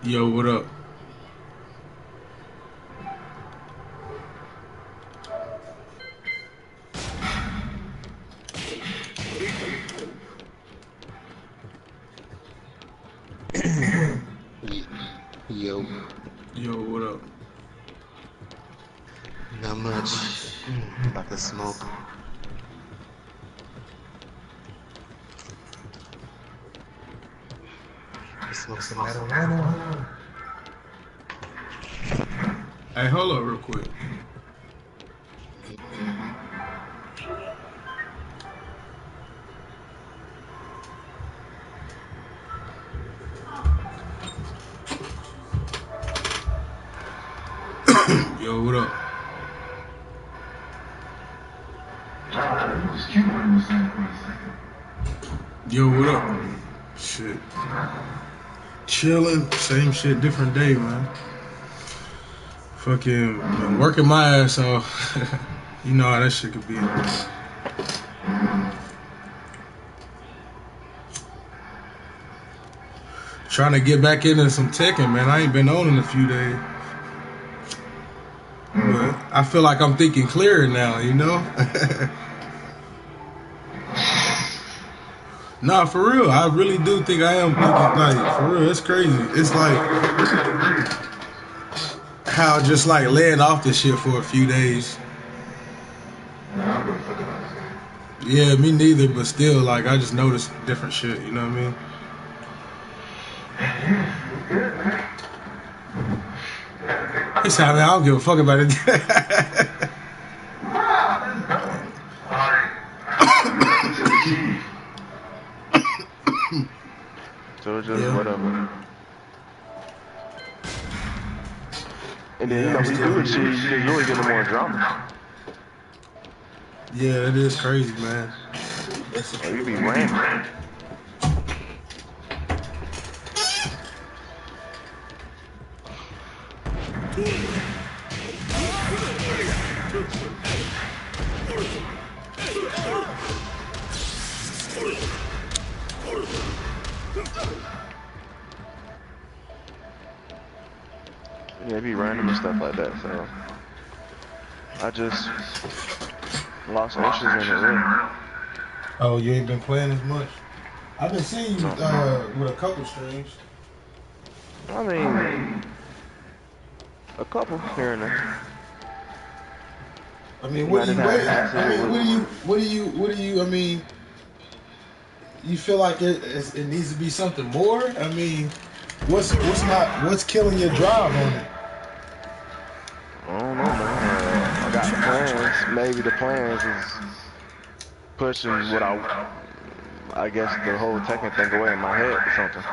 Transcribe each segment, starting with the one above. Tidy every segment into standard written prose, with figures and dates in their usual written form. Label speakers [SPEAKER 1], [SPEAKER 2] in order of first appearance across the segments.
[SPEAKER 1] Yo, what up?
[SPEAKER 2] Ye- Yo,
[SPEAKER 1] Yo, what up?
[SPEAKER 2] not much. About to smoke. Smoke some marijuana.
[SPEAKER 1] Hey, hold up real quick. Yo, what up? Yo, what up? Shit. Chilling. Same shit, different day, man. Fucking been working my ass off. You know how that shit could be. Trying to get back into some Tekken, man. I ain't been on in a few days. But I feel like I'm thinking clearer now, you know? Nah, for real. I really do think I am thinking, like, for real. It's crazy. It's like how just like laying off this shit for a few days. Yeah, me neither, but still, like, I just noticed different shit, you know what I mean? He said, I mean, I don't give a fuck about it.
[SPEAKER 3] So it's just
[SPEAKER 1] Yeah.
[SPEAKER 3] whatever. And then,
[SPEAKER 1] Yeah, I'm
[SPEAKER 3] when you do
[SPEAKER 1] still.
[SPEAKER 3] this shit, you just really get more drama.
[SPEAKER 1] Yeah, that is crazy, man. That's the
[SPEAKER 3] Or you
[SPEAKER 1] truth.
[SPEAKER 3] be ranting. Yeah, be random and stuff like that. So I just lost interest in it, really.
[SPEAKER 1] Oh, you ain't been playing as much? I've been seeing you
[SPEAKER 3] So,
[SPEAKER 1] with a couple streams.
[SPEAKER 3] I mean, a couple here and there.
[SPEAKER 1] I mean, what
[SPEAKER 3] I
[SPEAKER 1] do
[SPEAKER 3] just
[SPEAKER 1] you?
[SPEAKER 3] have
[SPEAKER 1] I
[SPEAKER 3] accident
[SPEAKER 1] mean,
[SPEAKER 3] with.
[SPEAKER 1] what do you? I mean, you feel like it needs to be something more? I mean, what's killing your drive on it?
[SPEAKER 3] I don't know, man. I got plans. Maybe the plans is pushing what I guess the whole Tekken thing away in my head or something.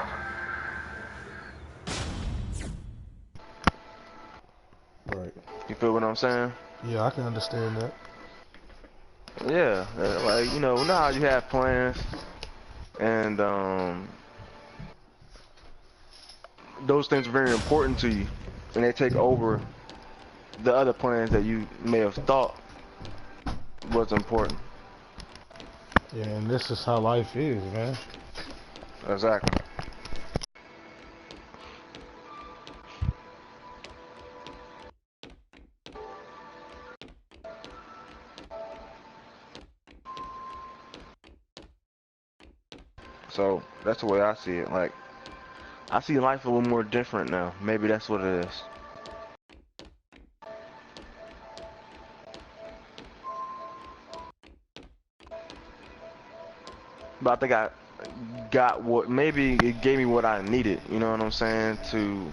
[SPEAKER 1] Right.
[SPEAKER 3] You feel what I'm saying?
[SPEAKER 1] Yeah, I can understand that.
[SPEAKER 3] Yeah, like you know how you have plans, and those things are very important to you, and they take over the other plans that you may have thought was important.
[SPEAKER 1] Yeah, and this is how life is, man.
[SPEAKER 3] Exactly. So that's the way I see it. Like I see life a little more different now. Maybe that's what it is. But I think I got what maybe it gave me what I needed. You know what I'm saying? To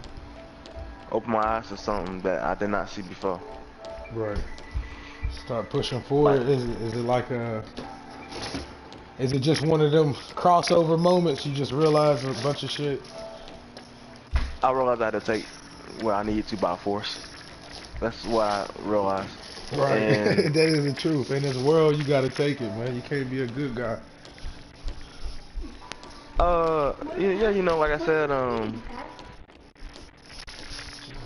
[SPEAKER 3] open my eyes to something that I did not see before.
[SPEAKER 1] Right. Start pushing
[SPEAKER 3] Like
[SPEAKER 1] forward. Is it like a? Is it just one of them crossover moments? You just realize a bunch of shit.
[SPEAKER 3] I realized I had to take what I needed to by force. That's what I realized.
[SPEAKER 1] Right.
[SPEAKER 3] And
[SPEAKER 1] That is the truth. In this world, you gotta take it, man. You can't be a good guy.
[SPEAKER 3] yeah, like I said,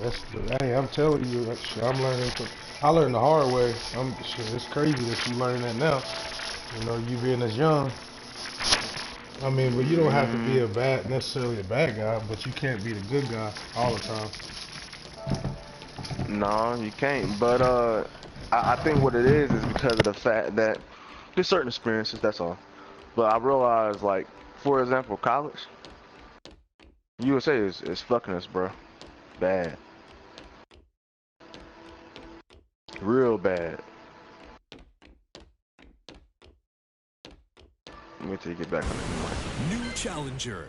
[SPEAKER 1] That's hey, I'm telling you, I'm learning. I learned the hard way. Shit, it's crazy that you learn that now. You know, you being as young. I mean, but you don't have to be
[SPEAKER 3] Mm,
[SPEAKER 1] necessarily a bad guy, but you can't be the good guy all the time.
[SPEAKER 3] no, you can't. But I think what it is because of the fact that there's certain experiences. That's all. But I realize, like, for example, college, USA is fucking us, bro. Bad, real bad. Let me till you get back on the mic.
[SPEAKER 4] New challenger.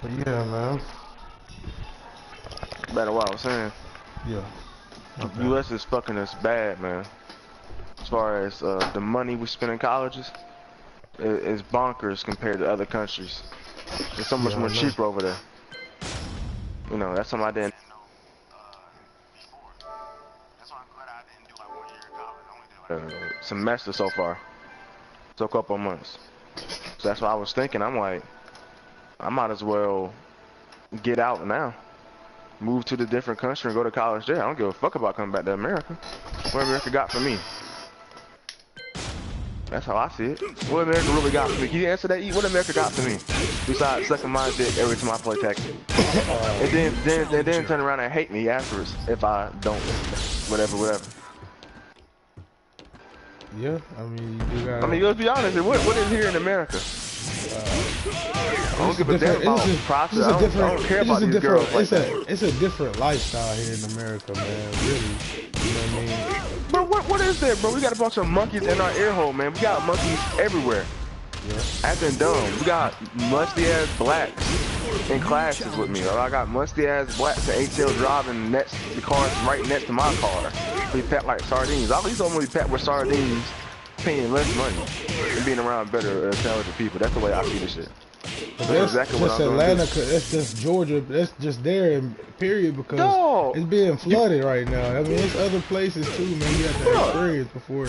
[SPEAKER 1] But yeah, man.
[SPEAKER 3] Better what I was saying.
[SPEAKER 1] Yeah. Okay.
[SPEAKER 3] US is fucking us bad, man. As far as the money we spend in colleges, is bonkers compared to other countries. It's so much
[SPEAKER 1] Yeah, I
[SPEAKER 3] more
[SPEAKER 1] know.
[SPEAKER 3] cheaper over there. You know, that's something I didn't semester so far. So a couple of months. So that's why I was thinking, I'm like, I might as well get out now. Move to the different country and go to college there. I don't give a fuck about coming back to America. What America got for me? That's how I see it. What America really got for me? Can you answer that? What America got for me? Besides sucking my dick every time I play Tekken. And then turn around and hate me afterwards if I don't. Whatever.
[SPEAKER 1] Yeah, I mean, you do
[SPEAKER 3] I mean, let's be honest. What is here in America? I don't give a damn about profit. I don't care about these girls like that.
[SPEAKER 1] It's a different lifestyle here in America, man. Really, you know what I mean?
[SPEAKER 3] Bro, what is there, bro? We got a bunch of monkeys in our ear hole, man. We got monkeys everywhere.
[SPEAKER 1] Yeah.
[SPEAKER 3] Acting dumb. We got musty ass blacks in classes with me. Or I got musty ass blacks at ATL driving the cars right next to my car. We packed like sardines. All these only packed with sardines, paying less money and being around better, intelligent people. That's the way I see this shit.
[SPEAKER 1] But
[SPEAKER 3] That's exactly what
[SPEAKER 1] just
[SPEAKER 3] I'm
[SPEAKER 1] Atlanta,
[SPEAKER 3] gonna do.
[SPEAKER 1] that's just Georgia, that's just there, period, because
[SPEAKER 3] No,
[SPEAKER 1] it's being flooded right now. I mean, it's other places too, man. You have to experience before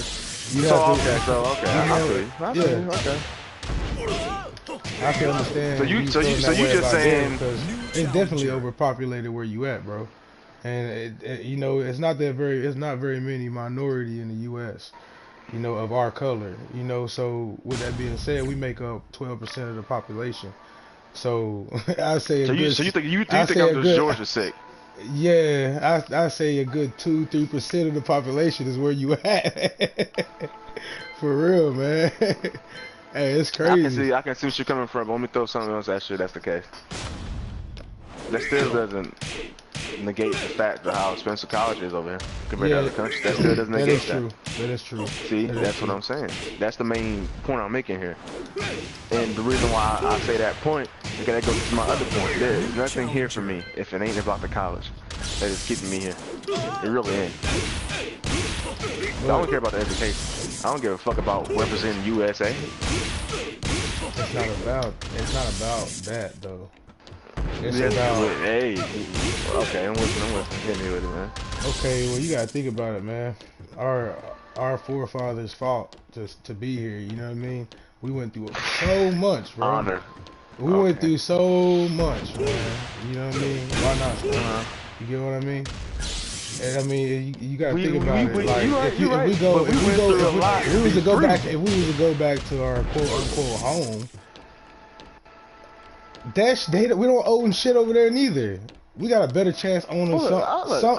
[SPEAKER 1] you
[SPEAKER 3] So
[SPEAKER 1] have
[SPEAKER 3] okay,
[SPEAKER 1] to.
[SPEAKER 3] so okay, I feel you. Okay.
[SPEAKER 1] I can understand.
[SPEAKER 3] So you
[SPEAKER 1] feeling
[SPEAKER 3] just saying
[SPEAKER 1] because it's definitely overpopulated where you at, bro. And you know, it's not very many minority in the U.S. You know, of our color. You know, so with that being said, we make up 12% of the population. So I say a good.
[SPEAKER 3] so you think
[SPEAKER 1] I
[SPEAKER 3] I'm
[SPEAKER 1] say a
[SPEAKER 3] just
[SPEAKER 1] good.
[SPEAKER 3] Georgia sick?
[SPEAKER 1] Yeah, I say a good 2-3% of the population is where you at. For real, man. Hey, it's crazy.
[SPEAKER 3] I can see what you're coming from, but let me throw something else at you. That's the case. That still doesn't negate the fact of how expensive college is over here compared to other countries. That still doesn't negate that.
[SPEAKER 1] That is true.
[SPEAKER 3] See, that's what I'm saying. That's the main point I'm making here. And the reason why I say that point, because that goes to my other point. There is nothing here for me if it ain't about the college that is keeping me here. It really ain't. I don't care about the education. I don't give a fuck about representing USA.
[SPEAKER 1] It's not about that though. It's
[SPEAKER 3] Yeah,
[SPEAKER 1] about
[SPEAKER 3] hey, okay, I'm listening. Hit me with it, man.
[SPEAKER 1] okay. Well, you gotta think about it, man. Our forefathers fought to be here. You know what I mean? We went through so much, bro.
[SPEAKER 3] Honor.
[SPEAKER 1] We went through so much, man. You know what I mean? Why not? You get what I mean? And I mean, you gotta think about it. Like, if we was to go back to our quote unquote home, we don't own shit over there neither. We got a better chance owning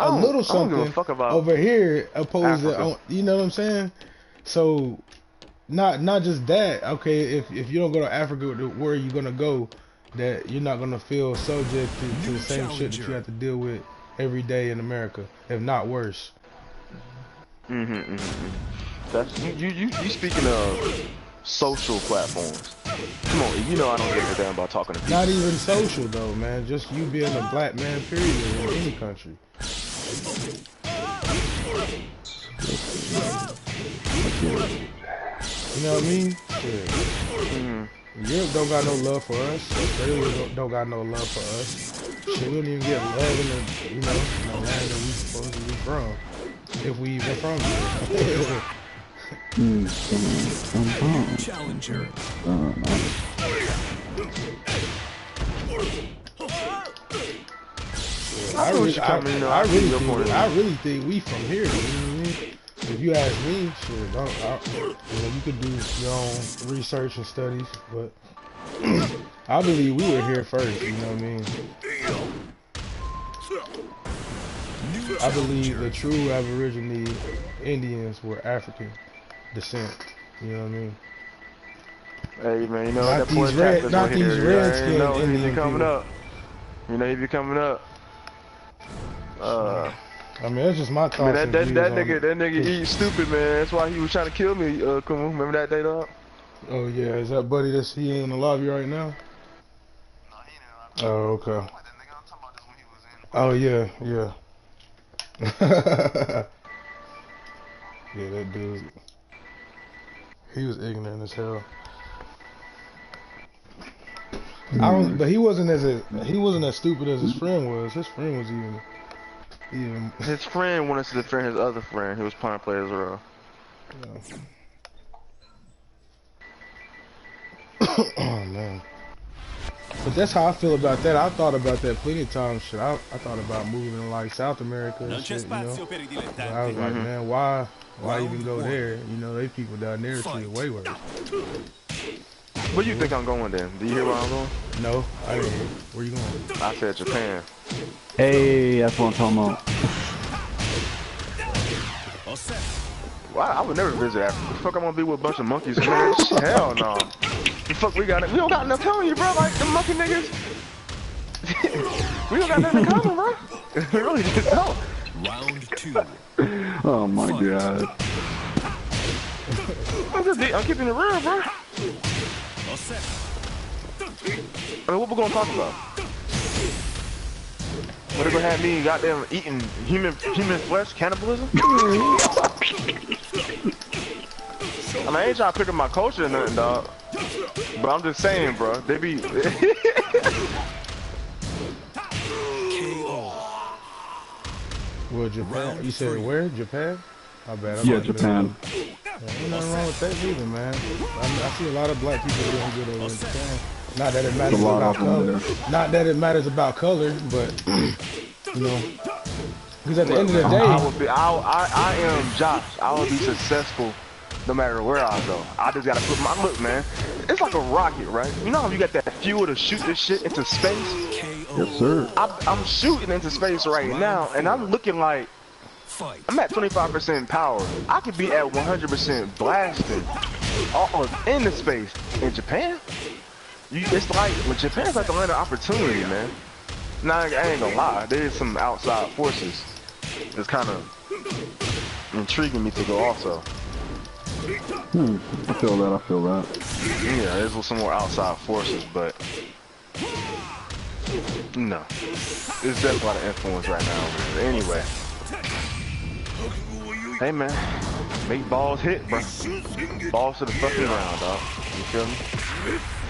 [SPEAKER 1] a little something over here opposed to you know what I'm saying? So not just that. Okay, if you don't go to Africa, where are you gonna go that you're not gonna feel subject to the same shit that you have to deal with every day in America, if not worse?
[SPEAKER 3] That's you speaking of social platforms. Come on, you know I don't give a damn about talking to people.
[SPEAKER 1] Not even social though, man. Just you being a black man, period, in any country. You know what I mean? Shit. Europe don't got no love for us. Australia don't got no love for us. Shit, we don't even get love in the, in the land that we supposed to be from. If we even from here.
[SPEAKER 4] Challenger.
[SPEAKER 1] I really think we from here. You know what I mean? If you ask me, shit, you could do your own research and studies, but I believe we were here first. You know what I mean? I believe the true Aborigine Indians were African descent. You know what I mean?
[SPEAKER 3] Hey man, you know
[SPEAKER 1] not
[SPEAKER 3] that
[SPEAKER 1] these red, not these red-skinned Indian
[SPEAKER 3] coming
[SPEAKER 1] people.
[SPEAKER 3] up. You know he be coming up.
[SPEAKER 1] I mean, that's just my thoughts.
[SPEAKER 3] That nigga eat stupid, man. That's why he was trying to kill me. Kumu, remember that day, dog?
[SPEAKER 1] Oh yeah, is that buddy he in the lobby right now?
[SPEAKER 5] No, he ain't in the lobby.
[SPEAKER 1] Oh okay.
[SPEAKER 5] I'm talking about this when he was in.
[SPEAKER 1] Oh yeah. Yeah, that dude. He was ignorant as hell. But he wasn't as stupid as his friend was. His friend was even.
[SPEAKER 3] His friend wanted to defend his other friend who was trying to play as well.
[SPEAKER 1] Oh man. But that's how I feel about that. I thought about that plenty of times. Shit, I thought about moving to like South America and shit, you know. But I was like, man, why even go there? You know, they people down there treat way worse.
[SPEAKER 3] Where you think I'm going then? Do you hear where I'm going?
[SPEAKER 1] No, I didn't hear. Where you going?
[SPEAKER 3] I said Japan.
[SPEAKER 6] Hey, that's what I'm talking about.
[SPEAKER 3] Well, I would never visit Africa. The fuck I'm gonna be with a bunch of monkeys, man? Hell no. The fuck we got it? We don't got enough telling you, bro. Like the monkey niggas. We don't got nothing in common, bro. We really just don't.
[SPEAKER 4] Round 2.
[SPEAKER 6] Oh my god.
[SPEAKER 3] I'm keeping it real, bro. I mean, what we gonna talk about? What they gonna have me goddamn eating human flesh, cannibalism? I mean, I ain't trying to pick up my culture or nothing, dog. But I'm just saying, bro. They be.
[SPEAKER 1] Well, Japan. You said where? Japan? My bad.
[SPEAKER 6] Yeah, Japan.
[SPEAKER 1] Ain't nothing wrong with that either, man. I see a lot of black people doing good over in Japan. Not that it matters about color. Not that it matters about color, but you know, because at the end of the day,
[SPEAKER 3] I am Josh. I will be successful no matter where I go. I just gotta put my look, man. It's like a rocket, right? You know how you got that fuel to shoot this shit into space?
[SPEAKER 6] Yes, sir.
[SPEAKER 3] I'm shooting into space right now, and I'm looking like. I'm at 25% power. I could be at 100% blasting all in the space. In Japan, it's like Japan's like the land of opportunity, man. Now I ain't gonna lie, there's some outside forces that's kind of intriguing me to go also.
[SPEAKER 6] I feel that.
[SPEAKER 3] Yeah, there's some more outside forces, but no, there's definitely a lot of influence right now. But anyway. Hey man, make balls hit, bro. Balls to the fucking ground, dog. You feel me?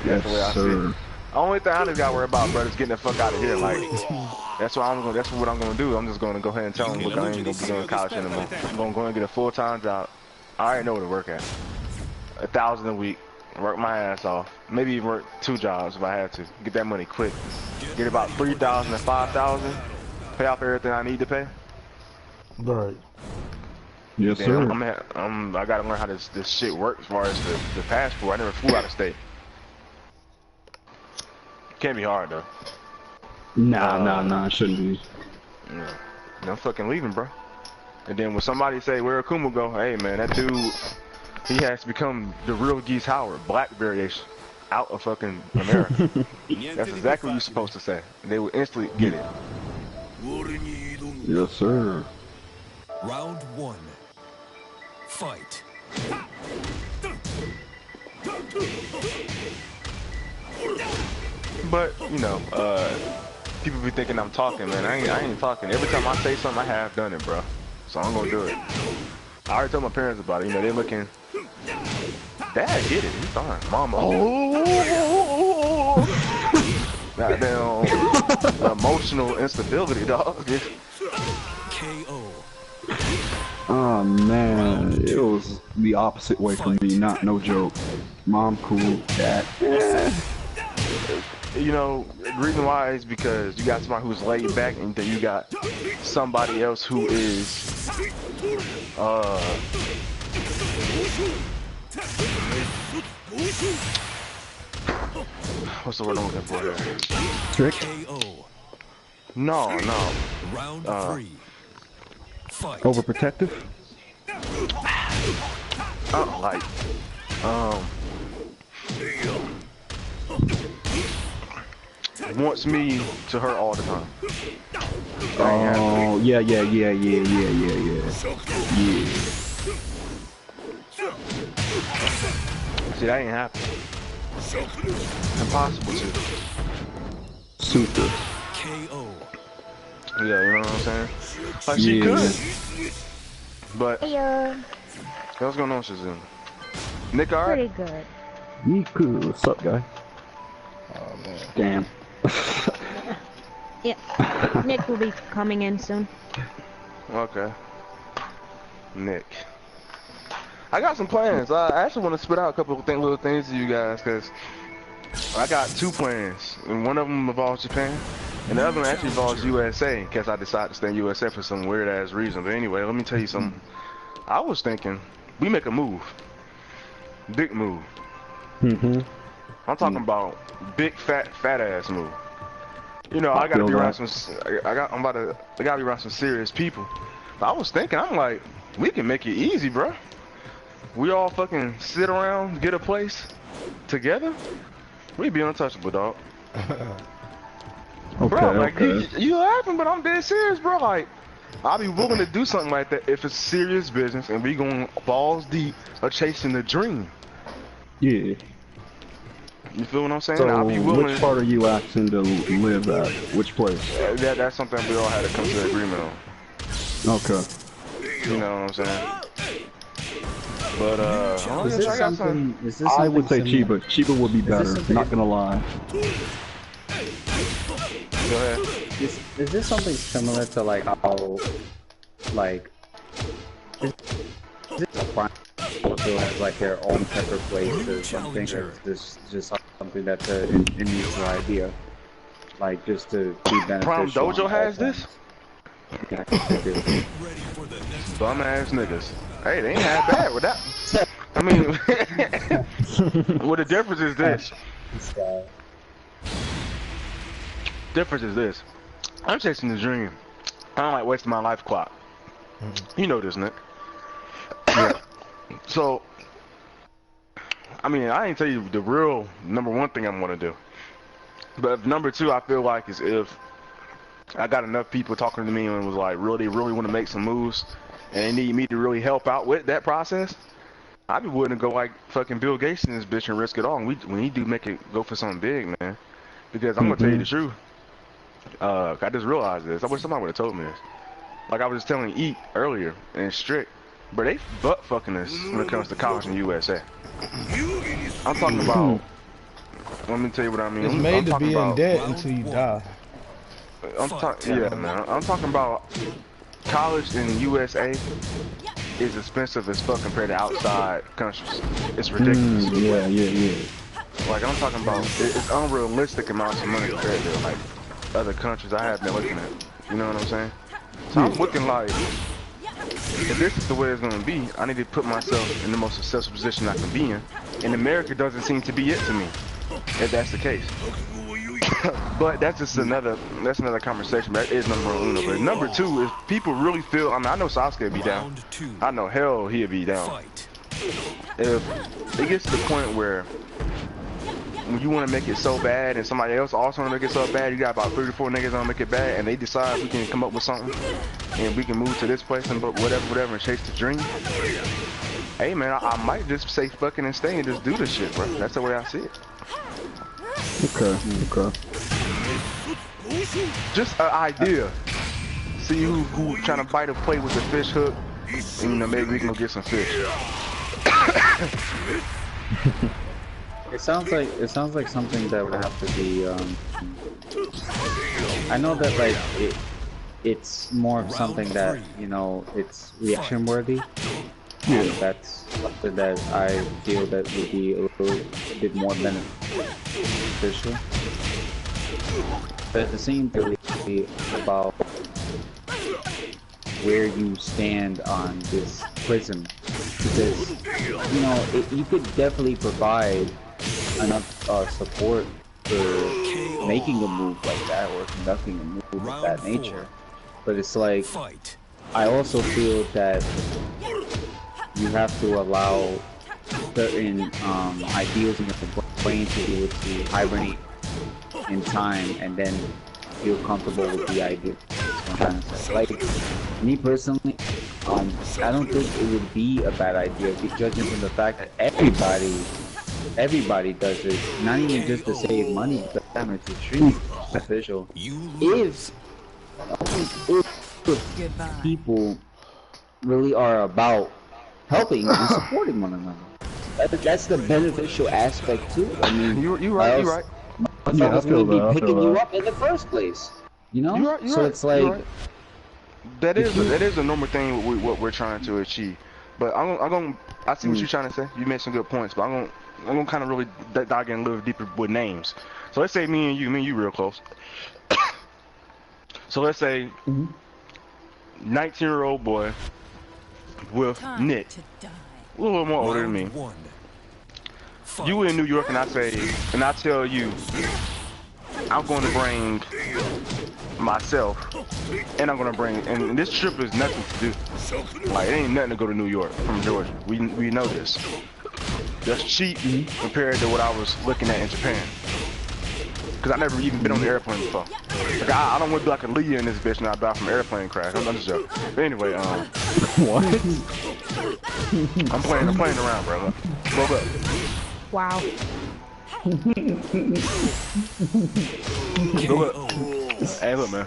[SPEAKER 3] That's the way I see it. Only thing I just gotta worry about, bro, is getting the fuck out of here. Like, that's what I'm gonna do. I'm just gonna go ahead and tell them, look, I ain't gonna be doing college anymore. I'm gonna go and get a full-time job. I already know where to work at. 1,000 a week, work my ass off. Maybe even work 2 jobs if I had to. Get that money quick. Get about 3,000 to 5,000. Pay off everything I need to pay.
[SPEAKER 1] Right.
[SPEAKER 6] Yes, sir.
[SPEAKER 3] I gotta learn how this shit works as far as the passport. I never flew out of state. Can't be hard though.
[SPEAKER 6] Nah, it shouldn't be.
[SPEAKER 3] Yeah. I'm fucking leaving, bro. And then when somebody say where Akuma go, hey man, that dude, he has to become the real Geese Howard, black variation, out of fucking America. That's exactly what you're supposed to say. And they will instantly get it.
[SPEAKER 6] Yes, sir.
[SPEAKER 4] Round 1. Fight.
[SPEAKER 3] But you know, people be thinking I'm talking, man. I ain't talking. Every time I say something, I have done it, bro. So I'm gonna do it. I already told my parents about it. You know, they're looking Dad hit it. He's fine. Mama. Goddamn emotional instability, dog.
[SPEAKER 4] KO.
[SPEAKER 6] Oh man, it was the opposite way for me. No joke. Mom cool, dad.
[SPEAKER 3] You know, the reason why is because you got somebody who's laid back, and then you got somebody else who is what's the word I'm looking for here?
[SPEAKER 6] Trick?
[SPEAKER 4] KO.
[SPEAKER 3] No.
[SPEAKER 4] Round 3. Fight.
[SPEAKER 6] Overprotective?
[SPEAKER 3] Like, wants me to hurt all the time.
[SPEAKER 6] Oh, yeah. Yeah.
[SPEAKER 3] See, that ain't happening. Impossible to.
[SPEAKER 6] Super.
[SPEAKER 4] KO.
[SPEAKER 3] Yeah, you know what I'm saying? Like, she could. But, what's going on, Shazam? Nick, alright?
[SPEAKER 7] Pretty good.
[SPEAKER 6] Me cool. What's up, guy?
[SPEAKER 1] Oh man.
[SPEAKER 6] Damn.
[SPEAKER 7] Yeah. Nick will be coming in soon.
[SPEAKER 3] Okay. Nick. I got some plans. I actually want to spit out a couple of little things to you guys, because I got 2 plans. And one of them involves Japan, and the other one actually involves USA, in case I decide to stay in USA for some weird-ass reason. But anyway, let me tell you something. I was thinking, we make a move. Big move. I'm talking about big, fat-ass move. You know, I gotta be around some. I gotta be around some serious people. But I was thinking, I'm like, we can make it easy, bro. We all fucking sit around, get a place together. We be untouchable, dog.
[SPEAKER 6] Okay,
[SPEAKER 3] Bro, like
[SPEAKER 6] okay.
[SPEAKER 3] you laughing, but I'm dead serious, bro. Like, I'll be willing to do something like that if it's serious business and we going balls deep of chasing the dream.
[SPEAKER 6] Yeah.
[SPEAKER 3] You feel what I'm saying?
[SPEAKER 6] So,
[SPEAKER 3] I'll be willing.
[SPEAKER 6] which part are you asking to live at? Which place?
[SPEAKER 3] That's something we all had to come to an agreement on.
[SPEAKER 6] Okay.
[SPEAKER 3] You know what I'm saying? But
[SPEAKER 8] Is this something? Is this
[SPEAKER 6] I would say
[SPEAKER 8] similar?
[SPEAKER 6] Chiba. Chiba would be better. Not gonna lie.
[SPEAKER 3] Go ahead.
[SPEAKER 8] Is this something similar to like how, like, is this a crime also has like their own separate place or something? Or is this just something that's an unusual idea? Like just to be beneficial.
[SPEAKER 3] Prime Dojo has this?
[SPEAKER 8] Yeah, I do.
[SPEAKER 3] Bum ass niggas. Hey, they ain't that bad with that. I mean, well, the difference is this. Difference is this. I'm chasing the dream. I don't like wasting my life clock. You know this, Nick. Yeah. So, I mean, I ain't tell you the real #1 thing I'm gonna do. But #2, I feel like is if I got enough people talking to me and was like, really want to make some moves, and they need me to really help out with that process, I'd be willing to go like fucking Bill Gates in this bitch and risk it all. And when he do make it go for something big, man. Because I'm gonna tell you the truth. I just realized this. I wish somebody would have told me this. Like I was just telling Eat earlier and Strict, but they butt fucking us when it comes to college in the USA. I'm talking about. Let me tell you what I mean.
[SPEAKER 1] It's made to be in debt until you die.
[SPEAKER 3] I'm talking, yeah, man. I'm talking about college in the USA is expensive as fuck compared to outside countries. It's ridiculous.
[SPEAKER 6] Yeah.
[SPEAKER 3] Like I'm talking about, it's unrealistic amounts of money compared to like other countries I have been looking at. You know what I'm saying? So I'm looking like, if this is the way it's gonna be, I need to put myself in the most successful position I can be in. And America doesn't seem to be it to me, if that's the case. But that's just another conversation. That is #1. But #2 is people really feel. I mean, I know Sasuke be down. I know hell he'll be down. If it gets to the point where when you want to make it so bad and somebody else also want to make it so bad, you got about 3 or 4 niggas on make it bad, and they decide we can come up with something and we can move to this place and whatever and chase the dream. Hey man, I might just say fucking and stay and just do this shit, bro. That's the way I see it.
[SPEAKER 6] Okay.
[SPEAKER 3] Just an idea. See who trying to bite a plate with the fish hook, and maybe we can go get some fish.
[SPEAKER 8] It sounds like something that would have to be. I know that like it's more of something that it's reaction worthy. And that's something that I feel that would be a little bit more beneficial. But at the same time, really about where you stand on this prism, because you could definitely provide enough support for making a move like that or conducting a move of that nature. But it's like I also feel that you have to allow certain ideals in your brain to be able to hibernate in time and then feel comfortable with the idea. Like me personally, I don't think it would be a bad idea, judging from the fact that everybody does this. Not even just to save money, but it's extremely beneficial. If people really are about helping and supporting one another. That's the beneficial aspect too. I mean, you're right. You're right. Motherfuckers would be picking you up in the first place. So it's like
[SPEAKER 3] that is a normal thing with what we're trying to achieve. But I see what you're trying to say. You made some good points, but I'm gonna kind of really dive in a little deeper with names. So let's say me and you real close. So let's say 19-year-old boy with Nick, a little bit more older than me. You in New York, and I tell you, I'm going to bring myself, and I'm going to bring, and this trip is nothing to do. Like, it ain't nothing to go to New York from Georgia. We know this. That's cheap compared to what I was looking at in Japan. Because I never even been on the airplane before. Like, I don't want to be like a Leah in this bitch and I die from an airplane crash. I'm just joking. But anyway,
[SPEAKER 8] what?
[SPEAKER 3] I'm playing around, bro. Look up.
[SPEAKER 7] Wow.
[SPEAKER 3] Look up. Hey, look, man.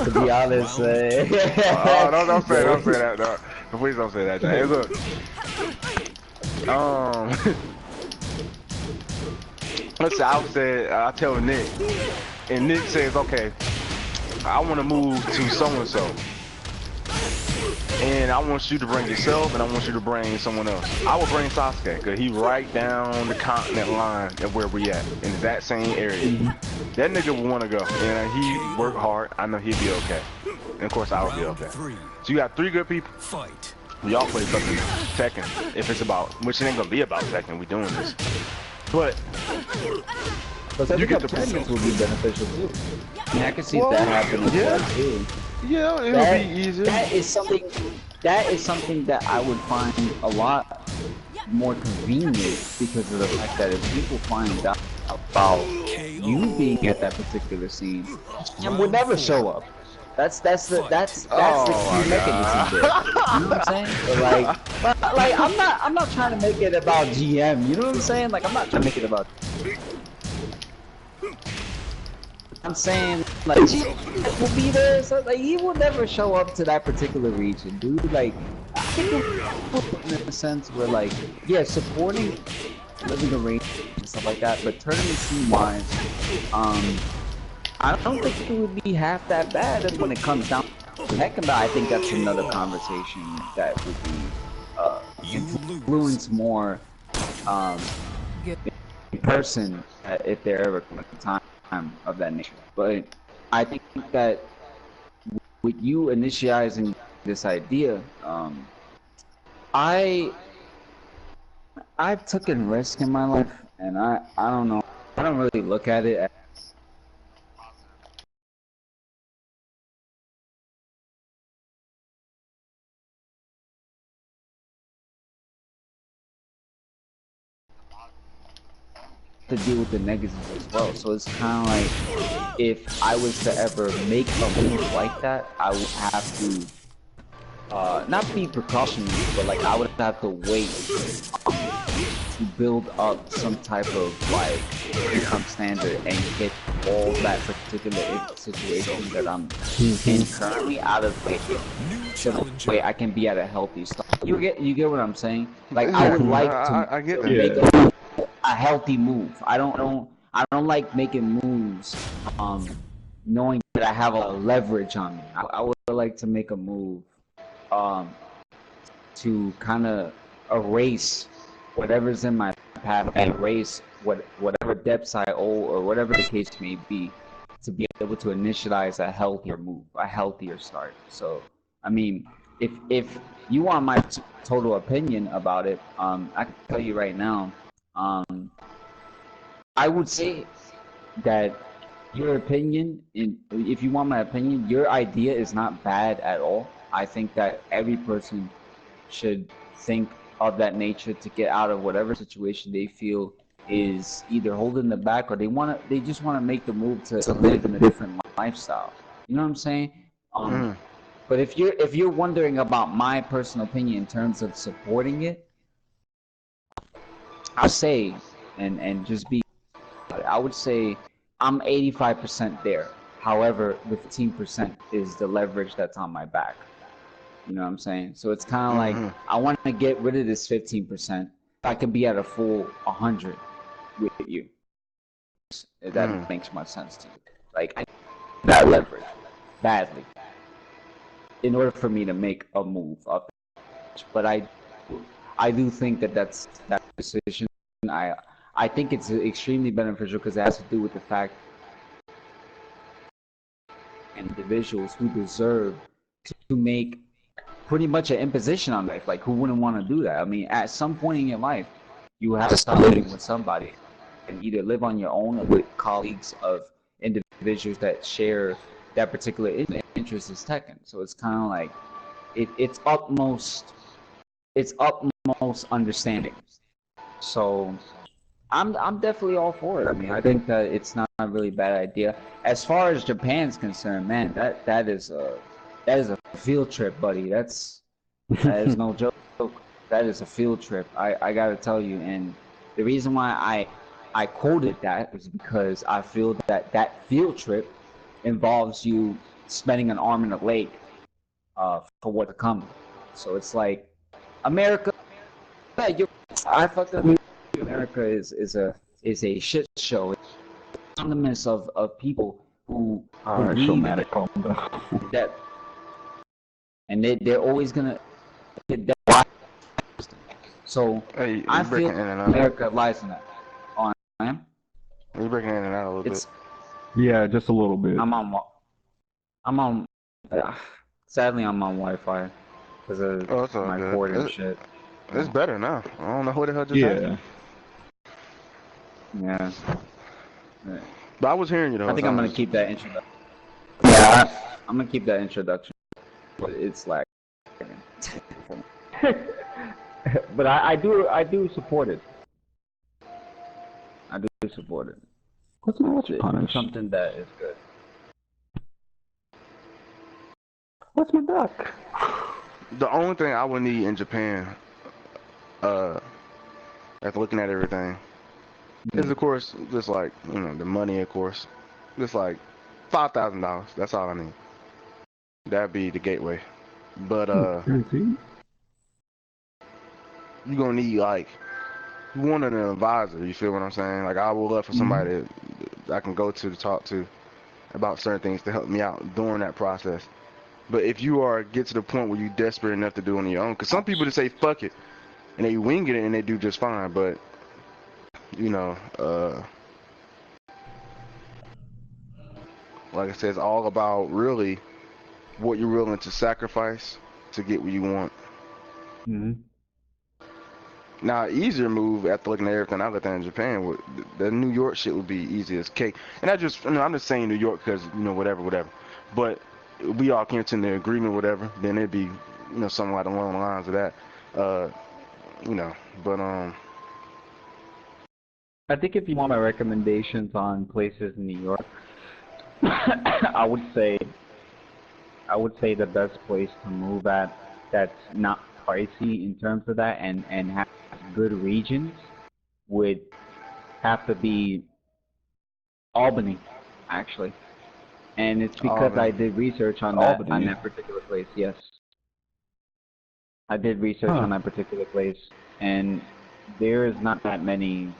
[SPEAKER 8] To be honest,
[SPEAKER 3] don't say that, dog. Please don't say that. Hey, look. Let's say I tell Nick, and Nick says, okay, I want to move to so-and-so. And I want you to bring yourself, and I want you to bring someone else. I will bring Sasuke, because he's right down the continent line of where we at, in that same area. That nigga will want to go, and he worked hard. I know he'll be okay. And of course, I will be okay. So you got 3 good people. We all play fucking Tekken, if it's about, which it ain't going to be about Tekken, we doing this. But
[SPEAKER 8] you get the tournaments will be beneficial too. I mean, I can see that happening too.
[SPEAKER 3] Yeah, it'll be easier.
[SPEAKER 8] That is something that I would find a lot more convenient because of the fact that if people find out about you being at that particular scene, you would never show up. That's the key mechanism there. You know what I'm saying? But like I'm not trying to make it about GM. You know what I'm saying? Like I'm not trying to make it about. I'm saying like GM will be there, so like he will never show up to that particular region, dude. Like I think in a sense where like supporting living arrangements and stuff like that, but tournament scene wise, I don't think it would be half that bad when it comes down to Tekken. I think that's another conversation that would be influence more in person if there ever comes a time of that nature. But I think that with you initializing this idea, I've taken risks in my life, and I don't know. I don't really look at it as to deal with the negatives as well. So it's kind of like if I was to ever make a move like that, I would have to not be precautionary, but like I would have to wait to build up some type of like income standard and get all that particular situation that I'm in currently out of the way. so that way I can be at a healthy start. You get what I'm saying? Like I would like
[SPEAKER 3] I get that.
[SPEAKER 8] make a healthy move. I don't like making moves knowing that I have a leverage on me. I would like to make a move to kind of erase whatever's in my path, erase whatever depths I owe, or whatever the case may be, to be able to initialize a healthier move, a healthier start. So, I mean, if you want my total opinion about it, I can tell you right now, I would say that your opinion, if you want my opinion, your idea is not bad at all. I think that every person should think of that nature to get out of whatever situation they feel is either holding them back, or they just want to make the move to live in a different lifestyle. You know what I'm saying? But if you're wondering about my personal opinion in terms of supporting it, I'll say, and just be, I would say I'm 85% there. However, the 15% is the leverage that's on my back. You know what I'm saying? So it's kind of like, I want to get rid of this 15%. I could be at a full 100 with you. If that makes much sense to you. Like, I need that leverage badly in order for me to make a move up. But I do think that's that decision. I think it's extremely beneficial because it has to do with the fact individuals who deserve to make pretty much an imposition on life. Like, who wouldn't want to do that? I mean, at some point in your life, you have to stop living with somebody and either live on your own or with colleagues of individuals that share that particular interest is Tekken. So it's kind of like it's utmost understanding. So I'm definitely all for it. I mean, I think that it's not a really bad idea. As far as Japan's concerned, man, that is a field trip, buddy. That is no joke. That is a field trip. I gotta tell you, and the reason why I quoted that is because I feel that field trip involves you spending an arm and a leg for what to come. So it's like America. I fucked up. America is a shit show. It's synonymous of people who believe that, and they're always gonna get that. So I feel America lies in that. Oh, I am.
[SPEAKER 3] You're breaking in and out a little bit.
[SPEAKER 6] Yeah, just a little bit.
[SPEAKER 8] I'm on. Sadly, I'm on Wi-Fi because of my cord and shit.
[SPEAKER 3] It's better now. I don't know what the hell just happened.
[SPEAKER 8] Yeah.
[SPEAKER 3] But I was hearing you though.
[SPEAKER 8] I think I'm gonna keep that introduction. Yeah, I'm gonna keep that introduction. But it's like. But I do support it. I do support it.
[SPEAKER 6] What's
[SPEAKER 8] It's something that is good.
[SPEAKER 6] What's my duck?
[SPEAKER 3] The only thing I would need in Japan, after looking at everything, is of course just like the money, of course, just like $5,000. That's all I need. That'd be the gateway. But you're gonna need like you want an advisor. You feel what I'm saying? Like I would love for somebody that I can go to talk to about certain things to help me out during that process. But if you get to the point where you're desperate enough to do it on your own, because some people just say fuck it and they wing it and they do just fine. But like I said, it's all about really what you're willing to sacrifice to get what you want. Now, easier move after looking at everything I looked at in Japan, the New York shit would be easy as cake. And I'm just saying New York because whatever. But we all came to the agreement, whatever. Then it'd be something like along the lines of that. But
[SPEAKER 8] I think if you want my recommendations on places in New York, I would say the best place to move at that's not pricey in terms of that and have good regions would have to be Albany, actually. And it's because I did research on that particular place, yes. I did research on that particular place, and there is not that many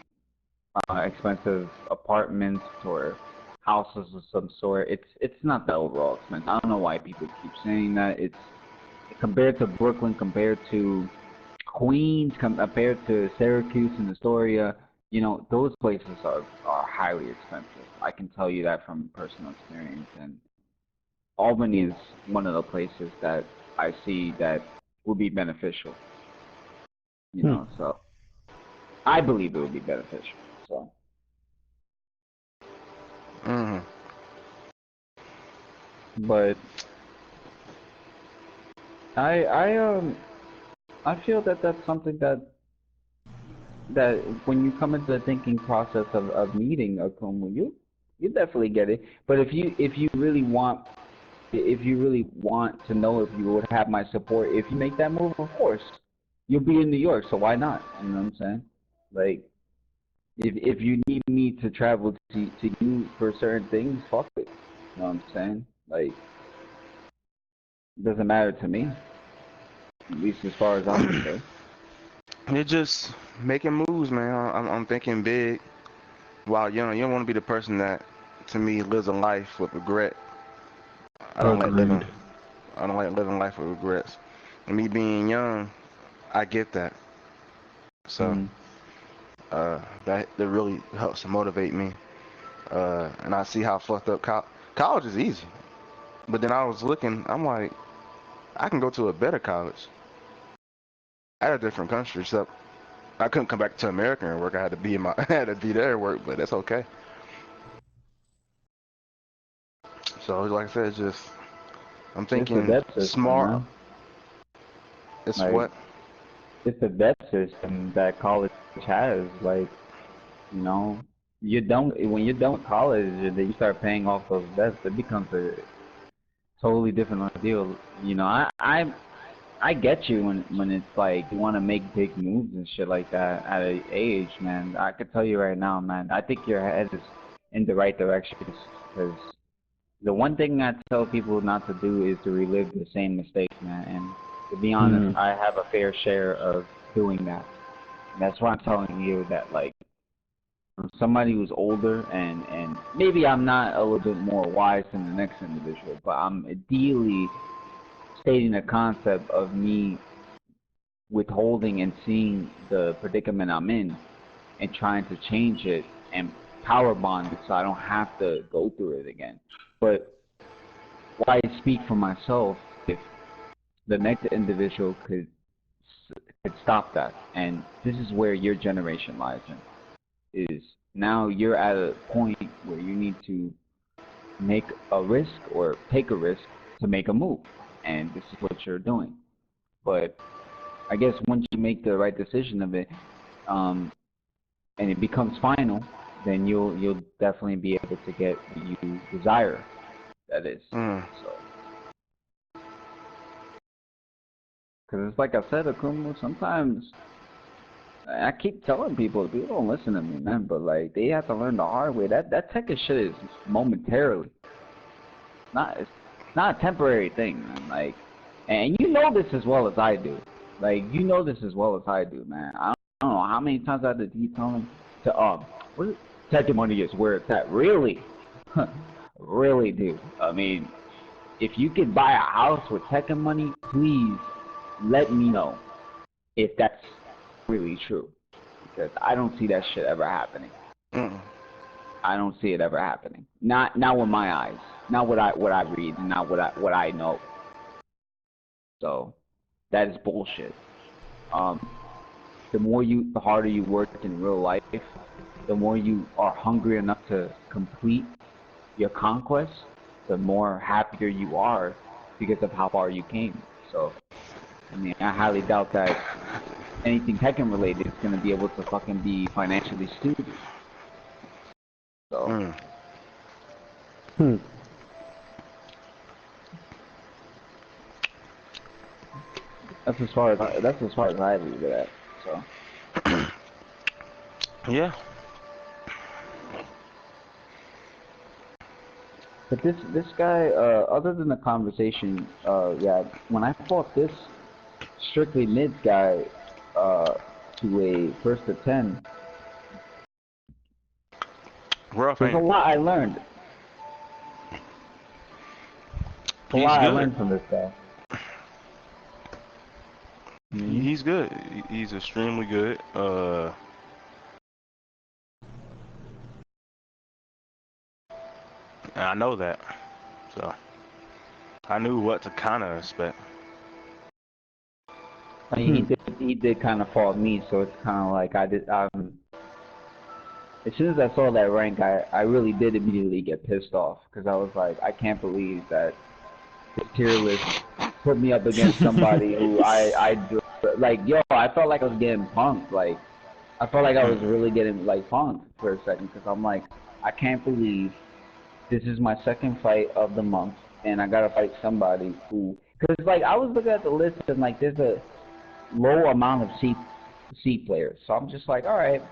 [SPEAKER 8] expensive apartments or houses of some sort. It's not that overall expensive. I don't know why people keep saying that. It's compared to Brooklyn, compared to Queens, compared to Syracuse and Astoria. You know, those places are highly expensive. I can tell you that from personal experience. And Albany is one of the places that I see that would be beneficial. You know, so I believe it would be beneficial. So. But I feel that that's something that when you come into the thinking process of meeting a Kumu, you definitely get it. But if you really want to know if you would have my support if you make that move, of course. You'll be in New York, so why not? You know what I'm saying? Like, if you need me to travel to you for certain things, fuck it. You know what I'm saying? Like, it doesn't matter to me. At least as far as I'm concerned.
[SPEAKER 3] You're just making moves, man. I'm thinking big. While young, you don't want to be the person that, to me, lives a life with regret. I don't like living life with regrets. And me being young, I get that. So that really helps to motivate me. And I see how fucked up college is easy. But then I was looking, I'm like, I can go to a better college at a different country. So I couldn't come back to America and work. I had to be I had to be there and work, but that's okay. So like I said, it's just I'm thinking smart.
[SPEAKER 8] Man.
[SPEAKER 3] It's
[SPEAKER 8] like,
[SPEAKER 3] what?
[SPEAKER 8] It's the debt system that college has. Like, you know, when you're done with college, and then you start paying off those debts, it becomes a totally different deal. You know, I get you when it's like you want to make big moves and shit like that at an age, man. I could tell you right now, man. I think your head is in the right direction because the one thing I tell people not to do is to relive the same mistakes, man. And to be honest, I have a fair share of doing that. And that's why I'm telling you that, like, I'm somebody who's older and maybe I'm not a little bit more wise than the next individual, but I'm ideally stating the concept of me withholding and seeing the predicament I'm in and trying to change it and power bond it so I don't have to go through it again. But why speak for myself if the next individual could stop that? And this is where your generation lies in. Is now you're at a point where you need to make a risk or take a risk to make a move. And this is what you're doing. But I guess once you make the right decision of it, and it becomes final, then you'll definitely be able to get what you desire. That is. So, because it's like I said, Akumu, sometimes I keep telling people don't listen to me, man. But like they have to learn the hard way. That Tekken shit is momentarily. It's not a temporary thing, man. Like, and you know this as well as I do. Like, you know this as well as I do, man. I don't know how many times I had to keep telling what Tekken money is where it's at. Really? Really, dude. I mean, if you could buy a house with Tekken money, please let me know if that's really true. Because I don't see that shit ever happening. I don't see it ever happening. Not with my eyes. Not what I read, and not what I know. So that is bullshit. The harder you work in real life, the more you are hungry enough to complete your conquest, the more happier you are because of how far you came. So, I mean, I highly doubt that anything Tekken related is going to be able to fucking be financially stupid. So. That's as far as I leave it at. So.
[SPEAKER 3] Yeah.
[SPEAKER 8] But this guy, other than the conversation, yeah, when I fought this strictly mids guy to a first to 10. There's a lot I learned. A lot I learned from this guy.
[SPEAKER 3] He's good. He's extremely good. And I know that, so I knew what to kind of expect.
[SPEAKER 8] I mean, he did kind of fault me, so it's kind of like I did. As soon as I saw that rank, I really did immediately get pissed off because I was like, I can't believe that this tier list put me up against somebody who I like. Yo, I felt like I was getting punked. Like, I felt like I was really getting like punked for a second because I'm like, I can't believe this is my second fight of the month, and I gotta fight somebody who, because like I was looking at the list and like there's a low amount of C players, so I'm just like, all right,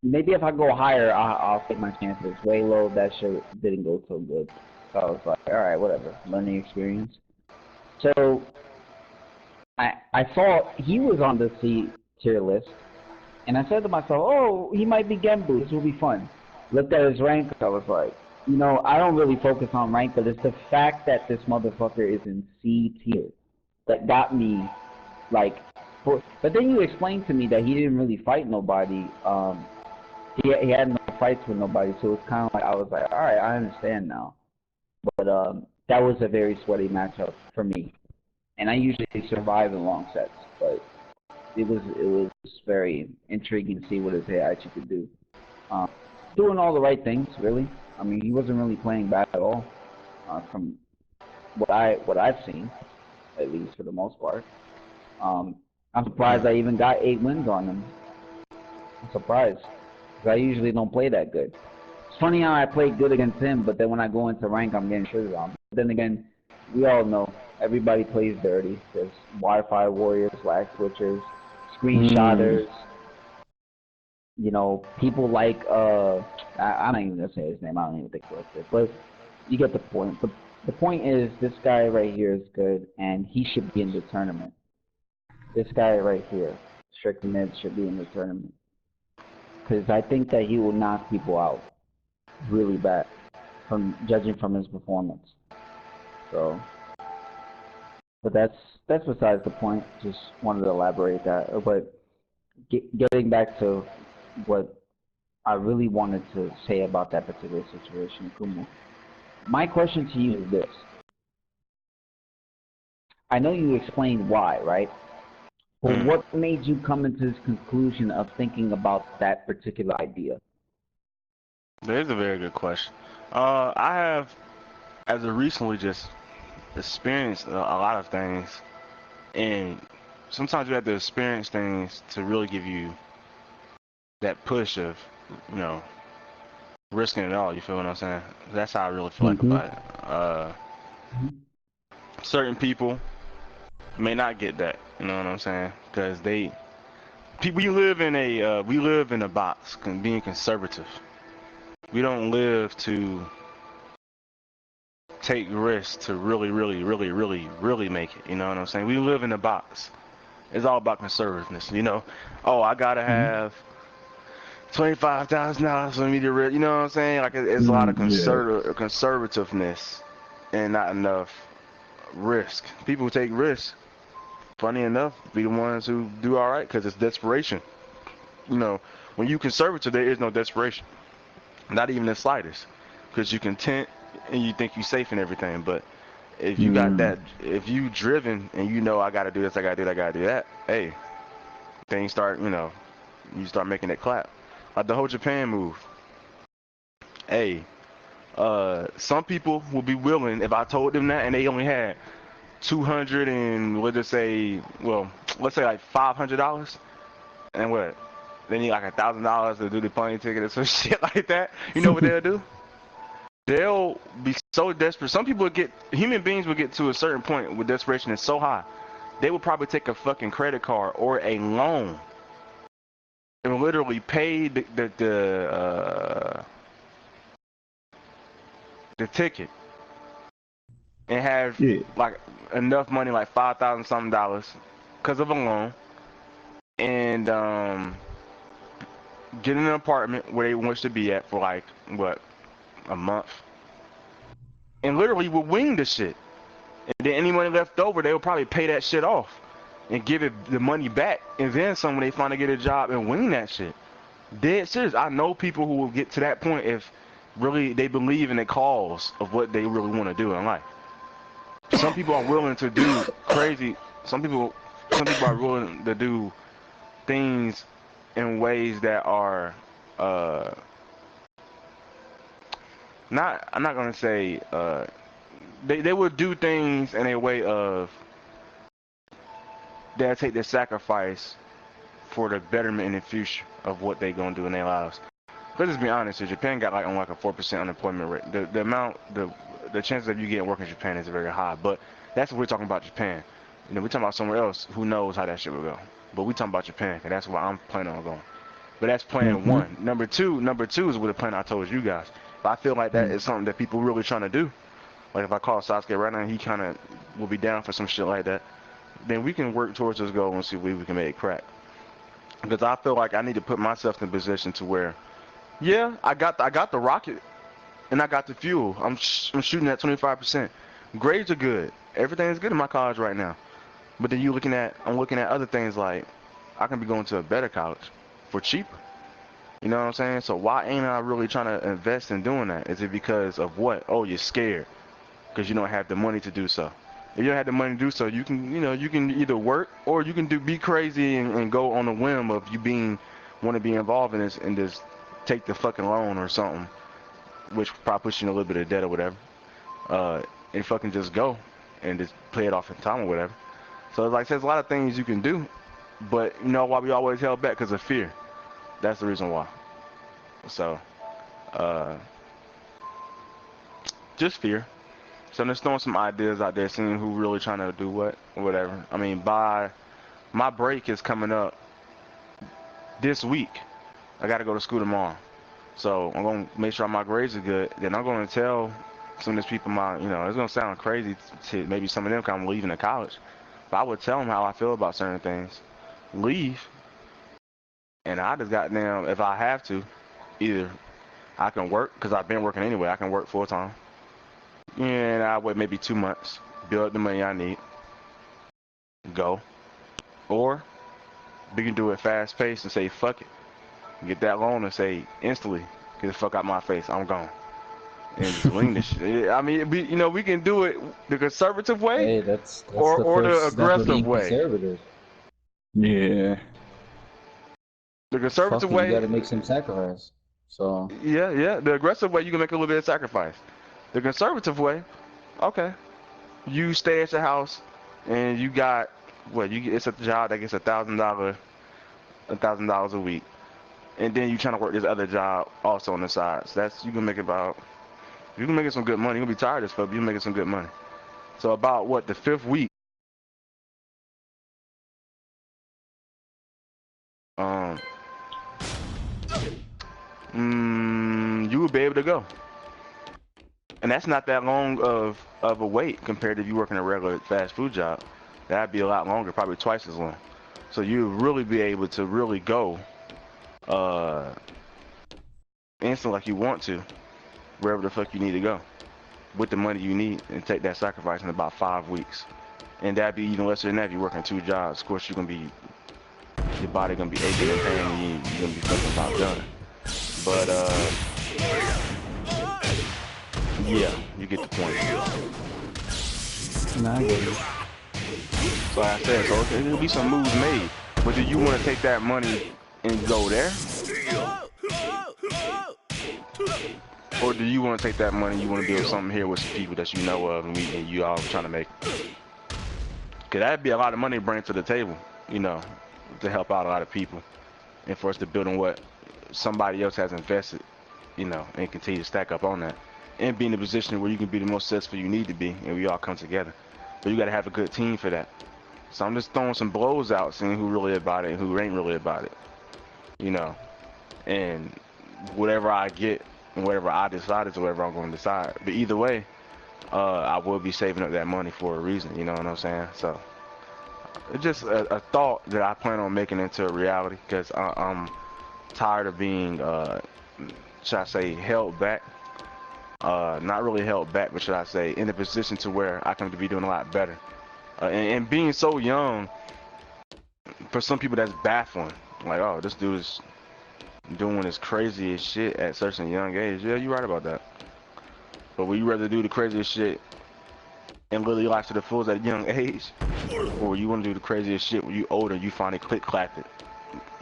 [SPEAKER 8] maybe if I go higher, I'll take my chances. Way low, that shit didn't go so good, so I was like, all right, whatever, learning experience. So I saw he was on the C tier list, and I said to myself, oh, he might be Genbu. This will be fun. Looked at his rank, I was like, you know, I don't really focus on rank, but it's the fact that this motherfucker is in C tier that got me, like, but then you explained to me that he didn't really fight nobody. He had no fights with nobody, so it's kind of like, I was like, alright, I understand now. But that was a very sweaty matchup for me. And I usually survive in long sets, but it was very intriguing to see what his actually could do. Doing all the right things, really. I mean, he wasn't really playing bad at all, from what I've seen, at least for the most part. I'm surprised I even got 8 wins on him. I'm surprised, because I usually don't play that good. It's funny how I played good against him, but then when I go into rank, I'm getting shitted on. But then again, we all know everybody plays dirty. There's Wi-Fi warriors, lag switchers, screenshotters. You know, people like, I'm not even going to say his name, I don't even think it's it, but you get the point. The point is, this guy right here is good, and he should be in the tournament. This guy right here, Strict Mid, should be in the tournament. Because I think that he will knock people out really bad, from judging from his performance. So, but that's besides the point, just wanted to elaborate that. But getting back to what I really wanted to say about that particular situation, Kumu. My question to you is this. I know you explained why, right? But what made you come into this conclusion of thinking about that particular idea?
[SPEAKER 3] That is a very good question. I have, as of recently, just experienced a lot of things, and sometimes you have to experience things to really give you that push of, you know, risking it all. You feel what I'm saying? That's how I really feel like about it. Certain people may not get that. You know what I'm saying? Because we live in a box, being conservative. We don't live to take risks to really make it. You know what I'm saying? We live in a box. It's all about conservativeness. You know, oh, I gotta have $25,000 for me to risk. You know what I'm saying? Like it's a lot of conservativeness and not enough risk. People who take risks, funny enough, be the ones who do all right because it's desperation. You know, when you conservative, there is no desperation, not even the slightest, because you content and you think you're safe and everything. But if you got that, if you driven and you know I gotta do this, I gotta do that, I gotta do that, hey, things start, you know, you start making it clap. Like the whole Japan move. Hey, some people will be willing if I told them that and they only had 200 and let's just say, well, let's say like $500, and what? They need like $1,000 to do the plane ticket or some shit like that. You know what they'll do? They'll be so desperate. Some people human beings will get to a certain point where desperation is so high, they will probably take a fucking credit card or a loan and literally pay the ticket and have like enough money, like $5,000 something, because of a loan, and get an apartment where they want to be at for like what, a month, and literally would wing the shit. And then any money left over, they would probably pay that shit off and give it the money back, and then some when they finally get a job and wing that shit. Dead serious. I know people who will get to that point if really they believe in the cause of what they really want to do in life. Some people are willing to do crazy. Some people are willing to do things in ways that are not. I'm not gonna say they would do things in a way of they'll take the sacrifice for the betterment in the future of what they gonna do in their lives. Let's just be honest here, Japan got like on like a 4% unemployment rate. The chances of you getting work in Japan is very high, but that's what we're talking about Japan. You know, we're talking about somewhere else, who knows how that shit will go. But we talking about Japan, and that's where I'm planning on going. But that's plan one. Number two is with the plan I told you guys. But I feel like that is something that people really trying to do. Like if I call Sasuke right now, he kind of will be down for some shit like that. Then we can work towards this goal and see if we can make it crack. Because I feel like I need to put myself in a position to where, yeah, I got the rocket, and I got the fuel. I'm shooting at 25%. Grades are good. Everything is good in my college right now. But then I'm looking at other things like I can be going to a better college for cheaper. You know what I'm saying? So why ain't I really trying to invest in doing that? Is it because of what? Oh, you're scared because you don't have the money to do so. If you don't have the money to do so, you can either work or you can be crazy and go on a whim of you want to be involved in this and just take the fucking loan or something, which probably puts you in a little bit of debt or whatever, and fucking just go and just play it off in time or whatever. So like I said, there's a lot of things you can do, but you know why we always held back? Because of fear. That's the reason why. So, just fear. So I'm just throwing some ideas out there, seeing who really trying to do what, or whatever. I mean, my break is coming up this week. I got to go to school tomorrow. So I'm going to make sure my grades are good. Then I'm going to tell some of these people it's going to sound crazy to maybe some of them kind of leaving the college. But I would tell them how I feel about certain things. Leave. And I just got down, if I have to, either I can work, because I've been working anyway, I can work full time. And I wait maybe 2 months, build up the money I need, go. Or we can do it fast paced and say, fuck it. Get that loan and say, instantly, get the fuck out my face, I'm gone. And just wing this shit. I mean, we can do it the conservative way,
[SPEAKER 8] hey, that's
[SPEAKER 3] or
[SPEAKER 8] the
[SPEAKER 3] the aggressive way.
[SPEAKER 8] Conservative.
[SPEAKER 6] Yeah.
[SPEAKER 3] The conservative way.
[SPEAKER 8] You gotta make some sacrifice. So.
[SPEAKER 3] Yeah. The aggressive way, you can make a little bit of sacrifice. The conservative way, okay. You stay at your house, and you got it's a job that gets $1,000 a week, and then you trying to work this other job also on the side. So you can make some good money. You're gonna be tired as fuck, but you're making some good money. So about the 5th week, you will be able to go. And that's not that long of a wait compared to if you working a regular fast food job. That'd be a lot longer, probably twice as long. So you'll really be able to really go instant like you want to, wherever the fuck you need to go, with the money you need, and take that sacrifice in about 5 weeks. And that'd be even lesser than that if you're working 2 jobs. Of course, your body gonna be aching and pain, and you're gonna be fucking about done. But yeah, you get the point.
[SPEAKER 8] Nah, I get it.
[SPEAKER 3] So like I said, so there'll be some moves made. But do you want to take that money and go there? Or do you want to take that money and you want to build something here with some people that you know of and you all trying to make? Because that'd be a lot of money to bring to the table, to help out a lot of people. And for us to build on what somebody else has invested, and continue to stack up on that. And be in a position where you can be the most successful you need to be, and we all come together. But you got to have a good team for that. So I'm just throwing some blows out, seeing who really about it and who ain't really about it. And whatever I get and whatever I decide is whatever I'm going to decide. But either way, I will be saving up that money for a reason, you know what I'm saying? So it's just a thought that I plan on making into a reality because I'm tired of being, should I say, held back. Not really held back, but should I say, in a position to where I can be doing a lot better. And being so young, for some people that's baffling. Like, oh, this dude is doing this craziest shit at such a young age. Yeah, you're right about that. But would you rather do the craziest shit and live your life to the fullest at a young age, or you want to do the craziest shit when you older, you finally click-clapped it,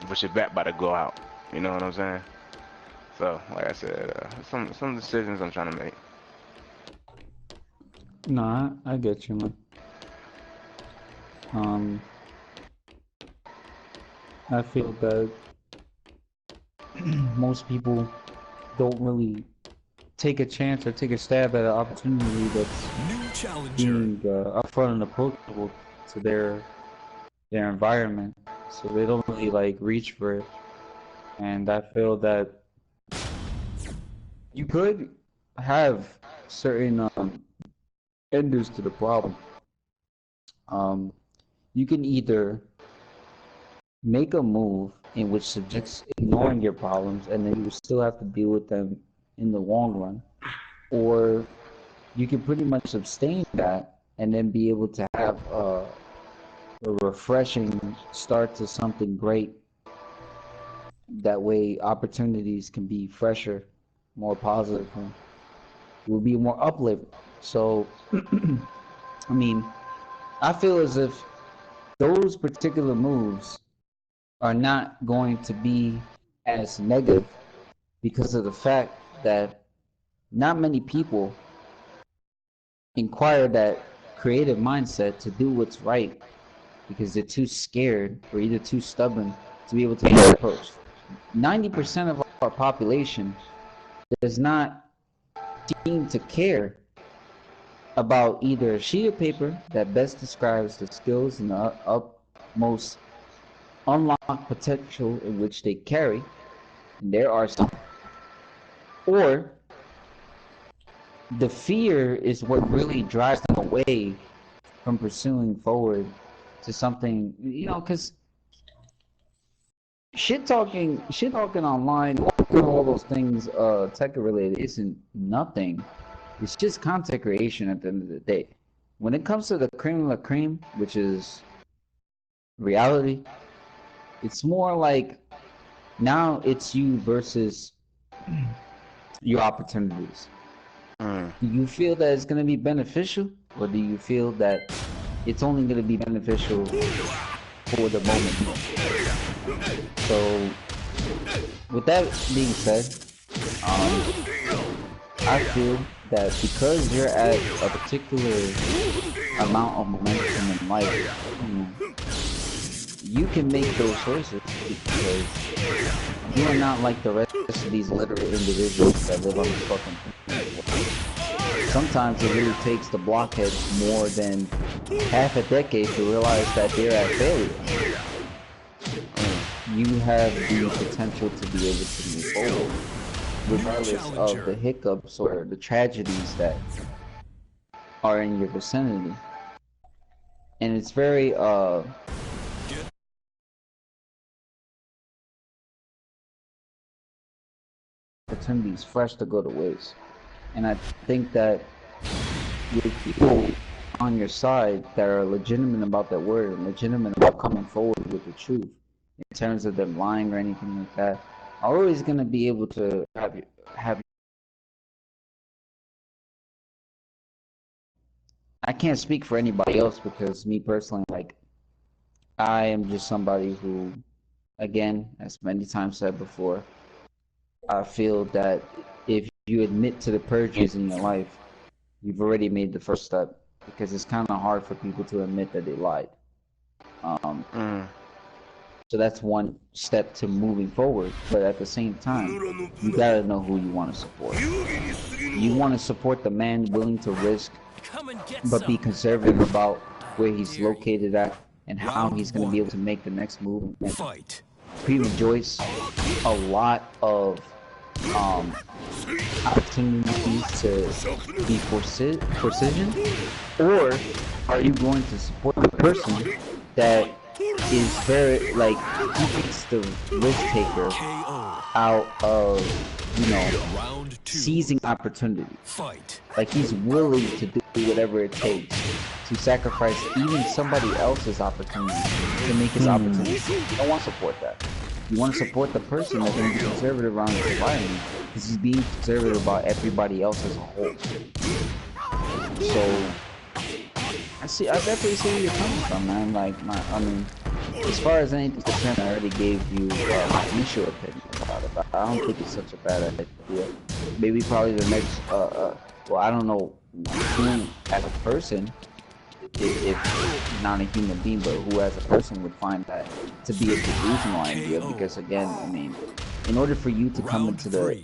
[SPEAKER 3] but your back about to go out? You know what I'm saying? So, like I said, some decisions I'm trying to make.
[SPEAKER 8] Nah, I get you, man. I feel that most people don't really take a chance or take a stab at an opportunity that's being upfront and approachable to their environment, so they don't really like reach for it. And I feel that you could have certain enders to the problem. You can either make a move in which subjects ignoring your problems, and then you still have to deal with them in the long run, or you can pretty much abstain that and then be able to have a refreshing start to something great. That way opportunities can be fresher, more positive, and it will be more uplifting. So I mean, I feel as if those particular moves are not going to be as negative because of the fact that not many people inquire that creative mindset to do what's right because they're too scared or either too stubborn to be able to be approached. 90% of our population does not seem to care about either a sheet of paper that best describes the skills and the utmost unlocked potential in which they carry, and there are some, or the fear is what really drives them away from pursuing forward to something, you know, because shit talking online, all those things tech related isn't nothing. It's just content creation at the end of the day. When it comes to the cream of the cream, which is reality, it's more like now it's you versus your opportunities. Do you feel that it's going to be beneficial, or do you feel that it's only going to be beneficial for the moment? So, with that being said, I feel that because you're at a particular amount of momentum in life, you can make those choices because you are not like the rest of these literate individuals that live on the fucking planet. Sometimes it really takes the blockheads more than half a decade to realize that they're at failure. You have the potential to be able to move forward, regardless of the hiccups or the tragedies that are in your vicinity. And it's very opportunities fresh to go to waste. And I think that with people on your side that are legitimate about that word and legitimate about coming forward with the truth in terms of them lying or anything like that, are always going to be able to have. I can't speak for anybody else because me personally, like, I am just somebody who, again, as many times said before, I feel that if you admit to the purges in your life, you've already made the first step, because it's kind of hard for people to admit that they lied. So that's one step to moving forward, but at the same time, you gotta know who you want to support. You want to support the man willing to risk, but be conservative about where he's located at and how he's going to be able to make the next move and pre-rejoice a lot of opportunities to be precision, or are you going to support the person that is very like he takes the risk taker out of seizing opportunity. Like he's willing to do whatever it takes to sacrifice even somebody else's opportunity to make his opportunity. You don't want to support that. You want to support the person that's being conservative around his environment because he's being conservative about everybody else as a whole. So I definitely see where you're coming from, man. Like I mean, as far as anything's concerned, I already gave you my initial opinion about it, but I don't think it's such a bad idea. Maybe probably the next, well, I don't know who as a person, if not a human being, but who as a person would find that to be a delusional idea, because again, I mean, in order for you to come into the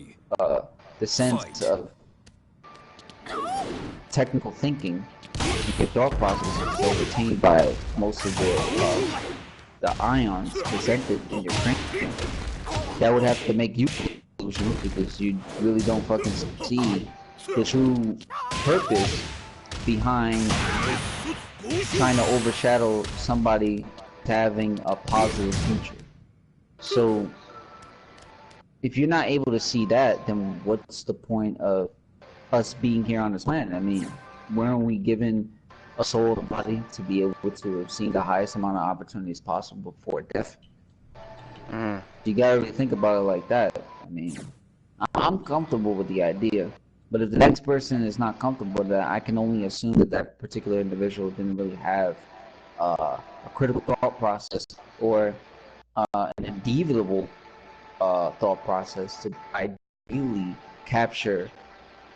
[SPEAKER 8] sense of technical thinking, your thought process is overtained by most of the ions presented in your brain. That would have to make you delusional because you really don't fucking see the true purpose behind trying to overshadow somebody having a positive future. So if you're not able to see that, then what's the point of us being here on this planet? I mean, weren't we given a soul and body to be able to have seen the highest amount of opportunities possible before death? You gotta really think about it like that. I mean, I'm comfortable with the idea, but if the next person is not comfortable with that, I can only assume that that particular individual didn't really have a critical thought process or an inevitable thought process to ideally capture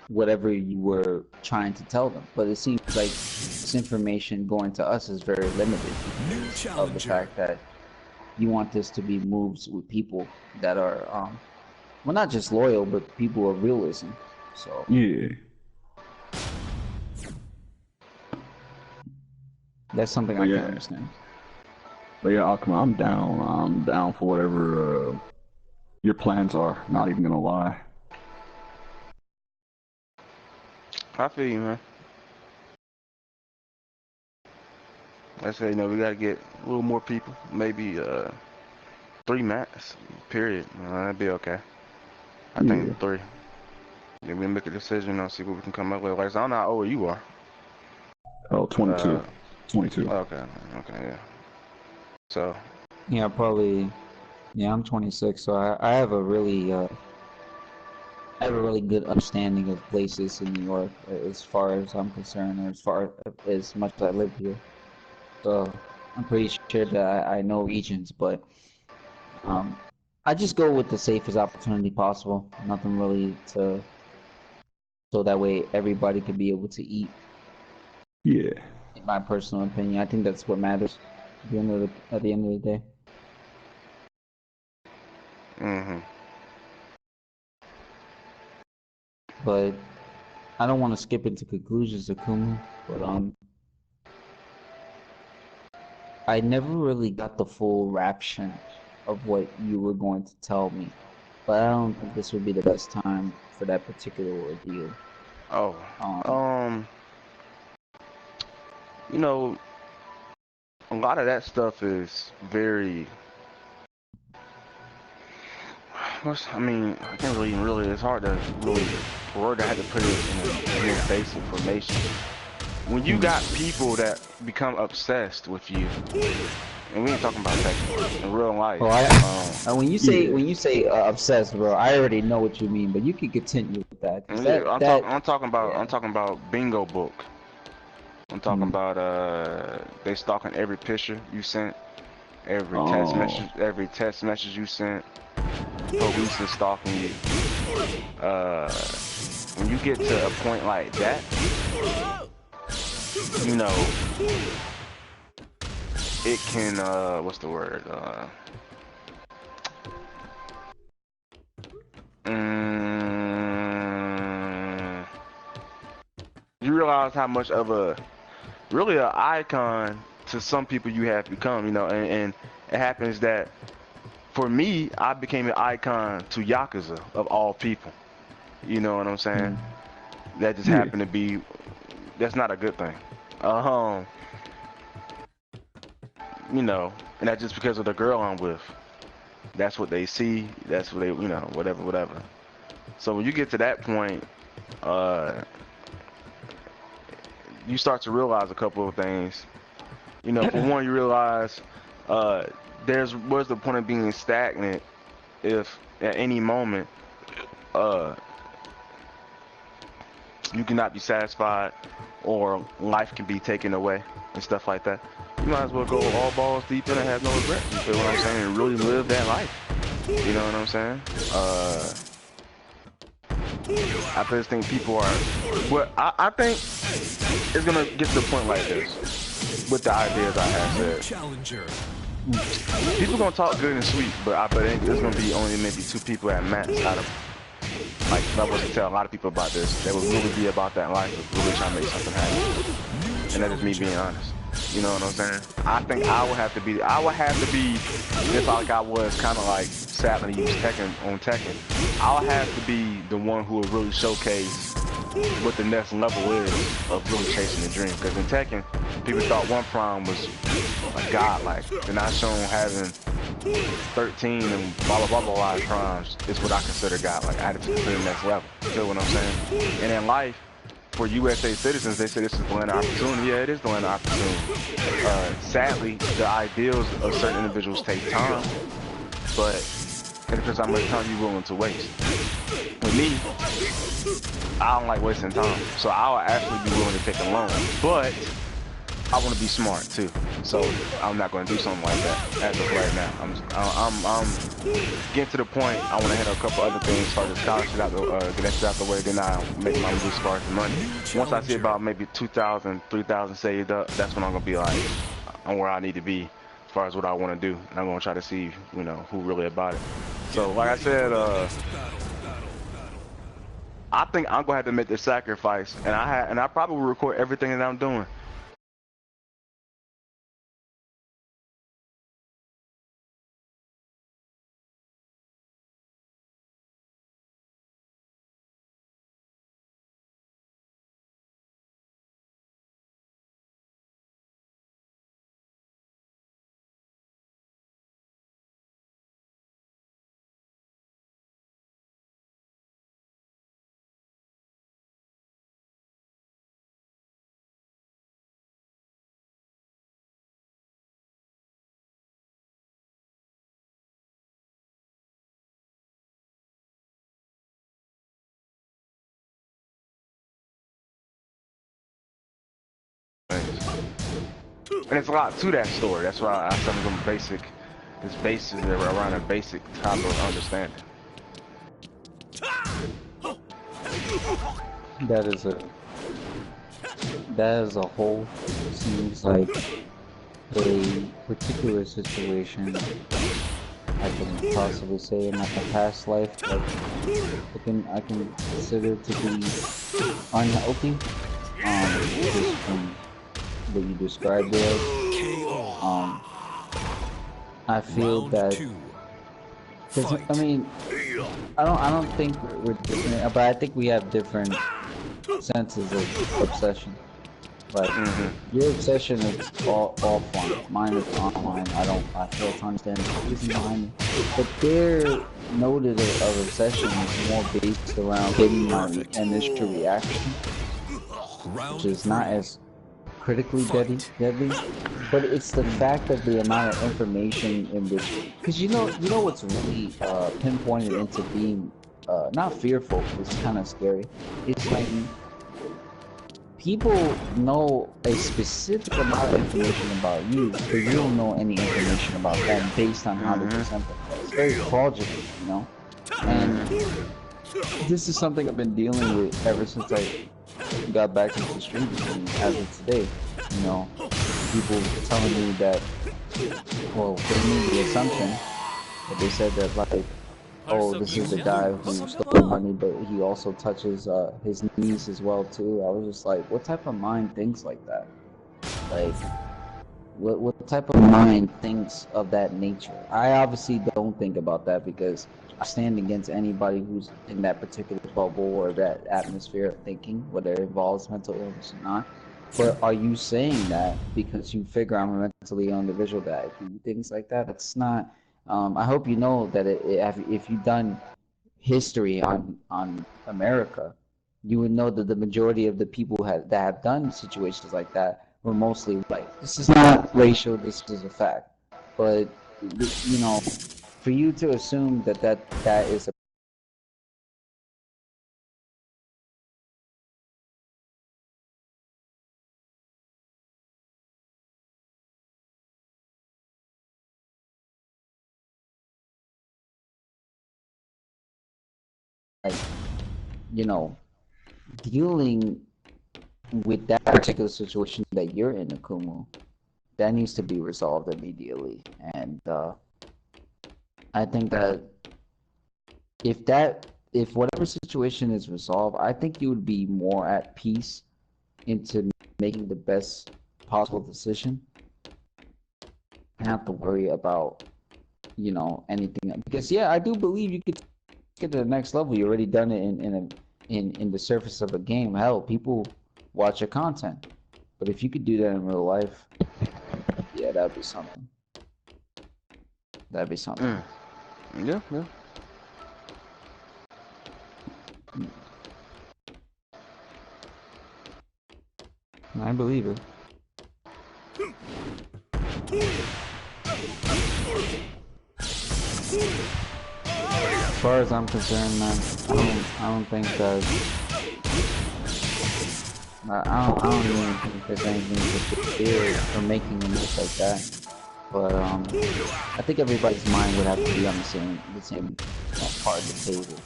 [SPEAKER 8] whatever you were trying to tell them. But it seems like this information going to us is very limited because of the fact that you want this to be moves with people that are, well, not just loyal, but people of realism. So
[SPEAKER 6] yeah,
[SPEAKER 8] that's something I can understand.
[SPEAKER 6] But yeah, Akuma, I'm down. I'm down for whatever your plans are. Not even gonna lie.
[SPEAKER 3] I feel you, man. I say, we gotta get a little more people. Maybe 3 max. Period. That'd be okay. I think 3. Then we make a decision and see what we can come up with. Like, I don't know how old you are.
[SPEAKER 6] Oh, 22. 22.
[SPEAKER 3] Okay, yeah. So.
[SPEAKER 8] Yeah, probably. Yeah, I'm 26, so I have a really good understanding of places in New York as far as I'm concerned, or as much as I live here. So I'm pretty sure that I know regions, but I just go with the safest opportunity possible. Nothing really so that way everybody can be able to eat.
[SPEAKER 6] Yeah.
[SPEAKER 8] In my personal opinion, I think that's what matters at the end of the day. But I don't want to skip into conclusions, Akuma, but I never really got the full ration of what you were going to tell me, but I don't think this would be the best time for that particular ordeal.
[SPEAKER 3] A lot of that stuff is very. I can't really. It's hard to really word. I had to put it in basic information. When you got people that become obsessed with you, and we ain't talking about Tekken in real life.
[SPEAKER 8] When you say obsessed, bro, I already know what you mean, but you can continue with that.
[SPEAKER 3] I'm talking about bingo book. I'm talking about they stalking every picture you sent, every text message you sent. Police is stalking you. When you get to a point like that, it can what's the word? You realize how much of an icon to some people you have become, and it happens that for me, I became an icon to Yakuza of all people. You know what I'm saying? That just happened to be. That's not a good thing. you know, and that's just because of the girl I'm with. That's what they see. That's what they, you know, whatever, whatever. So when you get to that point, you start to realize a couple of things. You know, for one, you realize what's the point of being stagnant if at any moment you cannot be satisfied or life can be taken away and stuff like that. You might as well go all balls deep in and have no regrets. You feel what I'm saying? And really live that life. You know what I'm saying? I just think people are. Well, I think it's gonna get to the point like this with the ideas I have said. People gonna talk good and sweet, but I bet there's gonna be only maybe 2 people at max out of. Like, if I was to tell a lot of people about this, they would really be about that life of really trying to make something happen. And that is me being honest. You know what I'm saying? I think I would have to be, just like I was kind of like sadly used Tekken on Tekken. I'll have to be the one who will really showcase what the next level is of really chasing the dream. Because in Tekken, people thought one prime was a god, like they're not shown having 13 and blah blah blah blah primes is what I consider god, like I had to consider the next level. You feel what I'm saying? And in life, for USA citizens, they say this is the land of opportunity. Yeah, it is the land of opportunity. Sadly, the ideals of certain individuals take time, but it depends how much time you're willing to waste. With me, I don't like wasting time, so I'll actually be willing to take a loan, but I want to be smart too, so I'm not going to do something like that as of right now. I'm getting to the point. I want to handle a couple other things, start this college shit out, get that shit out the way, then I'll make my move as far as the money. Once I see about maybe 2,000, 3,000 saved up, that's when I'm gonna be like, I'm where I need to be as far as what I want to do, and I'm gonna try to see, you know, who really about it. So like I said, I think I'm gonna have to make this sacrifice, and I probably will record everything that I'm doing. And it's a lot to that story. That's why I started them basic. This basis around a basic type of understanding.
[SPEAKER 8] That is a whole, seems like a particular situation I can possibly say in my past life that I can consider to be unhealthy. Just from what you described there. I feel that, I mean, I don't think we're different, but I think we have different senses of obsession. Like, your obsession is all offline, mine is online. I fail to understand the reason behind it. But their noted of obsession is more based around getting my initial reaction, which is not as critically deadly, but it's the fact of the amount of information in which, because you know what's really pinpointed into being not fearful, it's kind of scary. It's like people know a specific amount of information about you, but you don't know any information about them based on how they present themselves. It's very fraudulent, you know. And this is something I've been dealing with ever since I got back into the street, and as of today, you know, people telling me that, well, they made the assumption that they said that, like, oh, this is the guy who stole money, but he also touches his niece as well too. I was just like, what type of mind thinks like that? Like, what type of mind thinks of that nature? I obviously don't think about that because I stand against anybody who's in that particular bubble or that atmosphere of thinking, whether it involves mental illness or not. But are you saying that because you figure I'm a mentally ill individual that I do things like that? It's not. I hope you know that if you've done history on America, you would know that the majority of the people that have done situations like that were mostly white. This is not racial. This is a fact. But you know, for you to assume that is a like, you know, dealing with that particular situation that you're in, Akumu, that needs to be resolved immediately. And I think that if whatever situation is resolved, I think you would be more at peace into making the best possible decision. And have to worry about, you know, anything. Because yeah, I do believe you could get to the next level. You already done it in the surface of a game. Hell, people watch your content. But if you could do that in real life, yeah, that'd be something. That'd be something.
[SPEAKER 3] Yeah, yeah.
[SPEAKER 8] I believe it. As far as I'm concerned, man, I don't think that I don't even think there's anything to fear for making a move like that. But I think everybody's mind would have to be on the same part of the table.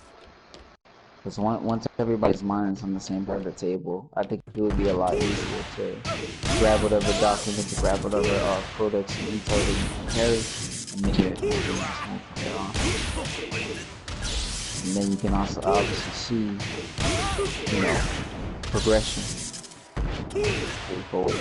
[SPEAKER 8] Because once everybody's mind is on the same part of the table, I think it would be a lot easier to grab whatever document, to grab whatever codex and info that you can carry, and make it smooth on. And then you can also obviously see, you know, progression forward.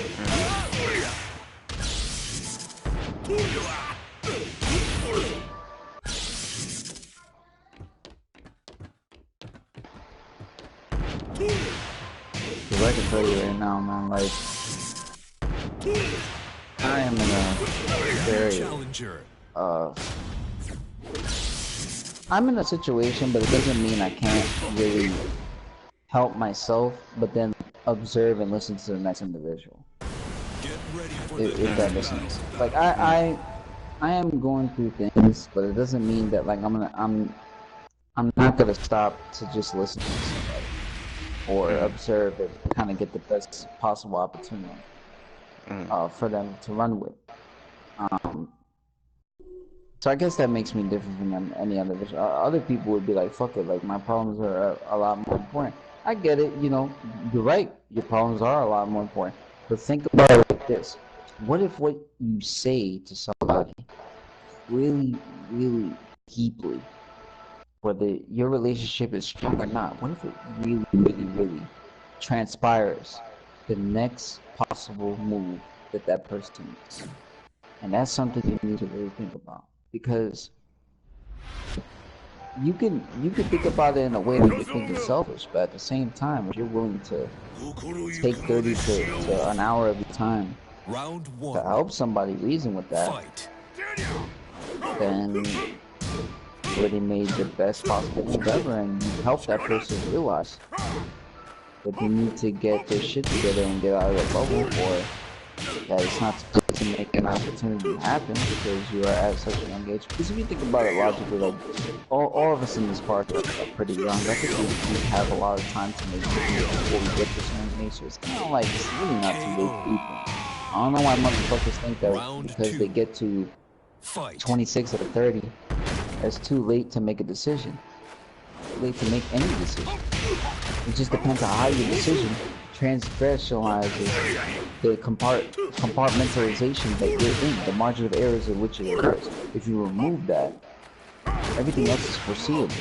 [SPEAKER 8] Cause I can tell you right now, man, like, I am in a very, I'm in a situation, but it doesn't mean I can't really help myself, but then observe and listen to the next individual. If that makes sense. Like, I am going through things, but it doesn't mean that, like, I'm not gonna stop to just listen to somebody or observe and kind of get the best possible opportunity for them to run with. So I guess that makes me different from any other vision. Other people would be like, fuck it, like my problems are a lot more important. I get it, you know, you're right, your problems are a lot more important. But think about it like this. What if what you say to somebody really, really deeply, whether your relationship is strong or not, what if it really, really, really transpires the next possible move that person makes? And that's something you need to really think about. Because you can think about it in a way that you think is selfish, but at the same time, if you're willing to take 30 to an hour of your time to help somebody reason with that, then you already made the best possible move ever, and you help that person realize that they need to get their shit together and get out of the bubble, or that it's not to make an opportunity happen because you are at such a young age. Because if you think about it logically, like all of us in this park are pretty young. I think we have a lot of time to make decisions before we get to certain age. So it's kind of like it's really not too late for people. I don't know why motherfuckers think that because they get to 26 or 30, it's too late to make a decision. Too late to make any decision. It just depends on how your decision transgressionalizes the compartmentalization that you're in, the margin of errors in which it occurs. If you remove that, everything else is foreseeable.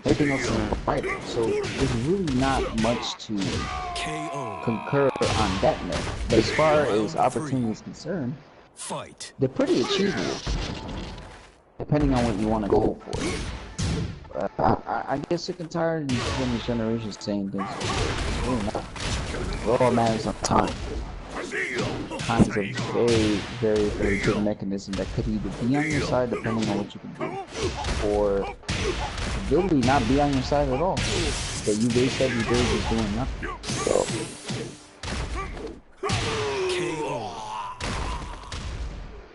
[SPEAKER 8] Everything else is provided. So there's really not much to concur on that note. But as far as opportunity is concerned, they're pretty achievable, depending on what you want to go for. I get sick and tired of these generation saying things. It's really not. It all matters of time. Time is a very, very, very good mechanism that could either be on your side depending on what you can do, or literally not be on your side at all. But you waste every day just doing nothing. So,
[SPEAKER 4] KO.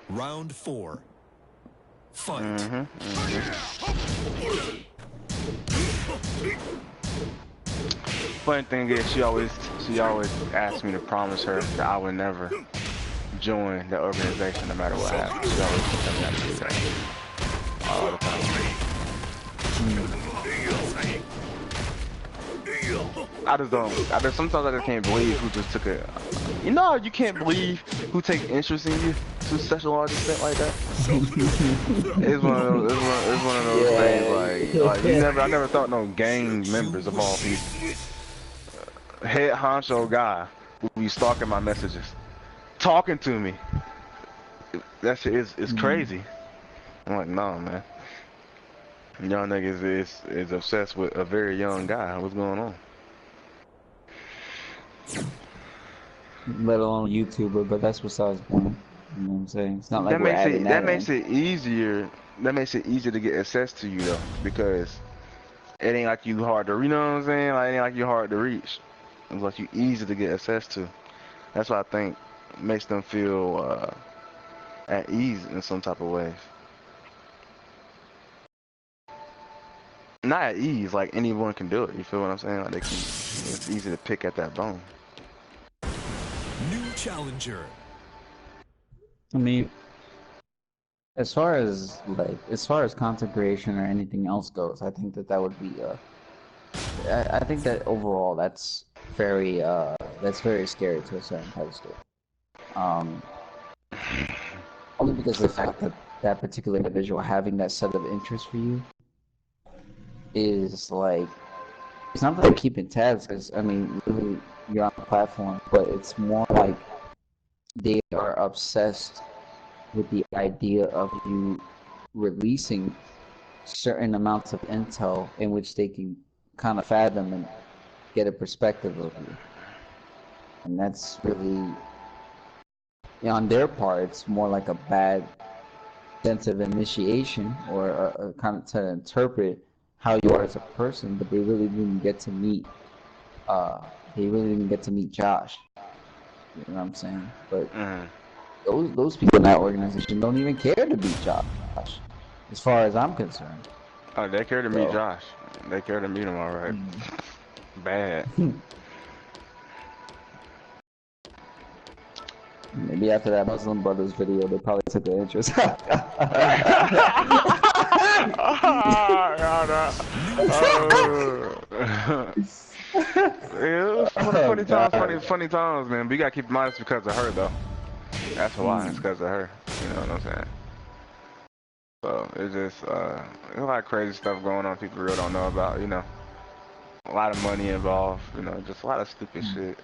[SPEAKER 4] Round 4. Fight.
[SPEAKER 3] Funny thing is, she always asked me to promise her that I would never join the organization, no matter what happens. She always tells me that to do that all the time. Sometimes I just can't believe who just took a. You know, you can't believe who take interest in you to such a large extent like that. It's one of those things. Like I never thought no gang members of all people. Head honcho guy will be stalking my messages, talking to me. That shit is crazy. I'm like, no, man. Y'all niggas is obsessed with a very young guy. What's going on?
[SPEAKER 8] let alone YouTuber, but that's besides the point. You know what I'm saying? It's not like we're adding that
[SPEAKER 3] makes it easier. That makes it easier to get access to you though, because it ain't like you hard to. You know what I'm saying? Like it ain't like you hard to reach. It's like you easy to get access to. That's what I think makes them feel at ease in some type of ways. Not at ease, like anyone can do it. You feel what I'm saying? Like they can. It's easy to pick at that bone.
[SPEAKER 4] New challenger.
[SPEAKER 8] I mean, as far as content creation or anything else goes, I think that would be I think that overall that's very scary to a certain type of story. Only because of the fact that that particular individual having that set of interests for you is like, it's not that they're keeping tabs, because I mean, literally you're on the platform, but it's more like they are obsessed with the idea of you releasing certain amounts of intel in which they can kind of fathom and get a perspective of you. And that's really, on their part, it's more like a bad sense of initiation, or a kind of to interpret how you are as a person, but they really didn't get to meet Josh. You know what I'm saying? But those people in that organization don't even care to beat Josh, as far as I'm concerned.
[SPEAKER 3] Oh, they care to meet Josh. They care to meet him, all right. Bad.
[SPEAKER 8] Maybe after that Muslim Brothers video, they probably took an interest.
[SPEAKER 3] Funny times, man. But you gotta keep in mind it's because of her, though. That's why. It's because of her. You know what I'm saying? So it's just there's a lot of crazy stuff going on people really don't know about. You know, a lot of money involved. You know, just a lot of stupid shit.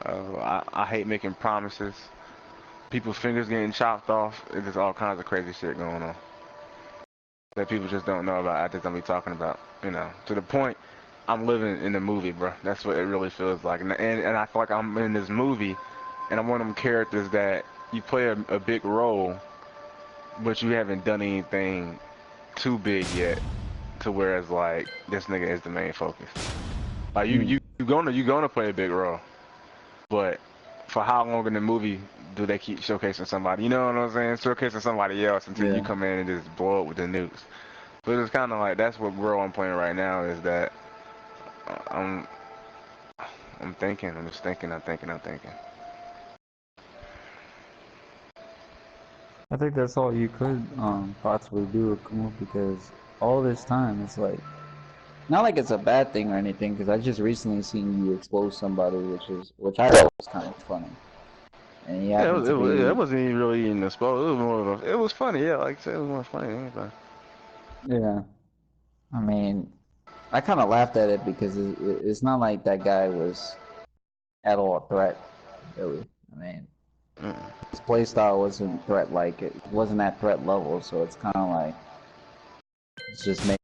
[SPEAKER 3] I hate making promises. People's fingers getting chopped off. It's just all kinds of crazy shit going on that people just don't know about. I just don't be talking about. You know, to the point I'm living in the movie, bro. That's what it really feels like. And I feel like I'm in this movie, and I'm one of them characters that you play a big role, but you haven't done anything too big yet, to where it's like this nigga is the main focus. Like you gonna play a big role, but for how long in the movie do they keep showcasing somebody? You know what I'm saying? Showcasing somebody else until you come in and just blow up with the nukes. But it's kind of like that's what role I'm playing right now. Is that I'm thinking. I'm just thinking. I'm thinking.
[SPEAKER 8] I think that's all you could possibly do, because all this time it's like, not like it's a bad thing or anything, because I just recently seen you expose somebody, which I thought was kind of funny. And
[SPEAKER 3] it wasn't even really in the exposed. It was more of it was funny, yeah. Like I said, it was more funny.
[SPEAKER 8] Yeah, I mean, I kind of laughed at it because it's not like that guy was at all a threat, really. I mean, his playstyle wasn't threat-like. It wasn't at threat level, so it's kind of like, it's just making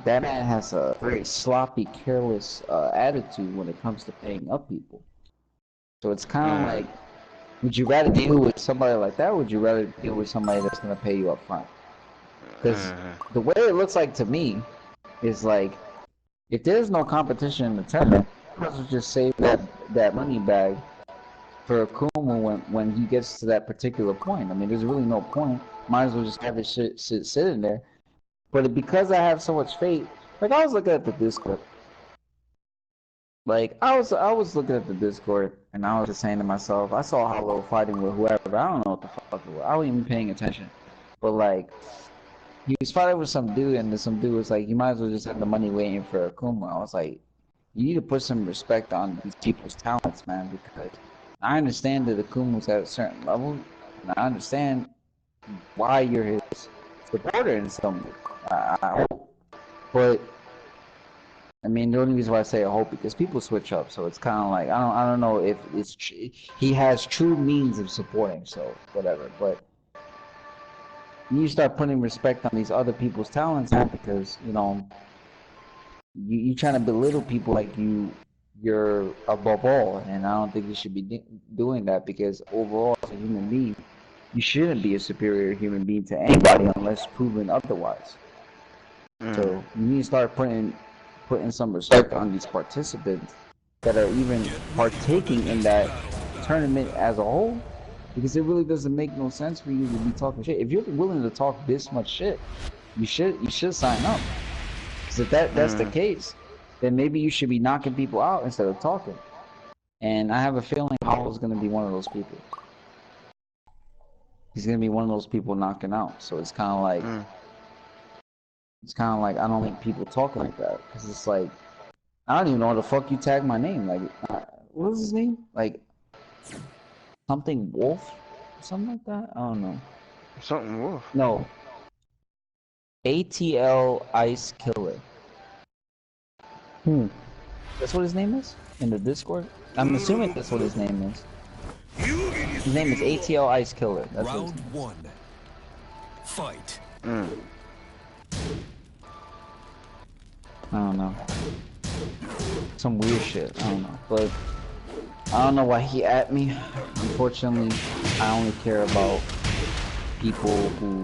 [SPEAKER 8] that man has a very sloppy, careless attitude when it comes to paying up people. So it's kind of like, would you rather deal with somebody like that, or would you rather deal with somebody that's going to pay you up front? Because the way it looks like to me is like, if there's no competition in the tournament, you might as well just save that money bag for Akuma when he gets to that particular point. I mean, there's really no point. Might as well just have this shit sit in there. But because I have so much faith, like I was looking at the Discord. Like I was looking at the Discord and I was just saying to myself, I saw Hollow fighting with whoever. I don't know what the fuck it was. I wasn't even paying attention. But like he was fighting with some dude and then some dude was like, you might as well just have the money waiting for Akuma. I was like, you need to put some respect on these people's talents, man, because I understand that Akuma's at a certain level, and I understand why you're his supporter in some way. I hope. But I mean, the only reason why I say I hope because people switch up, so it's kind of like I don't know if it's he has true means of supporting, so whatever. But you start putting respect on these other people's talents, man, because you know you trying to belittle people like you're above all, and I don't think you should be doing that because overall, as a human being, you shouldn't be a superior human being to anybody unless proven otherwise. So you need to start putting some respect on these participants that are even partaking in that tournament as a whole, because it really doesn't make no sense for you to be talking shit. If you're willing to talk this much shit, you should sign up. Because if that's the case, then maybe you should be knocking people out instead of talking. And I have a feeling Howell's going to be one of those people. He's going to be one of those people knocking out. So it's kind of like, I don't like people talking like that. Because it's like, I don't even know how the fuck you tag my name. Like, what was his name? Like, something Wolf? Something like that? I don't know.
[SPEAKER 3] Something Wolf?
[SPEAKER 8] No. ATL Ice Killer. That's what his name is? In the Discord? I'm assuming that's what his name is. His name is ATL Ice Killer. That's
[SPEAKER 4] Round 1. Fight.
[SPEAKER 8] I don't know. Some weird shit. I don't know. But I don't know why he at me. Unfortunately, I only care about people who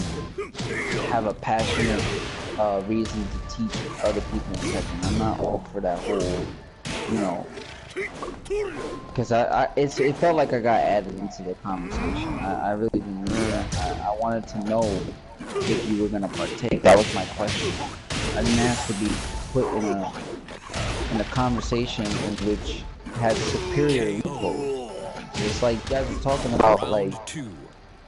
[SPEAKER 8] have a passionate reason to teach other people in Tekken. I'm not all for that whole, you know, because it felt like I got added into the conversation. I really didn't need that. I wanted to know if you were gonna partake. That was my question. I didn't ask to be put in a conversation in which had superior info. It's like you guys were talking about like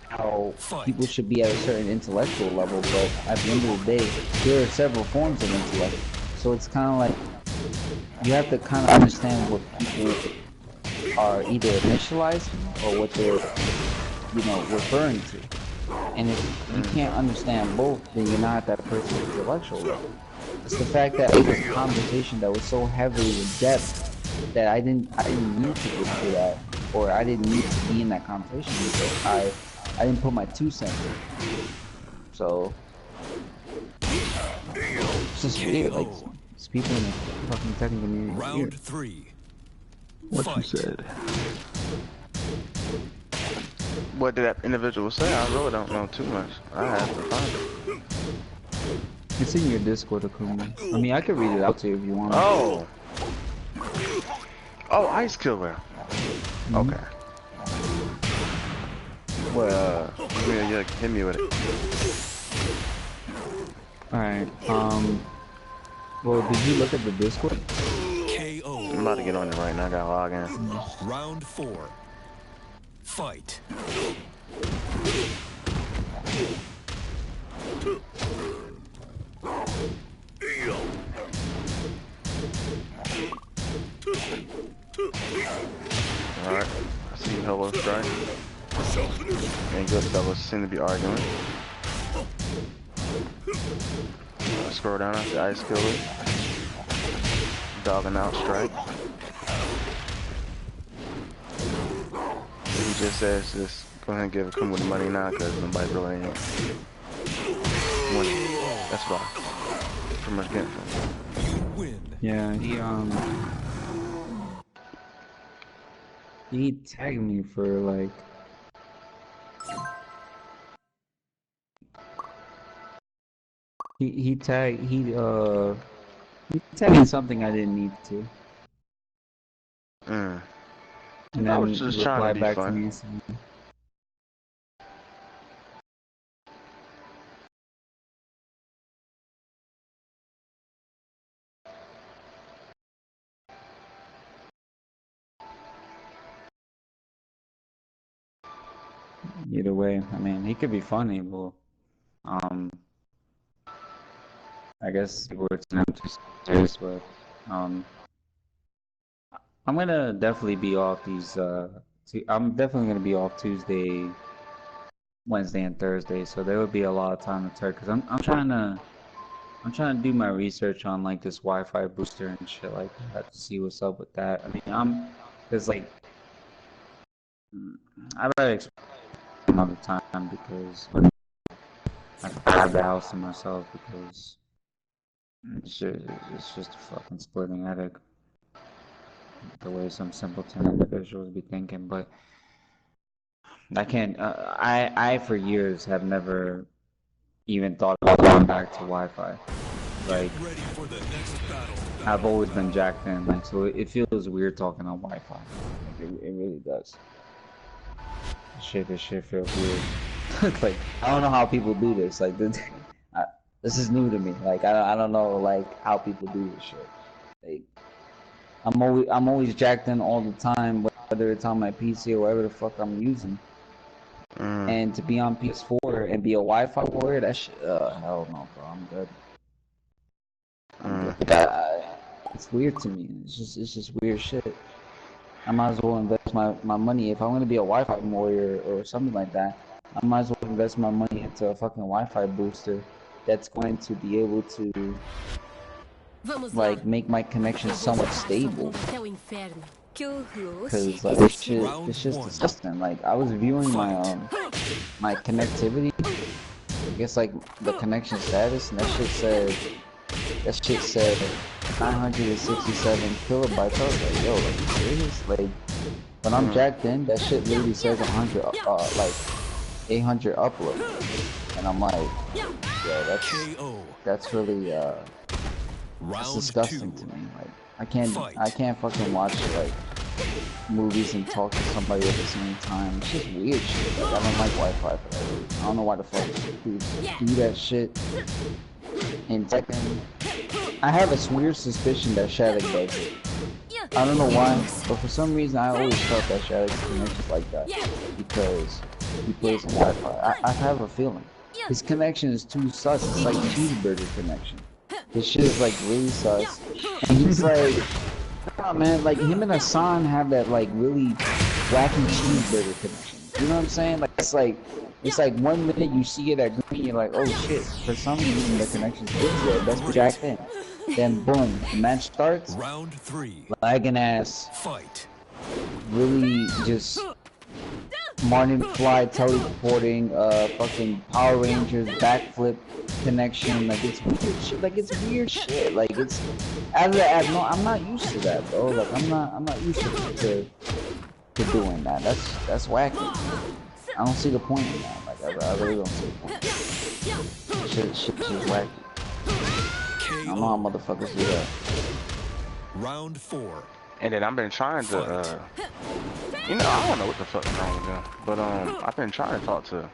[SPEAKER 8] how people should be at a certain intellectual level, but at the end of the day, there are several forms of intellect. So it's kind of like you have to kind of understand what people are either initializing or what they're, you know, referring to. And if you can't understand both, then you're not at that person's intellectual level. It's the fact that it was a conversation that was so heavily in depth that I didn't need to get through that, or I didn't need to be in that conversation because I didn't put my 2 cents in. So it's just weird. Like these people in the fucking Tekken community.
[SPEAKER 4] Round 3.
[SPEAKER 6] What you said?
[SPEAKER 3] What did that individual say? I really don't know too much. I have to find it.
[SPEAKER 8] It's in your Discord, Akuma. I mean, I could read it out to you if you want.
[SPEAKER 3] Oh. Oh, Ice Killer. Okay. Well, yeah, hit me with it.
[SPEAKER 8] Alright, well, did you look at the Discord?
[SPEAKER 4] KO.
[SPEAKER 3] I'm about to get on it right now. I gotta log in.
[SPEAKER 4] Round 4. Fight.
[SPEAKER 3] Alright. I see Hello Strike. And Goodfellas seem to be arguing. Scroll down after Ice Killer. Dogging out Strike. He just says, just go ahead and give Akuma the money now because nobody really ain't winning. That's why. pretty much getting from.
[SPEAKER 4] You win.
[SPEAKER 8] Yeah, he tagged me for like he tagged me something I didn't need to.
[SPEAKER 3] Mm.
[SPEAKER 8] And
[SPEAKER 3] I
[SPEAKER 8] then
[SPEAKER 3] was just
[SPEAKER 8] he
[SPEAKER 3] trying to
[SPEAKER 8] replied
[SPEAKER 3] be
[SPEAKER 8] back to
[SPEAKER 3] fun.
[SPEAKER 8] me and said, either way, I mean, he could be funny, but I guess it's not too serious, but I'm gonna definitely be off these. I'm definitely gonna be off Tuesday, Wednesday, and Thursday, so there will be a lot of time to turn. Cause I'm trying to do my research on like this Wi-Fi booster and shit like that to see what's up with that. I mean, cause like I rather explore another time because I have the house to myself because it's just a fucking splitting headache. The way some simpleton individuals be thinking, but I can't. I for years have never even thought about going back to Wi-Fi. Like,
[SPEAKER 4] Ready for the next battle.
[SPEAKER 8] I've always been jacked in, like, so it feels weird talking on Wi-Fi. Like, it really does. This shit feels weird. Like, I don't know how people do this. Like, this is new to me. Like, I don't know, like, how people do this shit. Like, I'm always jacked in all the time, whether it's on my PC or whatever the fuck I'm using. And to be on PS4 and be a Wi-Fi warrior, that shit, hell no, bro. I'm good. It's weird to me. It's just weird shit. I might as well invest my money. If I'm gonna be a Wi-Fi warrior or something like that, I might as well invest my money into a fucking Wi-Fi booster that's going to be able to like make my connection somewhat stable. Cause like this shit's disgusting. Like I was viewing my my connectivity, I guess like the connection status, and that shit said 967 kilobytes. I was like, yo, like serious? Like when I'm jacked in, that shit literally says 100, like 800 upload, and I'm like, yo, that's really that's disgusting to me. Like I can't fucking watch like movies and talk to somebody at the same time. It's just weird shit. Like I don't like Wi-Fi for that reason. I don't know why the fuck people do that shit. In Tekken, I have a weird suspicion that Shattuck does it. I don't know why, but for some reason I always felt that Shattuck's connection's like that because he plays on Wi-Fi. I have a feeling his connection is too sus. It's like cheeseburger connection. His shit is like really sus, and he's like, oh man, like him and Hassan have that like really wacky cheeseburger connection. You know what I'm saying? Like it's like 1 minute you see it at green, you're like, oh shit. For some reason the connection's good there. That's jacked in. Then boom, the match starts.
[SPEAKER 4] Round 3.
[SPEAKER 8] Lagging ass.
[SPEAKER 4] Fight.
[SPEAKER 8] Really just Martin McFly teleporting, fucking Power Rangers backflip connection. Like it's weird shit. Like it's weird shit. Like it's no, I'm not used to that, bro. Like I'm not used to doing that. That's wacky. I don't see the point in that. Like I really don't see the point. Shit's wacky. I don't know how motherfuckers do that.
[SPEAKER 4] Round 4.
[SPEAKER 3] And then I've been trying to, you know, I don't know what the fuck's wrong with them, but I've been trying to talk to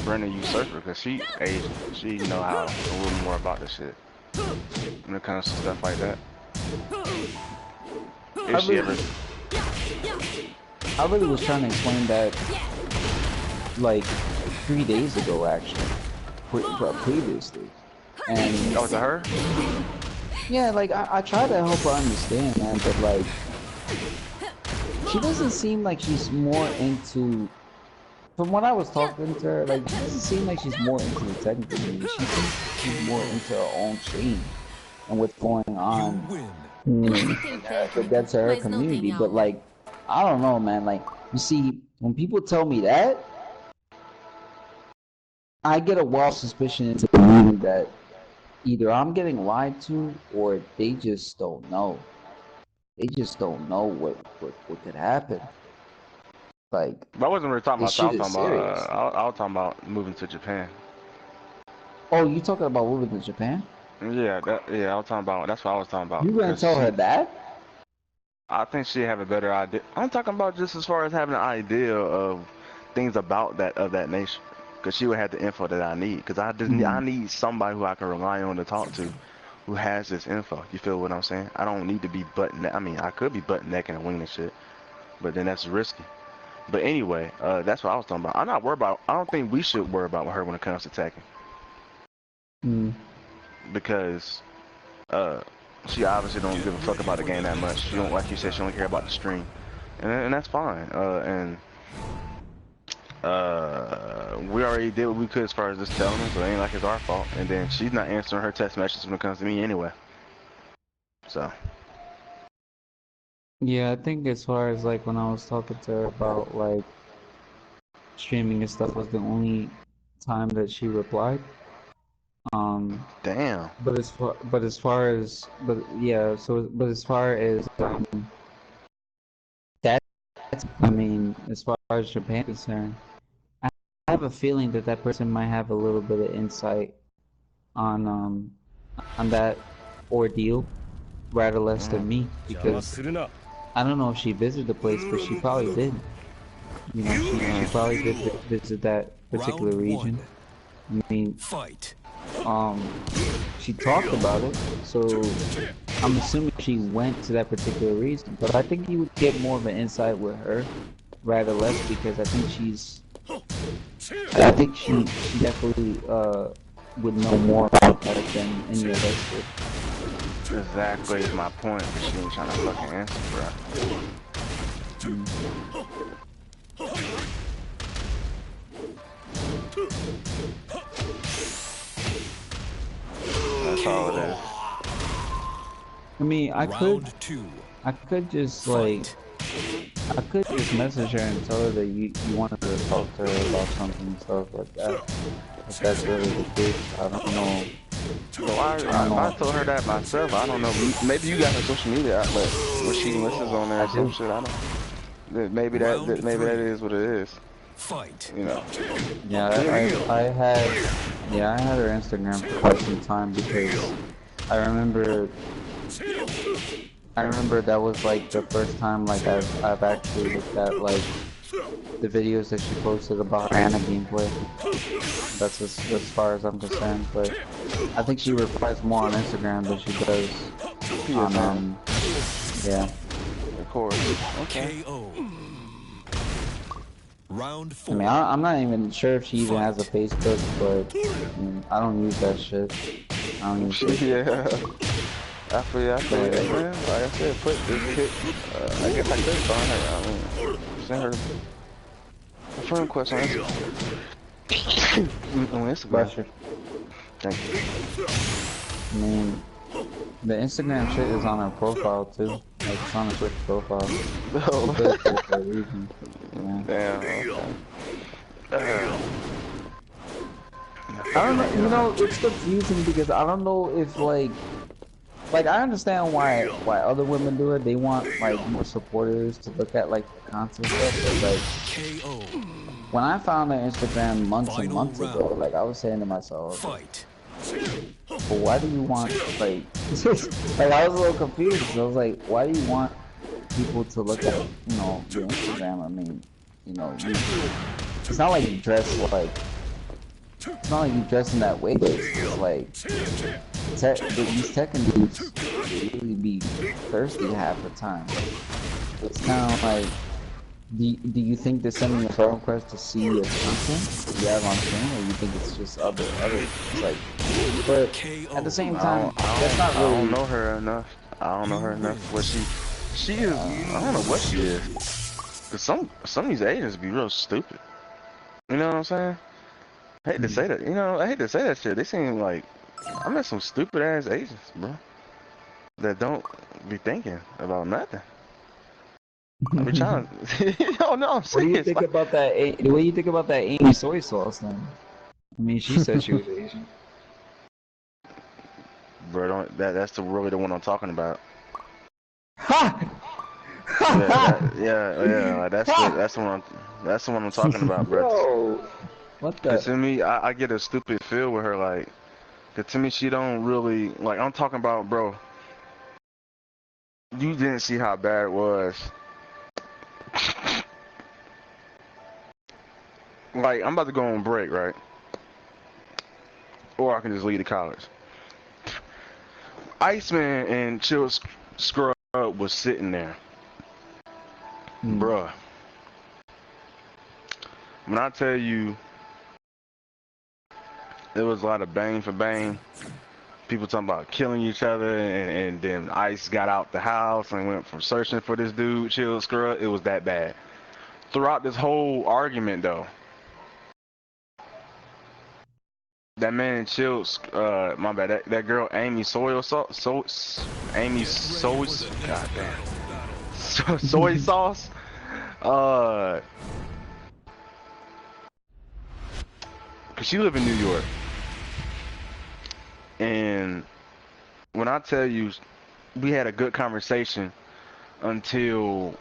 [SPEAKER 3] Brenda Usurper because she Asian. She know how a little more about this shit when it comes to stuff like that.
[SPEAKER 8] I really was trying to explain that like 3 days ago, actually, previously, and
[SPEAKER 3] oh, to her?
[SPEAKER 8] Yeah, like I try to help her understand, man, but like she doesn't seem like she's more into. From what I was talking to her, like she doesn't seem like she's more into the technical community. She seems she's more into her own chain and what's going on. That's her community, but like I don't know, man. Like you see, when people tell me that, I get a wild suspicion into believing that either I'm getting lied to or they just don't know. They just don't know what could happen. Like,
[SPEAKER 3] But I wasn't really talking
[SPEAKER 8] this
[SPEAKER 3] about. I
[SPEAKER 8] shit
[SPEAKER 3] was
[SPEAKER 8] is
[SPEAKER 3] talking about.
[SPEAKER 8] serious.
[SPEAKER 3] I was talking about moving to Japan.
[SPEAKER 8] Oh, you talking about moving to Japan?
[SPEAKER 3] Yeah, I was talking about. That's what I was talking about.
[SPEAKER 8] You gonna
[SPEAKER 3] Because
[SPEAKER 8] tell her that?
[SPEAKER 3] I think she have a better idea. I'm talking about just as far as having an idea of things about that nation. Because she would have the info that I need. Because I need somebody who I can rely on to talk to, who has this info. You feel what I'm saying? I don't need to be I mean, I could be butt naked and winging shit, but then that's risky. But anyway, that's what I was talking about. I'm not worried about. I don't think we should worry about her when it comes to Tekken. Because she obviously don't give a fuck about the game that much. She don't, like you said, she don't care about the stream, and that's fine. We already did what we could as far as this telling her, so it ain't like it's our fault. And then she's not answering her text messages when it comes to me anyway. So.
[SPEAKER 8] Yeah, I think as far as like when I was talking to her about like streaming and stuff was the only time that she replied.
[SPEAKER 3] Damn.
[SPEAKER 8] But as far as that, I mean, as far as Japan is concerned, I have a feeling that that person might have a little bit of insight on that ordeal rather less than me, because I don't know if she visited the place, but she probably did. You know, she probably did visit that particular region. I mean, she talked about it, so I'm assuming she went to that particular reason. But I think you would get more of an insight with her, rather less, because I think she definitely would know more about that than any of us would.
[SPEAKER 3] Exactly is my point, but she ain't trying to fucking answer, bro. That's all it is.
[SPEAKER 8] I mean, I could just like, I could just message her and tell her that you wanted to talk to her about something and stuff like that. If that's really the case, I don't know.
[SPEAKER 3] So I told her that myself. I don't know. Maybe you got her social media outlet where she listens on there or some shit. I don't. Maybe that is what it is. You know.
[SPEAKER 8] Yeah, I had her Instagram for quite some time because I remember that was like the first time like I've actually looked at like the videos that she posted about her Anna gameplay. That's as far as I'm concerned, but I think she replies more on Instagram than she does on yeah.
[SPEAKER 3] Of course. Okay.
[SPEAKER 4] Round 4.
[SPEAKER 8] I mean, I'm not even sure if she even has a Facebook, but I mean, I don't use that shit. I don't use it.
[SPEAKER 3] Yeah. I feel man. Like I said, put this kid. I guess I could find her. I mean, send her a friend request on Instagram. Thank you.
[SPEAKER 8] I mean, the Instagram shit is on her profile too. Like, it's on her Twitch profile.
[SPEAKER 3] Oh.
[SPEAKER 8] For a reason. Yeah.
[SPEAKER 3] Damn. Okay.
[SPEAKER 8] I don't know. You know, it's confusing because I don't know if like I understand why other women do it. They want like more supporters to look at like the content stuff. But like, when I found her Instagram months and months ago, like I was saying to myself, but why do you want like like I was a little confused. I was like, why do you want people to look at your Instagram? I mean, it's not like you dress like. It's not like you dress in that way, but it's like these Tekken dudes really be thirsty half the time. It's kind of like, do you think they're sending a friend request to see your content you have on stream, or you think it's just other like? But at the same time, that's not really.
[SPEAKER 3] I don't know her enough. What she is. I don't know what she is. Cause some of these agents be real stupid. You know what I'm saying? I hate to say that, I hate to say that shit. They seem like, I met some stupid ass agents, bro, that don't be thinking about nothing. I be trying to, no, I'm serious.
[SPEAKER 8] What do you think about that? What do you think about that Amy soy sauce then? I mean, she said she was Asian.
[SPEAKER 3] bro. That's really the one I'm talking about.
[SPEAKER 8] Ha!
[SPEAKER 3] Yeah. That's the one I'm talking about, bro.
[SPEAKER 8] Bro, what
[SPEAKER 3] Cause
[SPEAKER 8] the?
[SPEAKER 3] to me, I get a stupid feel with her, like. Cause to me, she don't really like. I'm talking about, bro. You didn't see how bad it was. Like, I'm about to go on break, right? Or I can just leave the college. Iceman and Chill Scrub was sitting there. Bruh. When I tell you, there was a lot of bang for bang. People talking about killing each other, and then Ice got out the house and went from searching for this dude, Chill Scrub. It was that bad. Throughout this whole argument, though, that man Chill, my bad, that girl Amy soy sauce, goddamn, soy sauce, cause she live in New York, and when I tell you, we had a good conversation until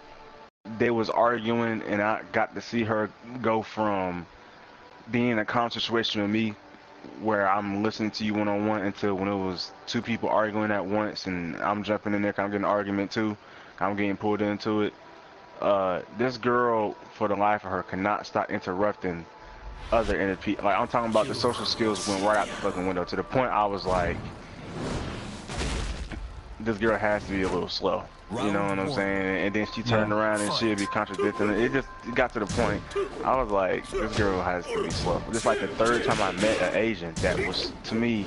[SPEAKER 3] they was arguing, and I got to see her go from being in a calm situation with me, where I'm listening to you one-on-one, until when it was two people arguing at once, and I'm jumping in there, 'cause I'm getting an argument too. I'm getting pulled into it. This girl, for the life of her, cannot stop interrupting other NP. Like, I'm talking about the social skills went right out the fucking window, to the point I was like, this girl has to be a little slow. You know what I'm saying? And then she turned around and she'd be contradicting it. It got to the point, I was like, this girl has to be slow. Just like the third time I met an Asian that was, to me,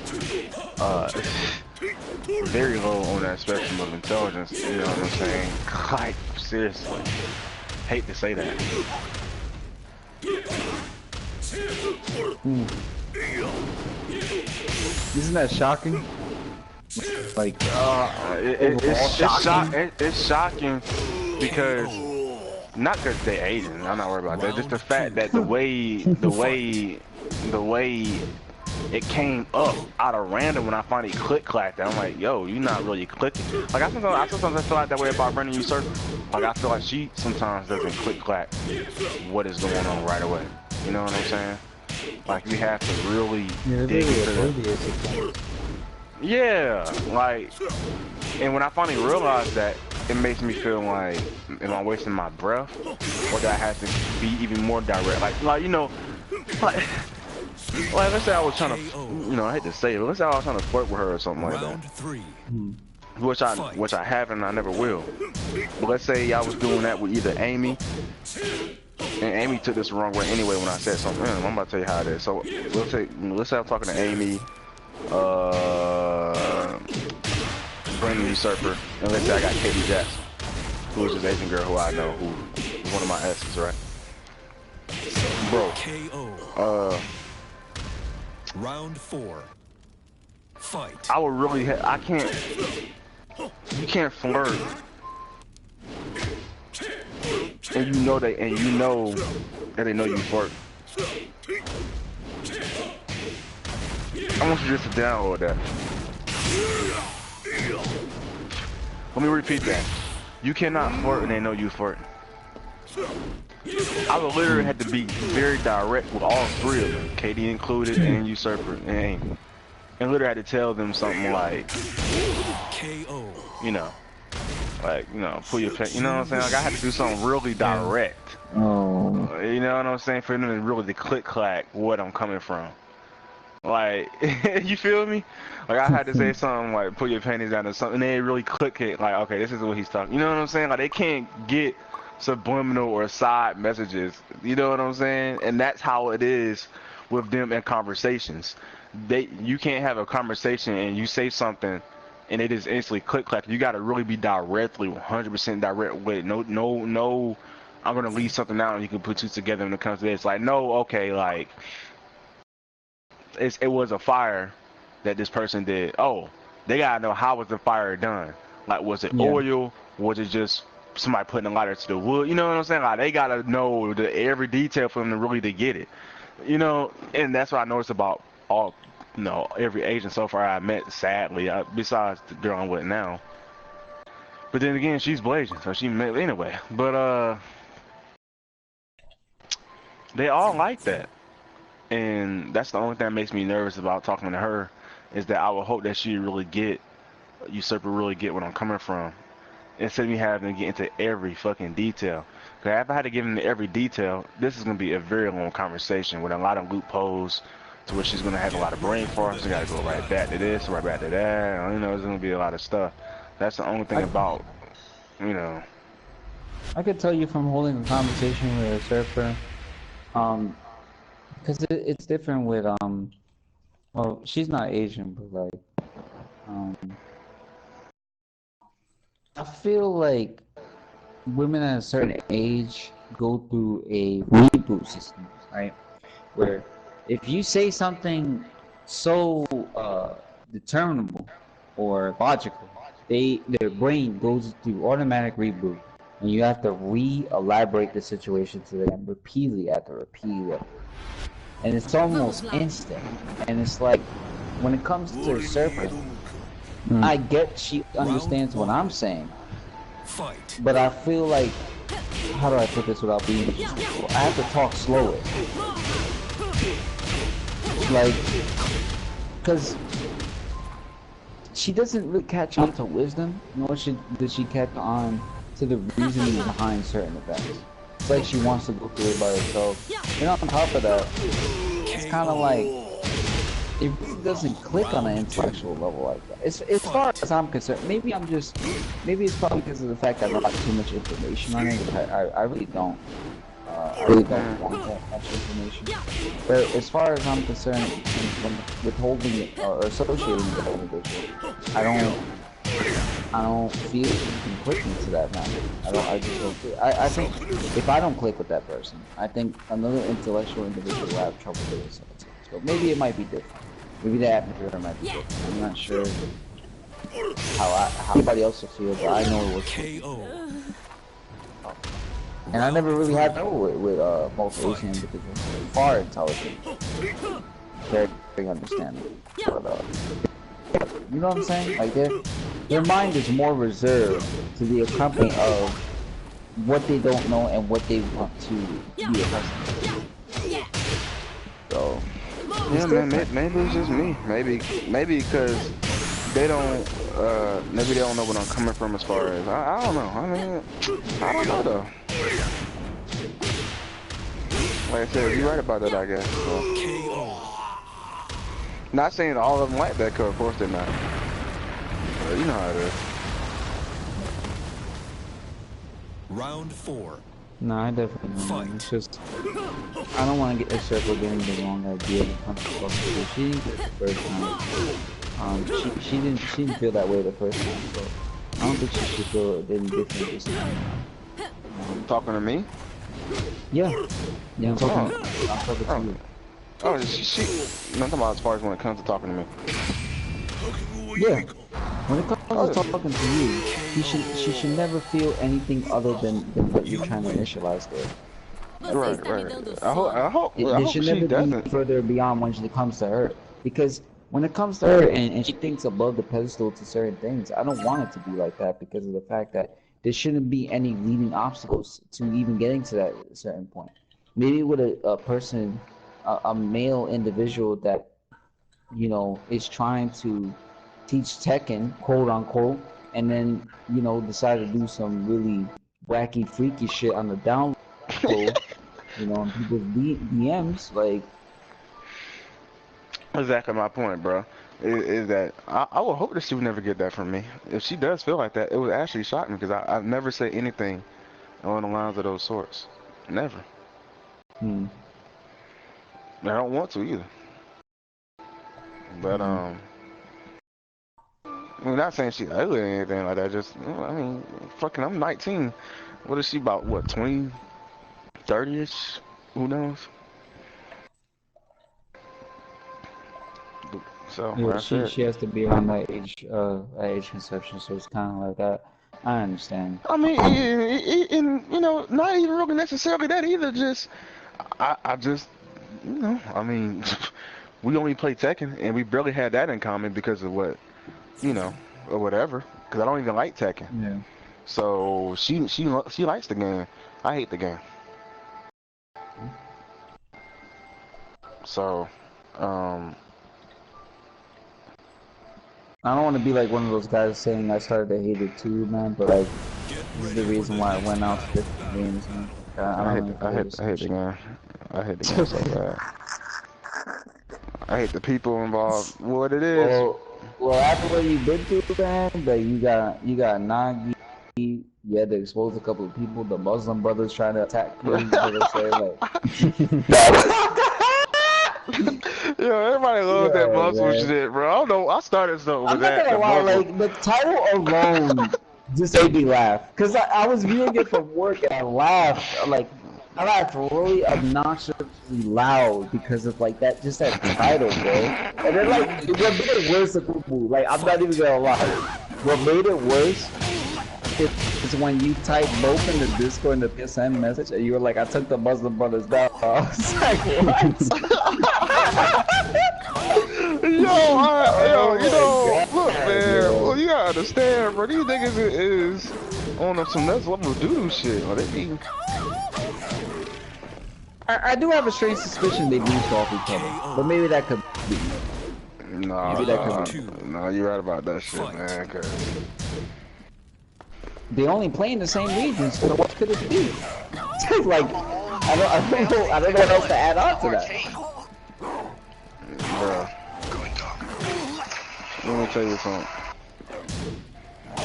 [SPEAKER 3] very low on that spectrum of intelligence. You know what I'm saying? Like, seriously. Hate to say that.
[SPEAKER 8] Isn't that shocking? Like,
[SPEAKER 3] it's shocking because, not because they're Asian, I'm not worried about that. Just the fact that the way it came up out of random when I finally clicked that, I'm like, yo, you not really clicking. Like, I sometimes feel like that way about Brandon Usurper. Like, I feel like she sometimes doesn't click what is going on right away. You know what I'm saying? Like, you have to really dig into it. Yeah, like, and when I finally realized that, it makes me feel like, am I wasting my breath, or do I have to be even more direct? Like you know, like let's say I was trying to, you know, I hate to say it, but let's say I was trying to flirt with her or something like that, which I haven't, I never will. But let's say I was doing that with either Amy, and Amy took this the wrong way anyway when I said something. I'm about to tell you how it is. So let's say I'm talking to Amy. Brandon Usurper, and let's say I got Katie Jackson, who is this Asian girl who I know, who is one of my exes, right? Bro,
[SPEAKER 4] round 4. Fight.
[SPEAKER 3] I would really, you can't flirt, and you know that they know you flirt. I want you just to download that. Let me repeat that. You cannot flirt and they know you flirting. I would literally have to be very direct with all three of them, Katie included, and Usurper, and Amy. And literally had to tell them something like, you know, like, you know, pull your pen, you know what I'm saying? Like, I had to do something really direct.
[SPEAKER 8] Oh.
[SPEAKER 3] You know what I'm saying? For them to really click-clack what I'm coming from. Like, you feel me? Like, I had to say something like, put your panties down or something, and they really click it, like, okay, this is what he's talking. You know what I'm saying? Like, they can't get subliminal or side messages. You know what I'm saying? And that's how it is with them in conversations. You can't have a conversation and you say something and it is instantly click-clack. You got to really be directly, 100% direct with it. No, I'm going to leave something out and you can put two together when it comes to this. Like, no, okay, like, it was a fire that this person did. Oh, they gotta know, how was the fire done? Like, was it oil? Was it just somebody putting a lighter to the wood? You know what I'm saying? Like, they gotta know every detail for them to really to get it. You know, and that's what I noticed about all no, every agent so far I met, sadly, besides the girl I'm with now. But then again, she's Blasian, so she met anyway. But they all like that, and that's the only thing that makes me nervous about talking to her, is that I would hope that she really get Usurper really get what I'm coming from, instead of me having to get into every fucking detail. Because if I had to get into every detail, this is gonna be a very long conversation with a lot of loopholes, to where she's gonna have a lot of brain farts. She gotta go right back to this, right back to that. You know, there's gonna be a lot of stuff. That's the only thing about, you know.
[SPEAKER 8] I could tell you from holding a conversation with a surfer, because it's different with well, she's not Asian, but like I feel like women at a certain age go through a reboot system, right? Where if you say something so determinable or logical, their brain goes through automatic reboot, and you have to re-elaborate the situation to them repeatedly after repeatedly. And it's almost instant. And it's like, when it comes to surfing, I get she understands what I'm saying, but I feel like, how do I put this without being disrespectful? I have to talk slower. Like, because she doesn't really catch on to wisdom, nor does she catch on to the reasoning behind certain events. It's like she wants to go through it by herself. And on top of that, it's kind of like, it really doesn't click on an intellectual level like that. As far as I'm concerned, maybe it's probably because of the fact that I don't have too much information on it, which I really don't. I really don't want that much information. But as far as I'm concerned, when withholding it or associating with the individual, I don't feel anything clicking to that matter. I just don't feel. I think if I don't click with that person, I think another intellectual individual will have trouble doing so. So maybe it might be different. Maybe the atmosphere might be different. I'm not sure how anybody else will feel, but I know it was KO. And I never really had trouble with most Asian individuals. Far intelligent, very, very understanding. But, you know what I'm saying? Like their mind is more reserved to the company of what they don't know and what they want to be accustomed to. So
[SPEAKER 3] yeah, man, maybe it's just me. Maybe because they don't maybe they don't know what I'm coming from as far as I don't know. I mean, I don't know though. Like I said, you're right about that, I guess. So. Not saying all of them like that, cause of course they're not. But you know how it is.
[SPEAKER 4] Round 4.
[SPEAKER 8] No, I definitely don't. It's just, I don't want to get a circle getting the wrong idea when it comes to fucking. She didn't get it the first time. She didn't feel that way the first time, so I don't think she should feel any different this time.
[SPEAKER 3] Talking to me?
[SPEAKER 8] Yeah, I'm talking to you.
[SPEAKER 3] Oh, she I'm talking about as far as when it comes to talking to me.
[SPEAKER 8] Yeah. When it comes to talking to you, she should never feel anything other than what you're trying to initialize there.
[SPEAKER 3] Right. I hope
[SPEAKER 8] It should
[SPEAKER 3] she
[SPEAKER 8] never
[SPEAKER 3] doesn't.
[SPEAKER 8] be further beyond when it comes to her. Because when it comes to her and she thinks above the pedestal to certain things, I don't want it to be like that because of the fact that there shouldn't be any leading obstacles to even getting to that certain point. Maybe with a person, a male individual that, you know, is trying to teach Tekken, quote unquote, and then, you know, decide to do some really wacky, freaky shit on the down low, you know, on people's DMs, like.
[SPEAKER 3] Exactly my point, bro. Is that I would hope that she would never get that from me. If she does feel like that, it would actually shock me because I never say anything along the lines of those sorts. Never. I don't want to either. But I'm not saying she's ugly or anything like that. Just I mean, fucking, I'm 19. What is she about? What, 20, 30ish? Who knows? So
[SPEAKER 8] Yeah,
[SPEAKER 3] that's it.
[SPEAKER 8] she has to be around that age conception, so it's kind of like that. I understand.
[SPEAKER 3] I mean, and you know, not even really necessarily that either. Just I just, you know, I mean, we only play Tekken, and we barely had that in common because of what, you know, or whatever. Because I don't even like Tekken.
[SPEAKER 8] Yeah.
[SPEAKER 3] So she likes the game. I hate the game. So,
[SPEAKER 8] I don't want to be like one of those guys saying I started to hate it too, man. But like, this is the reason why I went out to different games, man. I
[SPEAKER 3] hate the game. I hate the game so bad. I hate the people involved. What it is.
[SPEAKER 8] Well, after what you've been through, man, that you got Nagi, you had to expose a couple of people. The Muslim brothers trying to attack you. You know what I'm saying?
[SPEAKER 3] Yo, everybody loves that Muslim shit, bro. I don't know. I started something with that.
[SPEAKER 8] I'm not gonna lie, like the title alone just made me laugh. Cause I was viewing it from work and I laughed. I laughed really obnoxiously loud because of like that title, bro. And then like what made it worse, like I'm not even gonna lie. What made it worse is when you type both in the Discord and the PSN message, and you were like, "I took the Muslim brothers down." I was like, "What?"
[SPEAKER 3] Yo, you know, look, man. Well, you gotta understand, bro. These niggas is on some next level doo-doo shit. Or they be.
[SPEAKER 8] I do have a strange suspicion they boost off each other, but maybe that could be.
[SPEAKER 3] Nah, you're right about that shit, man. Cause
[SPEAKER 8] they only play in the same region, so what could it be? Like, I don't know what else to add on to that.
[SPEAKER 3] Bruh. Let me tell you something.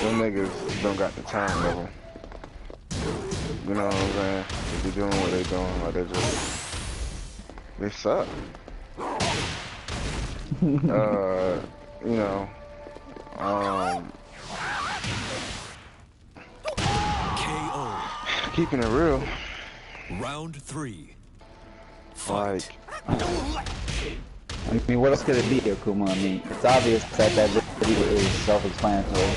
[SPEAKER 3] Them niggas don't got the time level. You know what I'm saying? They be doing what they doing, like they suck. You know,
[SPEAKER 4] KO.
[SPEAKER 3] Keeping it real.
[SPEAKER 4] Round 3.
[SPEAKER 3] Like,
[SPEAKER 8] I mean, what else could it be, Akuma? I mean, it's obvious that video is self-explanatory.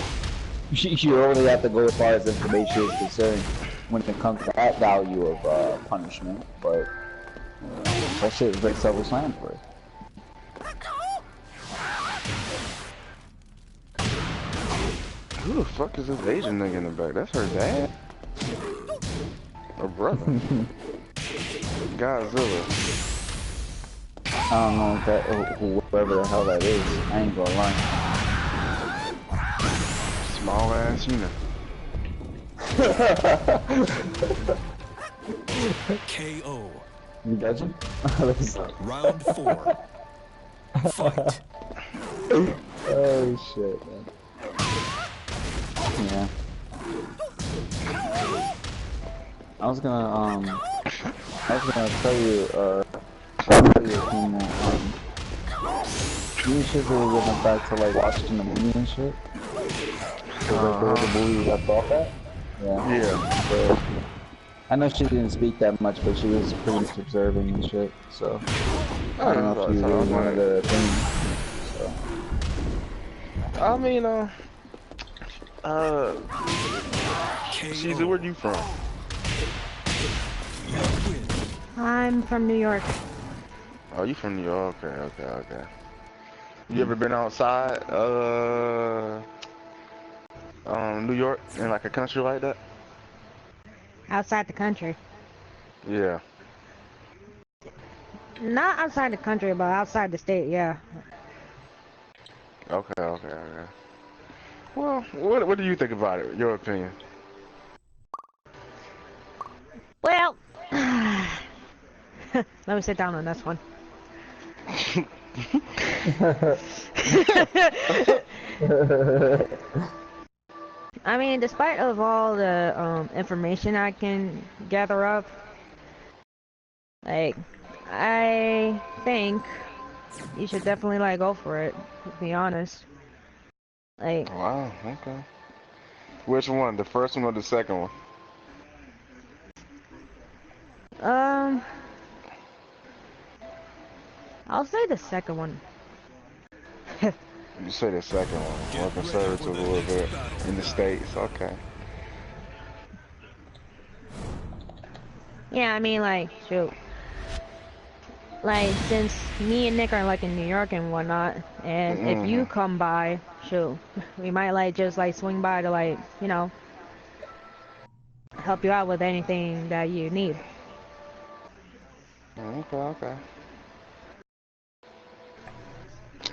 [SPEAKER 8] You only have to go as far as information is concerned when it comes to that value of punishment, but that shit is very self-explanatory.
[SPEAKER 3] who the fuck is this Asian nigga in the back? That's her dad? Or brother? Godzilla.
[SPEAKER 8] I don't know if that, whoever the hell that is. I ain't gonna lie.
[SPEAKER 3] Small ass, you know.
[SPEAKER 4] KO.
[SPEAKER 8] You got you?
[SPEAKER 4] Round 4. Fight.
[SPEAKER 8] Oh shit, man. Yeah. I was gonna tell you, you and Shizu went back to like watching the movie and shit. So the movie we got off at? Yeah. So, I know she didn't speak that much, but she was pretty much observing and shit, so I don't know if you really wanted to opinion. So.
[SPEAKER 3] I mean, Shizu, where you from?
[SPEAKER 7] I'm from New York.
[SPEAKER 3] Oh, you from New York? Okay. You ever been outside, New York, in like a country like that?
[SPEAKER 7] Outside the country.
[SPEAKER 3] Yeah.
[SPEAKER 7] Not outside the country, but outside the state, yeah.
[SPEAKER 3] Okay. Well, what do you think about it? Your opinion?
[SPEAKER 7] Well, let me sit down on this one. I mean, despite of all the information I can gather up, like, I think you should definitely like go for it, to be honest. Like,
[SPEAKER 3] wow, okay. Which one? The first one or the second one?
[SPEAKER 7] I'll say the second one.
[SPEAKER 3] You say the second one. More conservative a little bit in the States. Okay.
[SPEAKER 7] Yeah, I mean, like, shoot. like, since me and Nick are like in New York and whatnot, and if you come by, shoot, we might like just like swing by to like, you know, help you out with anything that you need.
[SPEAKER 3] Okay.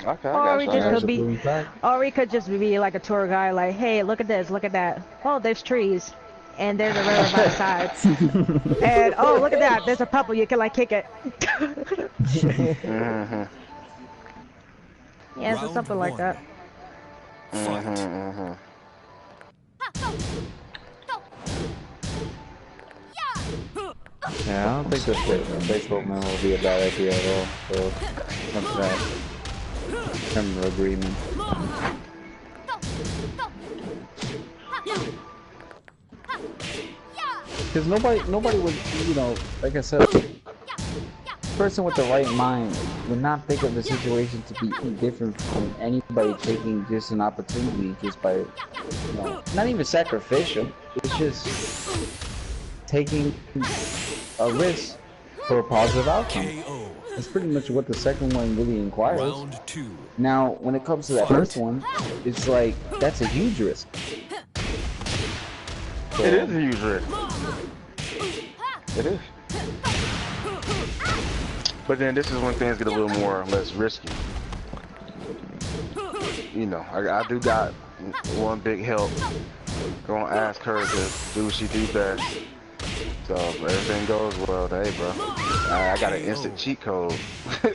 [SPEAKER 3] Okay,
[SPEAKER 7] Or we just could be, or we could just be like a tour guide, like, hey, look at this, look at that. Oh, there's trees, and there's a river by the side. And oh, look at that, there's a puppy, you can like kick it. Yeah, so something like that.
[SPEAKER 8] Yeah, I don't think this baseball man will be a bad idea at all. So, come to that term of agreement. Because nobody would, you know, like I said, a person with the right mind would not think of the situation to be any different from anybody taking just an opportunity just by, you know, not even sacrificial. It's just taking a risk for a positive outcome. That's pretty much what the second one really inquires. Now, when it comes to that first one, it's like, that's a huge risk. So,
[SPEAKER 3] it is a huge risk. It is. But then this is when things get a little more or less risky. You know, I do got one big help. Gonna ask her to do what she do best. So if everything goes well, hey bro, I got an instant cheat code. Like,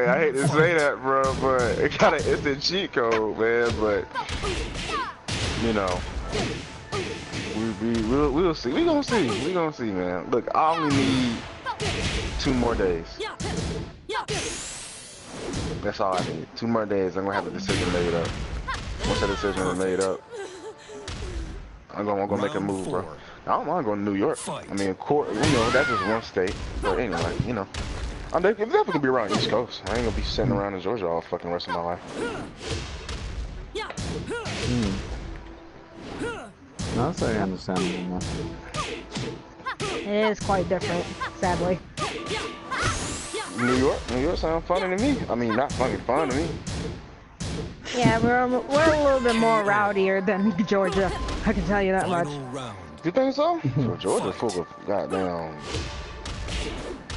[SPEAKER 3] I hate to say that, bro, but it got an instant cheat code, man. But you know, we'll see. We gonna see, man. Look, I only need 2 more days. That's all I need. 2 more days. I'm gonna have a decision made up. Once that decision is made up, I'm gonna make a move, bro. I don't mind going to New York. I mean, court, you know, that's just one state. But anyway, you know, I'm definitely gonna be around East Coast. I ain't gonna be sitting around in Georgia all fucking rest of my life.
[SPEAKER 8] No, that's very understandable, man.
[SPEAKER 7] It is quite different, sadly.
[SPEAKER 3] New York sounds funny to me. I mean, not fucking fun to me.
[SPEAKER 7] Yeah, we're a little bit more rowdier than Georgia. I can tell you that much.
[SPEAKER 3] You think so? So Georgia's full of goddamn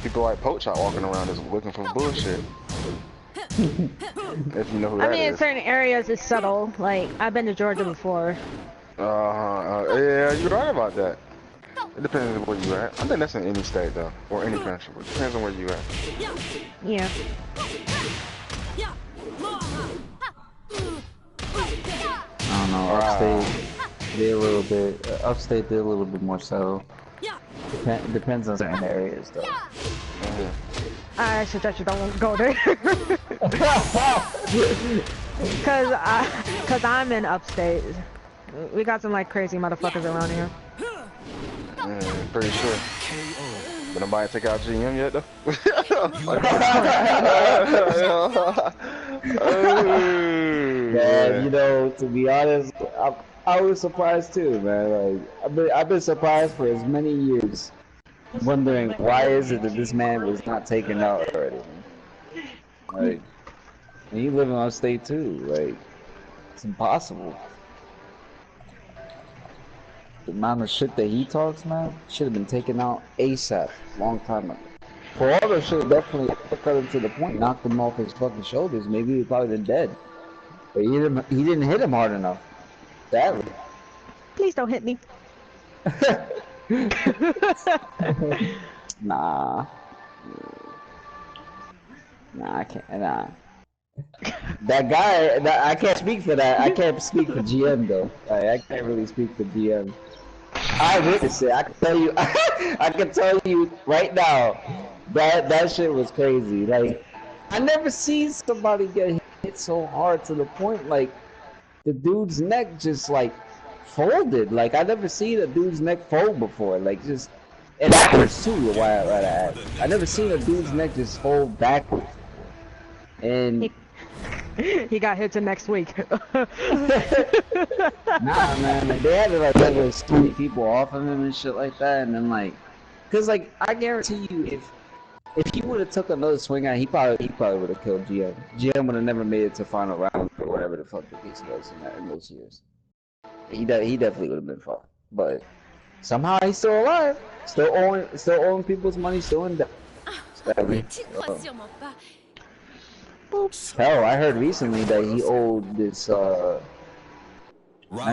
[SPEAKER 3] people like Poach out walking around just looking for bullshit. If you know who that is.
[SPEAKER 7] I mean, in certain areas it's subtle. Like, I've been to Georgia before.
[SPEAKER 3] Yeah, you're right about that. It depends on where you at. I think that's in any state though, or any country. It depends on where you at.
[SPEAKER 7] Yeah.
[SPEAKER 8] I don't know. Upstate they're a little bit more subtle. Depends on certain areas though.
[SPEAKER 7] I suggest you don't go there. Cause I'm in upstate. We got some like crazy motherfuckers around here.
[SPEAKER 3] Pretty sure. But nobody take out GM yet though?
[SPEAKER 8] Man, you know, to be honest, I was surprised too, man. Like, I've been surprised for as many years, wondering why is it that this man was not taken out already. Like, and he living on state too. Like, it's impossible. The amount of shit that he talks, man, should have been taken out ASAP, long time ago. For all that shit, definitely cut him to the point, knocked him off his fucking shoulders. Maybe he'd probably been dead. But he didn't hit him hard enough. Sadly.
[SPEAKER 7] Please don't hit me.
[SPEAKER 8] Nah, I can't. Nah. That guy, I can't speak for that. I can't speak for GM though. Like, I can't really speak for GM. I witnessed it. I can tell you. I can tell you right now that shit was crazy. Like, I never seen somebody get hit so hard to the point like the dude's neck just like folded. Like, I never seen a dude's neck fold before. Like, just and backwards too. I never seen a dude's neck just fold backwards. And
[SPEAKER 7] he got hit to next week.
[SPEAKER 8] Nah, man, they had to like so many people off of him and shit like that, and then like Cause like I guarantee you, if he would have took another swing at it, he probably would have killed GM. GM would have never made it to final round or whatever the fuck the case was in those years. He definitely would have been fine. But somehow he's still alive, still owing people's money, still in debt. Hell, I heard recently that he owed this not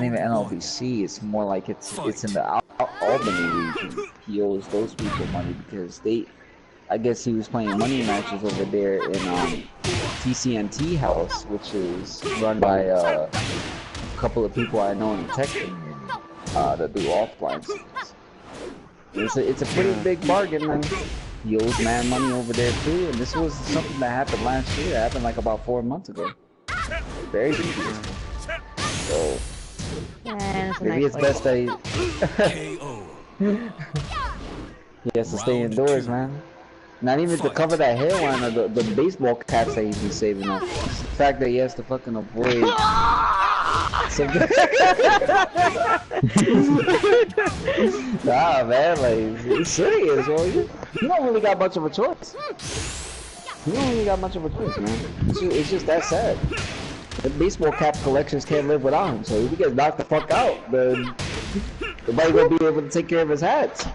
[SPEAKER 8] even NLBC. It's more like it's in the Albany region. He owes those people money because I guess he was playing money matches over there in TCNT House, which is run by a couple of people I know in Tekken that do offline scenes. It's a pretty big bargain, man. He owes mad money over there too, and this was something that happened last year. It happened like about 4 months ago. Very big. So maybe it's best that he has to stay indoors, man. Not even to cover that hairline or the baseball caps that he's been saving up. It's the fact that he has to fucking avoid Nah, man, like, it's serious, bro. You don't really got much of a choice. You don't really got much of a choice, man. It's just that sad. The baseball cap collectors can't live without him, so if he gets knocked the fuck out, then nobody gonna be able to take care of his hats.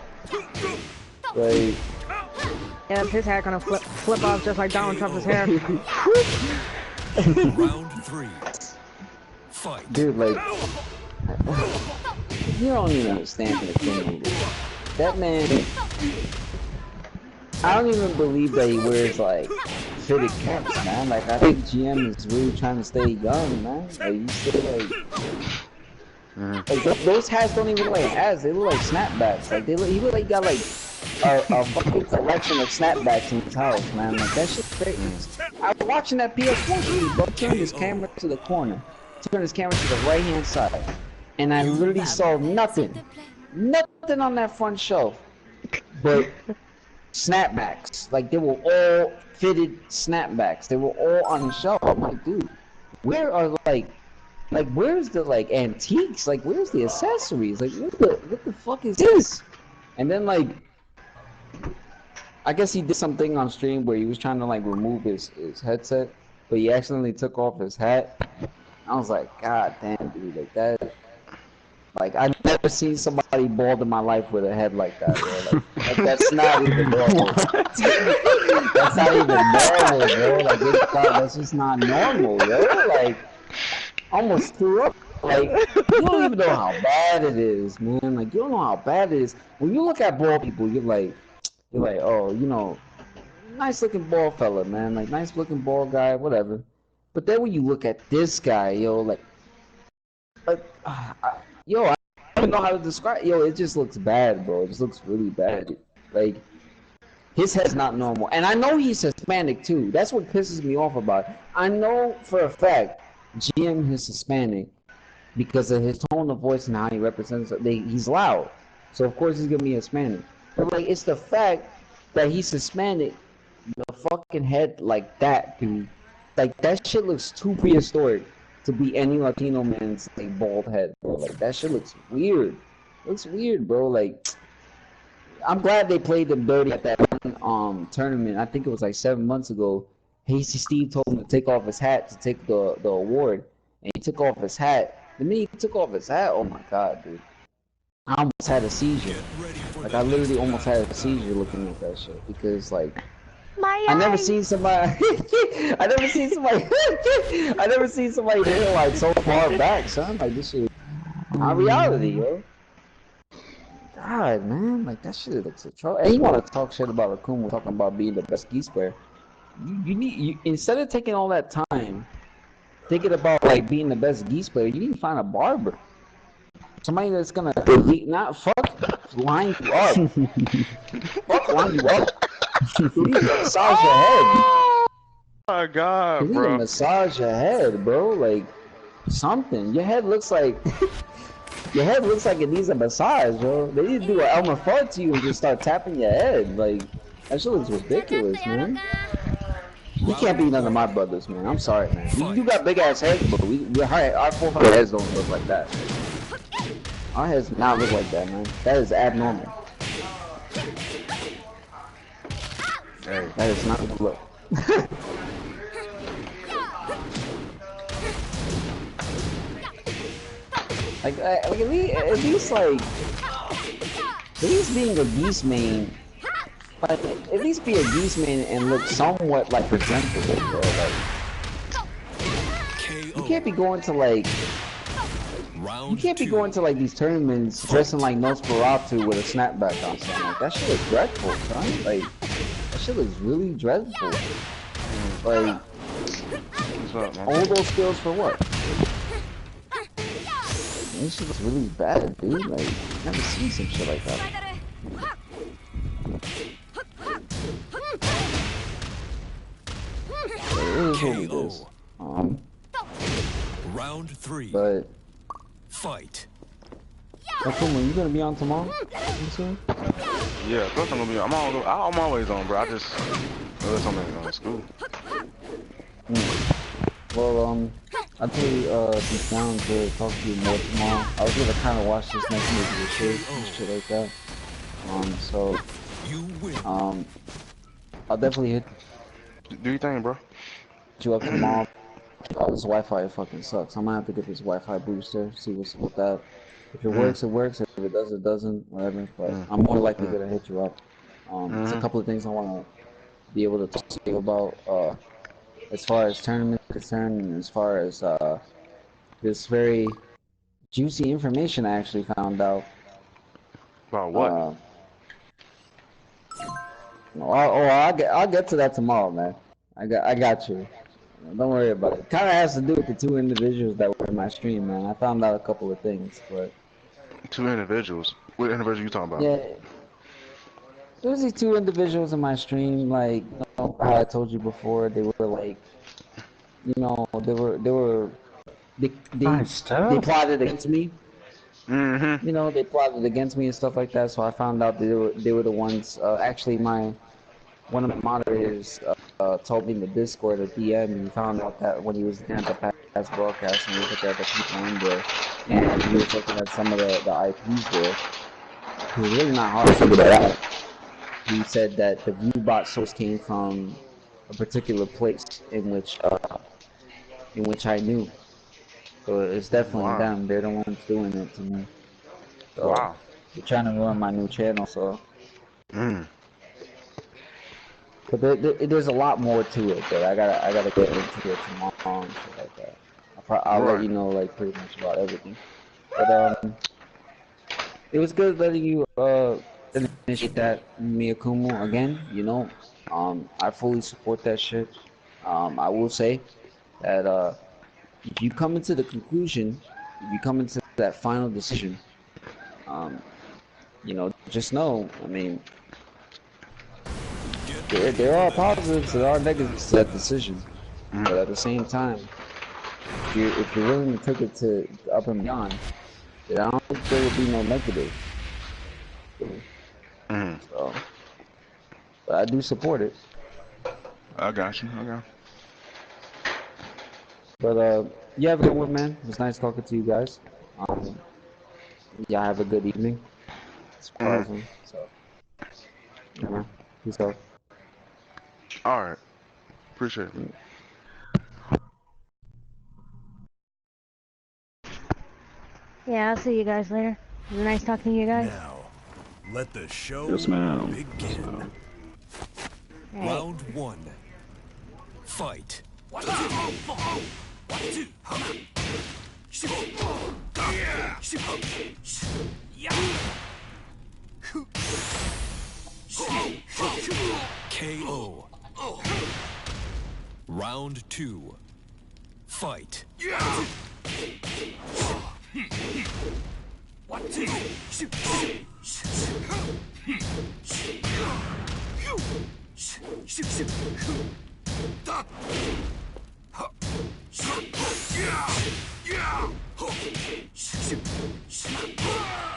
[SPEAKER 8] Like,
[SPEAKER 7] yeah, his hair gonna flip off just like Donald Trump's hair.
[SPEAKER 4] Round 3. Fight.
[SPEAKER 8] Dude, like, you don't even understand the thing. That man, I don't even believe that he wears like fitted caps, man. Like, I think GM is really trying to stay young, man. Like, you still like those hats don't even look like hats. They look like snapbacks. Like he look like he got like a fucking collection of snapbacks in his house, man. Like, that shit's crazy. I was watching that PS4 shit, bro. Turn his camera to the corner. Turn his camera to the right hand side. And I literally saw nothing on that front shelf but snapbacks. Like, they were all fitted snapbacks. They were all on the shelf. I'm like, dude, where are like where's the like antiques? Like, where's the accessories? Like, what the fuck is this? And then like, I guess he did something on stream where he was trying to like remove his headset, but he accidentally took off his hat. I was like, God damn, dude, like that. Like, I've never seen somebody bald in my life with a head like that, bro. Like that's not even normal. That's not even normal, bro. Like, that's just not normal, yo. Like, almost threw up. Like, you don't even know how bad it is, man. Like, you don't know how bad it is. When you look at bald people, you're like, oh, you know, nice looking bald fella, man. Like, nice looking bald guy, whatever. But then when you look at this guy, yo, yo, I don't know how to describe. Yo, it just looks bad, bro. It just looks really bad. Like, his head's not normal, and I know he's Hispanic too. That's what pisses me off about it. I know for a fact GM is Hispanic because of his tone of voice and how he represents it. He's loud, so of course he's gonna be Hispanic. But like, it's the fact that he's Hispanic, the fucking head like that, dude. Like, that shit looks too prehistoric to be any Latino man's like bald head, bro. Like, that shit looks weird. It looks weird, bro. Like, I'm glad they played them dirty at that one tournament. I think it was like 7 months ago. Hasty Steve told him to take off his hat to take the award, and he took off his hat. The minute he took off his hat, oh my god, dude. I almost had a seizure. Like, I literally almost had a seizure looking at that shit because, like, I never seen somebody I never seen somebody hit like so far back, son. Like, this shit not reality, yo. God, man, like, that shit looks atrocious. And you want to talk shit about Akuma talking about being the best geese player. You instead of taking all that time thinking about like being the best geese player, you need to find a barber. Somebody that's gonna not fuck line you up. Fuck line you up. You need to massage your head.
[SPEAKER 3] Oh my god,
[SPEAKER 8] you need
[SPEAKER 3] bro.
[SPEAKER 8] to massage your head, bro. Like, something. Your head looks like it needs a massage, bro. They need to do an Elmer Fudd to you and just start tapping your head. Like, that shit looks ridiculous, man. You can't be none of my brothers, man. I'm sorry, man. You got big ass heads, but our 400 heads don't look like that. Our heads do not look like that, man. That is abnormal.
[SPEAKER 3] Hey.
[SPEAKER 8] That is not the look. like at least being a beast main, like at least be a beast main and look somewhat like presentable, bro. Like you can't be going to like these tournaments dressing like Nosferatu with a snapback on something. Like that shit looks dreadful, son. Like that shit looks really dreadful. Like all those skills for what? This shit looks really bad, dude. Like I've never seen some shit like that. It is what it is.
[SPEAKER 4] Round 3.
[SPEAKER 8] But
[SPEAKER 4] fight.
[SPEAKER 8] Okay, you gonna be on tomorrow?
[SPEAKER 3] Yeah, of course I'm gonna be on. I'm always on, bro. I just something on school.
[SPEAKER 8] Well, I'll be down to talk to you more tomorrow. I was gonna kind of watch this next movie and shit like that. So I'll definitely hit.
[SPEAKER 3] Do your thing, bro.
[SPEAKER 8] You up tomorrow. Oh, this Wi-Fi fucking sucks. I'm gonna have to get this Wi-Fi booster. See what's with that. If it works, it works. If it doesn't, it doesn't. Whatever. But I'm more likely gonna hit you up. There's a couple of things I wanna be able to talk to you about. As far as tournament is concerned, and as far as this very juicy information I actually found out.
[SPEAKER 3] About what?
[SPEAKER 8] I'll get to that tomorrow, man. I got you. Don't worry about it. Kind of has to do with the two individuals that were in my stream, man. I found out a couple of things, but
[SPEAKER 3] 2 individuals. What individual you talking about?
[SPEAKER 8] Yeah, there was these 2 individuals in my stream. Like how I told you before, they were like, they plotted against me. They plotted against me and stuff like that. So I found out they were the ones. Actually, one of my moderators told me in the Discord or DM, and he found out that when he was looking at the past broadcast and he was looking at the people in there, and he was looking at some of the IPs there, it was really not hard to figure that out. He said that the viewbot source came from a particular place in which I knew. So it's definitely them. They're the ones doing it to me. So they're trying to ruin my new channel. So. But there's a lot more to it that I gotta get into it tomorrow and shit like that. I'll let you know like pretty much about everything. But it was good letting you initiate that Miyakumo again. I fully support that shit. I will say that if you come into the conclusion, if you come into that final decision, just know, I mean. There are positives, there are negatives to that decision, but at the same time, if you're willing to take it to up and beyond, then I don't think there will be no negative. So, but I do support it.
[SPEAKER 3] I got you.
[SPEAKER 8] But you have a good one, man. It was nice talking to you guys. Y'all have a good evening. It's awesome. So, peace out.
[SPEAKER 3] Alright. Appreciate it.
[SPEAKER 7] Yeah, I'll see you guys later. It was nice talking to you guys.
[SPEAKER 4] Now, let the show begin.
[SPEAKER 7] Right.
[SPEAKER 4] Round 1. Fight. KO. Round 2. Fight.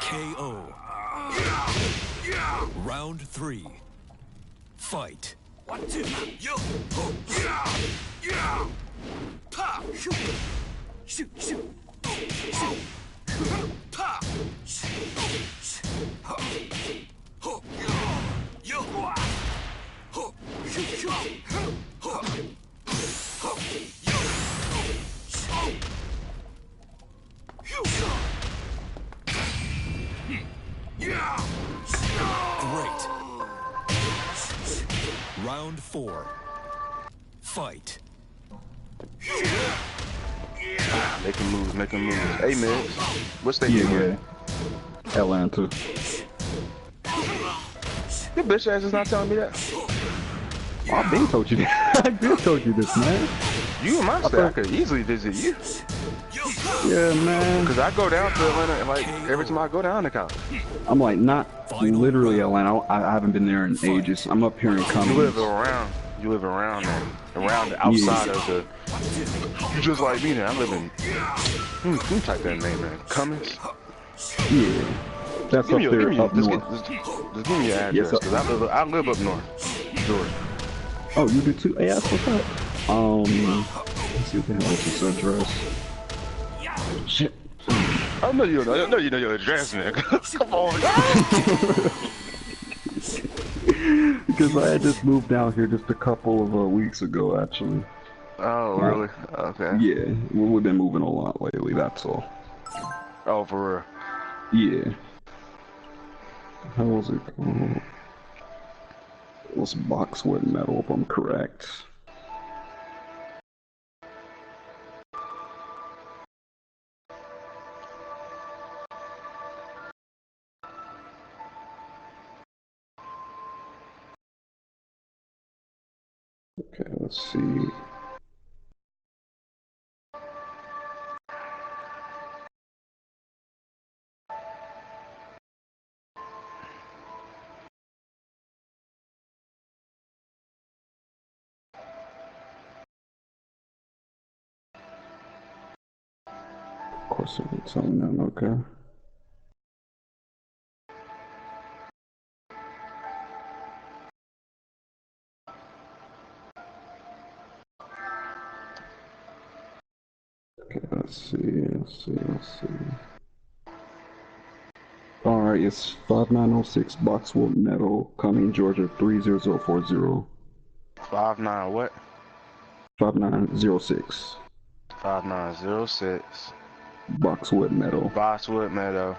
[SPEAKER 4] KO. Round 3. Fight. Round 4. Fight.
[SPEAKER 3] Making moves, making moves. Hey, man. What's that?
[SPEAKER 6] Yeah. Atlanta.
[SPEAKER 3] Your bitch ass is not telling me that.
[SPEAKER 6] Oh, I've been told you that. I've been told you this, man.
[SPEAKER 3] You and my state, I could easily visit you.
[SPEAKER 6] Yeah, man.
[SPEAKER 3] Cause I go down to Atlanta, and like every time I go down to college.
[SPEAKER 6] I'm like not literally Atlanta. I haven't been there in ages. I'm up here in Cummings.
[SPEAKER 3] You live around. You live around there, around the outside of the. You just like me now. I live in. Let me type that name in. Cummings.
[SPEAKER 6] Yeah, that's up there up north.
[SPEAKER 3] Just give me your address, cause I live up north, Georgia.
[SPEAKER 6] Oh, you do too? Hey, that's what's up. Let's see what the hell is this address. Shit.
[SPEAKER 3] I know you know your address, man. Come on.
[SPEAKER 6] Because I had just moved down here just a couple of weeks ago, actually.
[SPEAKER 3] Oh, really? Okay.
[SPEAKER 6] Yeah, we've been moving a lot lately, that's all.
[SPEAKER 3] Oh, for
[SPEAKER 6] real? Yeah. How was it called? It was boxwood metal, if I'm correct. Okay, let's see. Of course, it's on them, okay. Okay, let's see. Alright, it's 5906 Boxwood Meadow, Cumming, Georgia 30040.
[SPEAKER 3] 59 what?
[SPEAKER 6] 5906.
[SPEAKER 3] 5906.
[SPEAKER 6] Boxwood Meadow.
[SPEAKER 3] Boxwood Meadow.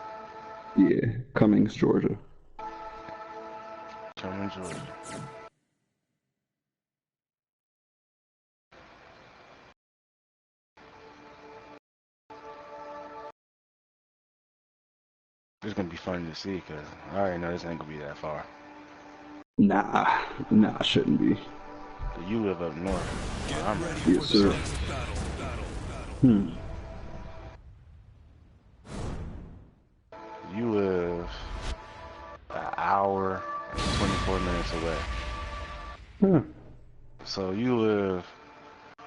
[SPEAKER 6] Yeah, Cummings, Georgia.
[SPEAKER 3] Cummings, Georgia. It's gonna be funny to see, cause I already know this ain't gonna be that far.
[SPEAKER 6] Nah, shouldn't be.
[SPEAKER 3] You live up north. I'm ready.
[SPEAKER 6] Yes, sir.
[SPEAKER 3] You live an hour and 24 minutes away. So you live.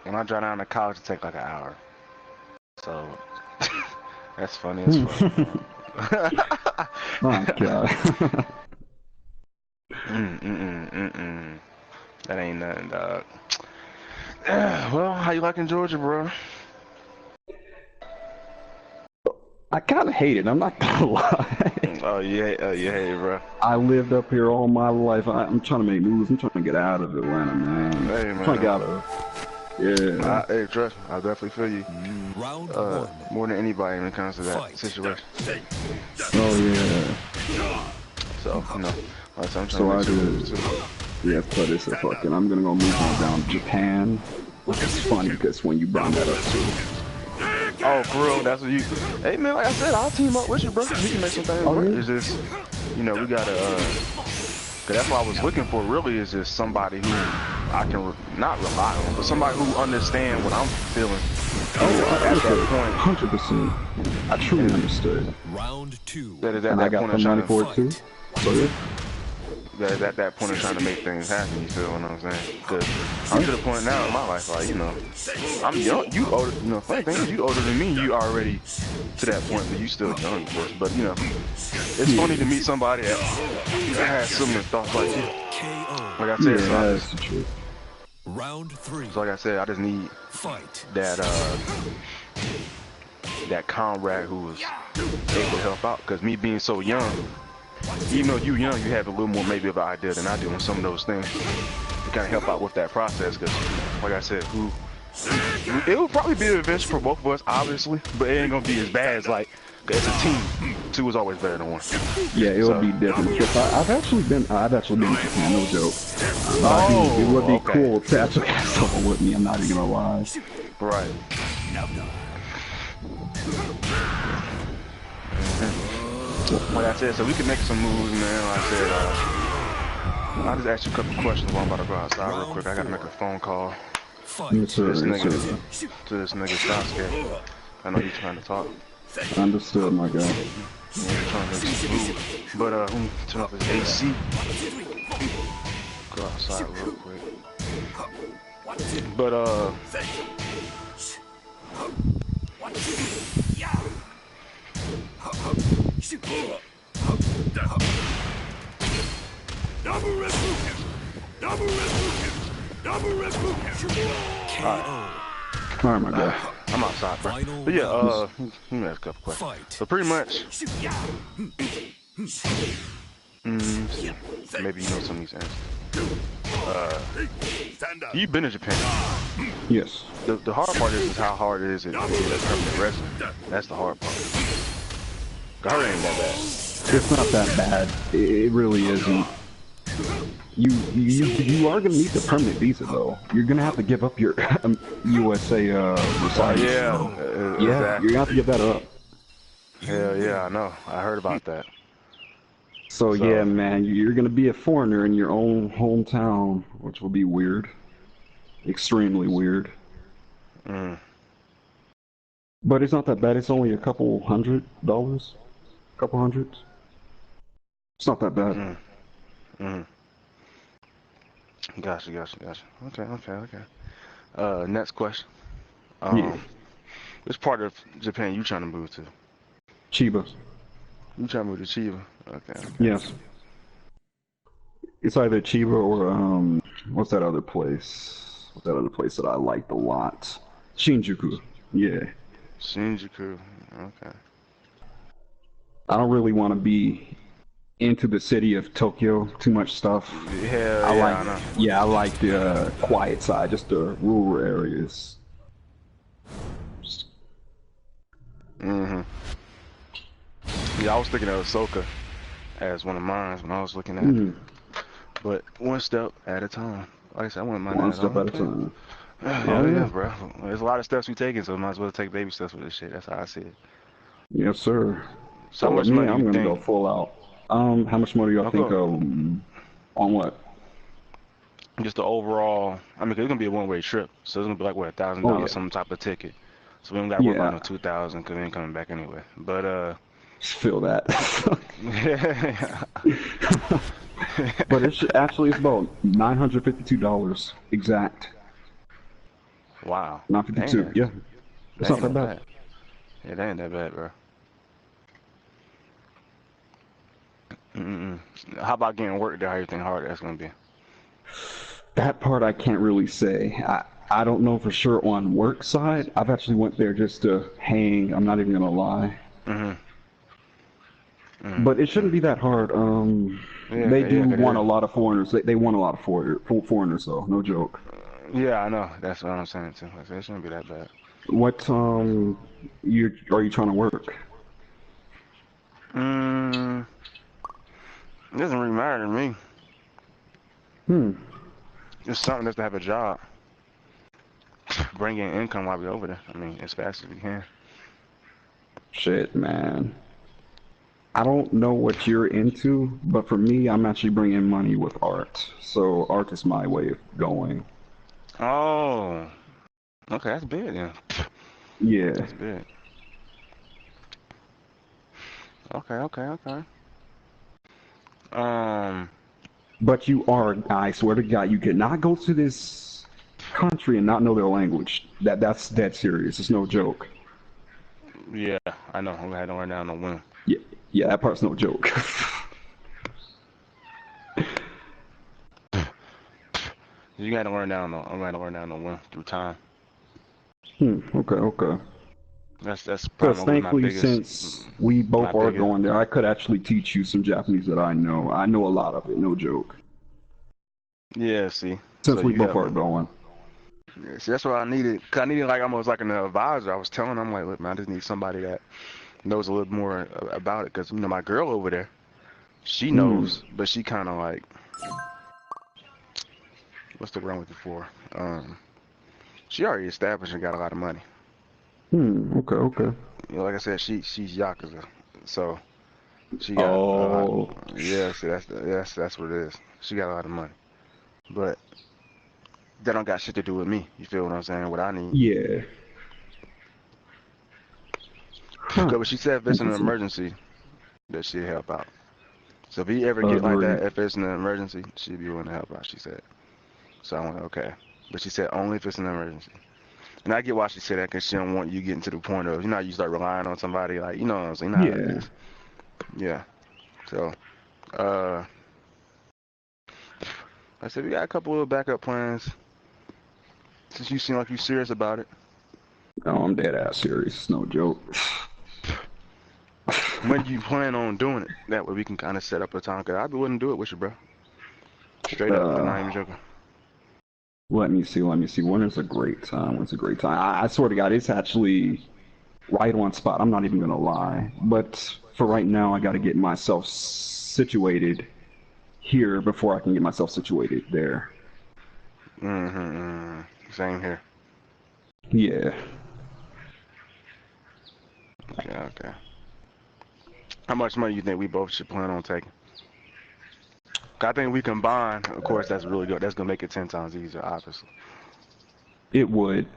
[SPEAKER 3] When I drive down to college, it takes like an hour. So that's funny as fuck.
[SPEAKER 6] Oh god.
[SPEAKER 3] That ain't nothing, dog. Well, how you liking Georgia, bro?
[SPEAKER 6] I kind of hate it. I'm not gonna lie.
[SPEAKER 3] Oh, you hate it, bro.
[SPEAKER 6] I lived up here all my life. I'm trying to make moves. I'm trying to get out of Atlanta, man.
[SPEAKER 3] Hey, man.
[SPEAKER 6] I'm trying to get out of. Yeah.
[SPEAKER 3] Hey, trust me. I definitely feel you. More than anybody when it comes to that situation.
[SPEAKER 6] Oh yeah.
[SPEAKER 3] So you know, I'm trying
[SPEAKER 6] so
[SPEAKER 3] to
[SPEAKER 6] I do. Yeah, but it's a fucking. I'm gonna go move on down to Japan. Which is funny because when you brought that up too.
[SPEAKER 3] Oh, for real? That's what you. Hey, man, like I said, I'll team up with you, bro. We can make some things work. It's just, you know, we gotta. Cause that's what I was looking for. Really, is just somebody who I can not rely on, but somebody who understands what I'm feeling.
[SPEAKER 6] Oh, at that point, 100%. I truly understood.
[SPEAKER 4] Round 2.
[SPEAKER 3] That is at
[SPEAKER 6] and
[SPEAKER 3] that
[SPEAKER 6] I got
[SPEAKER 3] point
[SPEAKER 6] the money for it too. So yeah.
[SPEAKER 3] That is at that point of trying to make things happen. You feel what I'm saying? Because I'm to the point now in my life, like, you know, I'm young. You older. You know, funny thing is, you older than me. You already to that point, but you still young, of course. But you know, it's funny to meet somebody that has similar thoughts like you. Like I said,
[SPEAKER 6] that's the truth.
[SPEAKER 4] Round 3.
[SPEAKER 3] So like I said, I just need that that comrade who is able to help out. Because me being so young, even though you young, you have a little more maybe of an idea than I do on some of those things. To kind of help out with that process. Because like I said, who It would probably be an adventure for both of us, obviously, but it ain't gonna be as bad as like as a team. Two is always better than one.
[SPEAKER 6] Yeah, it would be different. Because I've actually been to Japan, no joke. It would be cool to actually have someone with me. I'm not even gonna lie.
[SPEAKER 3] Right. Like I said, so we can make some moves, man. Like I said, I'll just ask you a couple questions while I'm about to go outside real quick. I gotta make a phone call to this nigga Sasuke. I know you're trying to talk.
[SPEAKER 6] Understood, my guy.
[SPEAKER 3] Yeah, trying to make some moves. But let me turn off his AC. Go outside real quick. But
[SPEAKER 6] Alright, my guy.
[SPEAKER 3] I'm outside, bro. But yeah, let me ask a couple questions. So pretty much, maybe you know some of these answers. You've been to Japan.
[SPEAKER 6] Yes.
[SPEAKER 3] The hard part is how hard it is to get a permanent resident. That's the hard part. Her ain't that bad.
[SPEAKER 6] It's not that bad. It really isn't. You are gonna need the permanent visa though. You're gonna have to give up your USA residence.
[SPEAKER 3] Yeah,
[SPEAKER 6] exactly.
[SPEAKER 3] exactly.
[SPEAKER 6] You're gonna have to give that up.
[SPEAKER 3] Hell yeah, I know. I heard about that.
[SPEAKER 6] So yeah, man, you're gonna be a foreigner in your own hometown, which will be weird. Extremely weird. But it's not that bad. It's only a couple $100. Couple hundreds. It's not that bad.
[SPEAKER 3] Gotcha. Okay. Next question. Which part of Japan you trying to move to?
[SPEAKER 6] Chiba.
[SPEAKER 3] You trying to move to Chiba? Okay.
[SPEAKER 6] Yes. It's either Chiba or what's that other place? What's that other place that I liked a lot? Shinjuku. Yeah.
[SPEAKER 3] Shinjuku. Okay.
[SPEAKER 6] I don't really want to be into the city of Tokyo. Too much stuff.
[SPEAKER 3] I know.
[SPEAKER 6] Yeah, I like the quiet side, just the rural areas.
[SPEAKER 3] Yeah, I was thinking of Ahsoka as one of mine when I was looking at it. But one step at a time. Like I said, I wouldn't mind
[SPEAKER 6] one step at a time.
[SPEAKER 3] Yeah, bro. There's a lot of steps we taking, so we might as well take baby steps with this shit. That's how I see it.
[SPEAKER 6] Yes, sir.
[SPEAKER 3] So how much money
[SPEAKER 6] I'm gonna go full out. How much money do y'all think on what?
[SPEAKER 3] Just the overall. I mean, 'cause it's gonna be a one-way trip, so it's gonna be like what, $1,000 some type of ticket. So we don't gotta worry about no 2,000 because we ain't coming back anyway. But
[SPEAKER 6] just feel that. But it's about $952 exact.
[SPEAKER 3] Wow.
[SPEAKER 6] 952. Yeah. It's not that bad.
[SPEAKER 3] Yeah, that ain't that bad, bro. How about getting work there? How you think hard that's gonna be?
[SPEAKER 6] That part I can't really say. I don't know for sure on work side. I've actually went there just to hang. I'm not even gonna lie. But it shouldn't be that hard. They do want a lot of foreigners. They want a lot of foreigners, though. No joke.
[SPEAKER 3] Yeah, I know. That's what I'm saying too. Like, it shouldn't be that bad.
[SPEAKER 6] What are you trying to work?
[SPEAKER 3] It doesn't really matter to me. Just something just to have a job. Bring in income while we're over there. I mean, as fast as we can.
[SPEAKER 6] Shit, man. I don't know what you're into, but for me, I'm actually bringing money with art. So art is my way of going.
[SPEAKER 3] Oh. Okay, that's big, yeah.
[SPEAKER 6] Yeah.
[SPEAKER 3] That's big. Okay.
[SPEAKER 6] But you are, I swear to God, you cannot go to this country and not know their language. That's dead serious. It's no joke.
[SPEAKER 3] Yeah, I know. I don't learn down no whim.
[SPEAKER 6] Yeah, that part's no joke.
[SPEAKER 3] You gotta learn down no. I'm gonna learn down no whim through time.
[SPEAKER 6] Okay.
[SPEAKER 3] That's
[SPEAKER 6] because thankfully, since we both are going there, I could actually teach you some Japanese that I know. I know a lot of it, no joke.
[SPEAKER 3] Yeah, see.
[SPEAKER 6] Since we both are going.
[SPEAKER 3] Yeah, see, that's what I needed. Cause I needed like almost like an advisor. I was telling him, I'm like, look, man, I just need somebody that knows a little more about it. Cause my girl over there, she
[SPEAKER 6] Hmm.
[SPEAKER 3] knows, but she kind of like, what's the wrong with it for? She already established and got a lot of money.
[SPEAKER 6] Hmm. Okay. Okay.
[SPEAKER 3] You know, like I said, she's Yakuza, so she got a lot.
[SPEAKER 6] Oh.
[SPEAKER 3] Yeah, see, that's what it is. She got a lot of money, but that don't got shit to do with me. You feel what I'm saying? What I need.
[SPEAKER 6] Yeah. Huh.
[SPEAKER 3] Cause what she said, if it's an
[SPEAKER 6] Interesting.
[SPEAKER 3] emergency, that she'll help out. So if you ever get like
[SPEAKER 6] Agreed.
[SPEAKER 3] that, if it's an emergency, she'd be willing to help out. She said. So I'm like, okay, but she said only if it's an emergency. And I get why she said that, cause she don't want you getting to the point of, you know, how you start relying on somebody, like, you know what I'm saying? You know how that
[SPEAKER 6] Yeah.
[SPEAKER 3] is. Yeah. So, uh, I said we got a couple of backup plans. Since you seem like you're serious about it.
[SPEAKER 6] No, I'm dead ass serious. No joke.
[SPEAKER 3] When do you plan on doing it? That way we can kind of set up a time. Cause I wouldn't do it with you, bro. Straight up, I'm not even joking.
[SPEAKER 6] Let me see. Let me see. When is a great time? When's a great time? I swear to God, it's actually right on spot. I'm not even gonna lie. But for right now, I got to get myself situated here before I can get myself situated there.
[SPEAKER 3] Same here.
[SPEAKER 6] Yeah.
[SPEAKER 3] Okay, okay. How much money you think we both should plan on taking? I think we combine, of course, that's really good. That's gonna make it 10 times easier, obviously.
[SPEAKER 6] It would.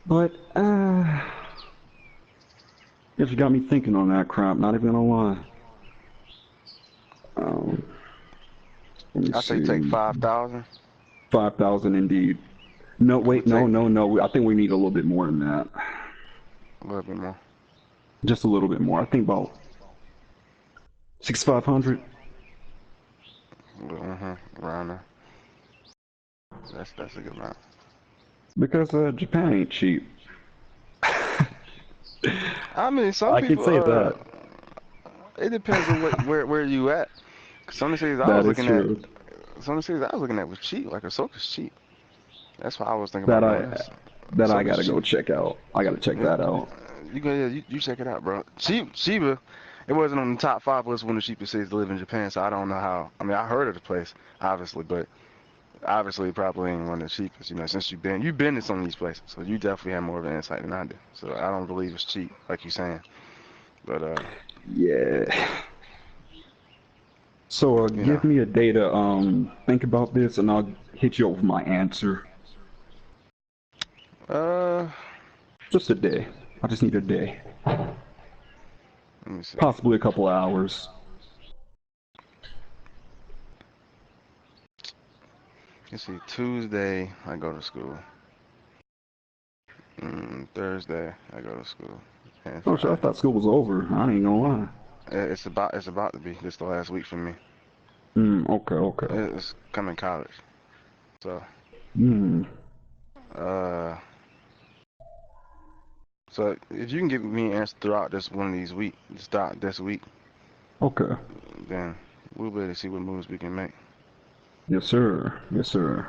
[SPEAKER 6] But, if you got me thinking on that crap, not even gonna lie. Let me
[SPEAKER 3] I say take
[SPEAKER 6] see.
[SPEAKER 3] 5,000.
[SPEAKER 6] 5,000 indeed. No,
[SPEAKER 3] We'll
[SPEAKER 6] wait,
[SPEAKER 3] take
[SPEAKER 6] no. I think we need a little bit more than that.
[SPEAKER 3] a little bit more.
[SPEAKER 6] Just a little bit more. I think about 6,500.
[SPEAKER 3] Around there. That's a good amount.
[SPEAKER 6] Because Japan ain't cheap.
[SPEAKER 3] I mean, some
[SPEAKER 6] I can
[SPEAKER 3] people.
[SPEAKER 6] say that.
[SPEAKER 3] It depends on where you at. 'Cause some of the cities I was
[SPEAKER 6] That is
[SPEAKER 3] looking at,
[SPEAKER 6] true.
[SPEAKER 3] some of the cities I was looking at was cheap. Like Ahsoka's cheap. That's why I was thinking
[SPEAKER 6] That
[SPEAKER 3] about
[SPEAKER 6] I
[SPEAKER 3] doing this.
[SPEAKER 6] that I
[SPEAKER 3] Ahsoka's
[SPEAKER 6] gotta go
[SPEAKER 3] cheap.
[SPEAKER 6] check out. I gotta check
[SPEAKER 3] Yeah,
[SPEAKER 6] that out.
[SPEAKER 3] you go. Yeah, you check it out, bro. Sheba, it wasn't on the top 5 list one of the cheapest cities to live in Japan. So I don't know how. I mean, I heard of the place, obviously, but obviously probably ain't one of the cheapest. You know, since you've been to some of these places, so you definitely have more of an insight than I do. So I don't believe it's cheap, like you saying. But
[SPEAKER 6] Yeah. So
[SPEAKER 3] you know,
[SPEAKER 6] give me a day to think about this, and I'll hit you up with my answer.
[SPEAKER 3] uh,
[SPEAKER 6] Just a day. I just need a day.
[SPEAKER 3] let me see.
[SPEAKER 6] Possibly a couple hours.
[SPEAKER 3] Let's see. Tuesday I go to school. Thursday I go to school. And
[SPEAKER 6] Oh shit, I
[SPEAKER 3] Friday.
[SPEAKER 6] thought school was over. I ain't gonna lie.
[SPEAKER 3] It's about to be. This the last week for me.
[SPEAKER 6] Okay, okay.
[SPEAKER 3] It's coming college. So
[SPEAKER 6] Hmm.
[SPEAKER 3] uh, so if you can give me an answer throughout this one of these week, start this week,
[SPEAKER 6] Okay.
[SPEAKER 3] then we'll be able to see what moves we can make.
[SPEAKER 6] Yes, sir. Yes, sir.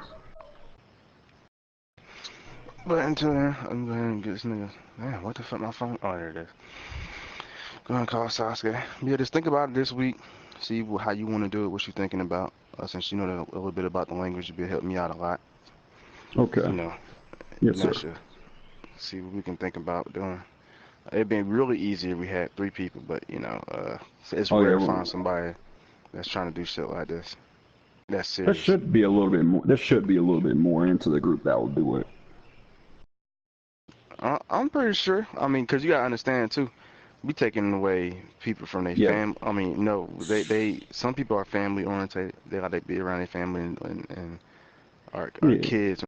[SPEAKER 3] But until then, I'm going to get this nigga. Man, what the fuck, my phone? Oh, there it is. Go ahead and call Sasuke. Yeah, just think about it this week. See how you want to do it, what you're thinking about. Since you know a little bit about the language, you'll be helping me out a lot.
[SPEAKER 6] Okay.
[SPEAKER 3] You know,
[SPEAKER 6] Yes,
[SPEAKER 3] and
[SPEAKER 6] sir.
[SPEAKER 3] that should see what we can think about doing. It'd be really easy if we had 3 people, but you know, it's
[SPEAKER 6] Oh
[SPEAKER 3] rare
[SPEAKER 6] yeah.
[SPEAKER 3] to
[SPEAKER 6] Well,
[SPEAKER 3] find somebody that's trying to do shit like this. That's
[SPEAKER 6] there
[SPEAKER 3] serious.
[SPEAKER 6] should be a little bit more. There should be a little bit more into the group that will do it.
[SPEAKER 3] I'm pretty sure. I mean, cause you gotta understand too. We taking away people from their
[SPEAKER 6] Yeah.
[SPEAKER 3] fam. I mean, no, they some people are family oriented. They like to be around their family and our
[SPEAKER 6] Yeah.
[SPEAKER 3] kids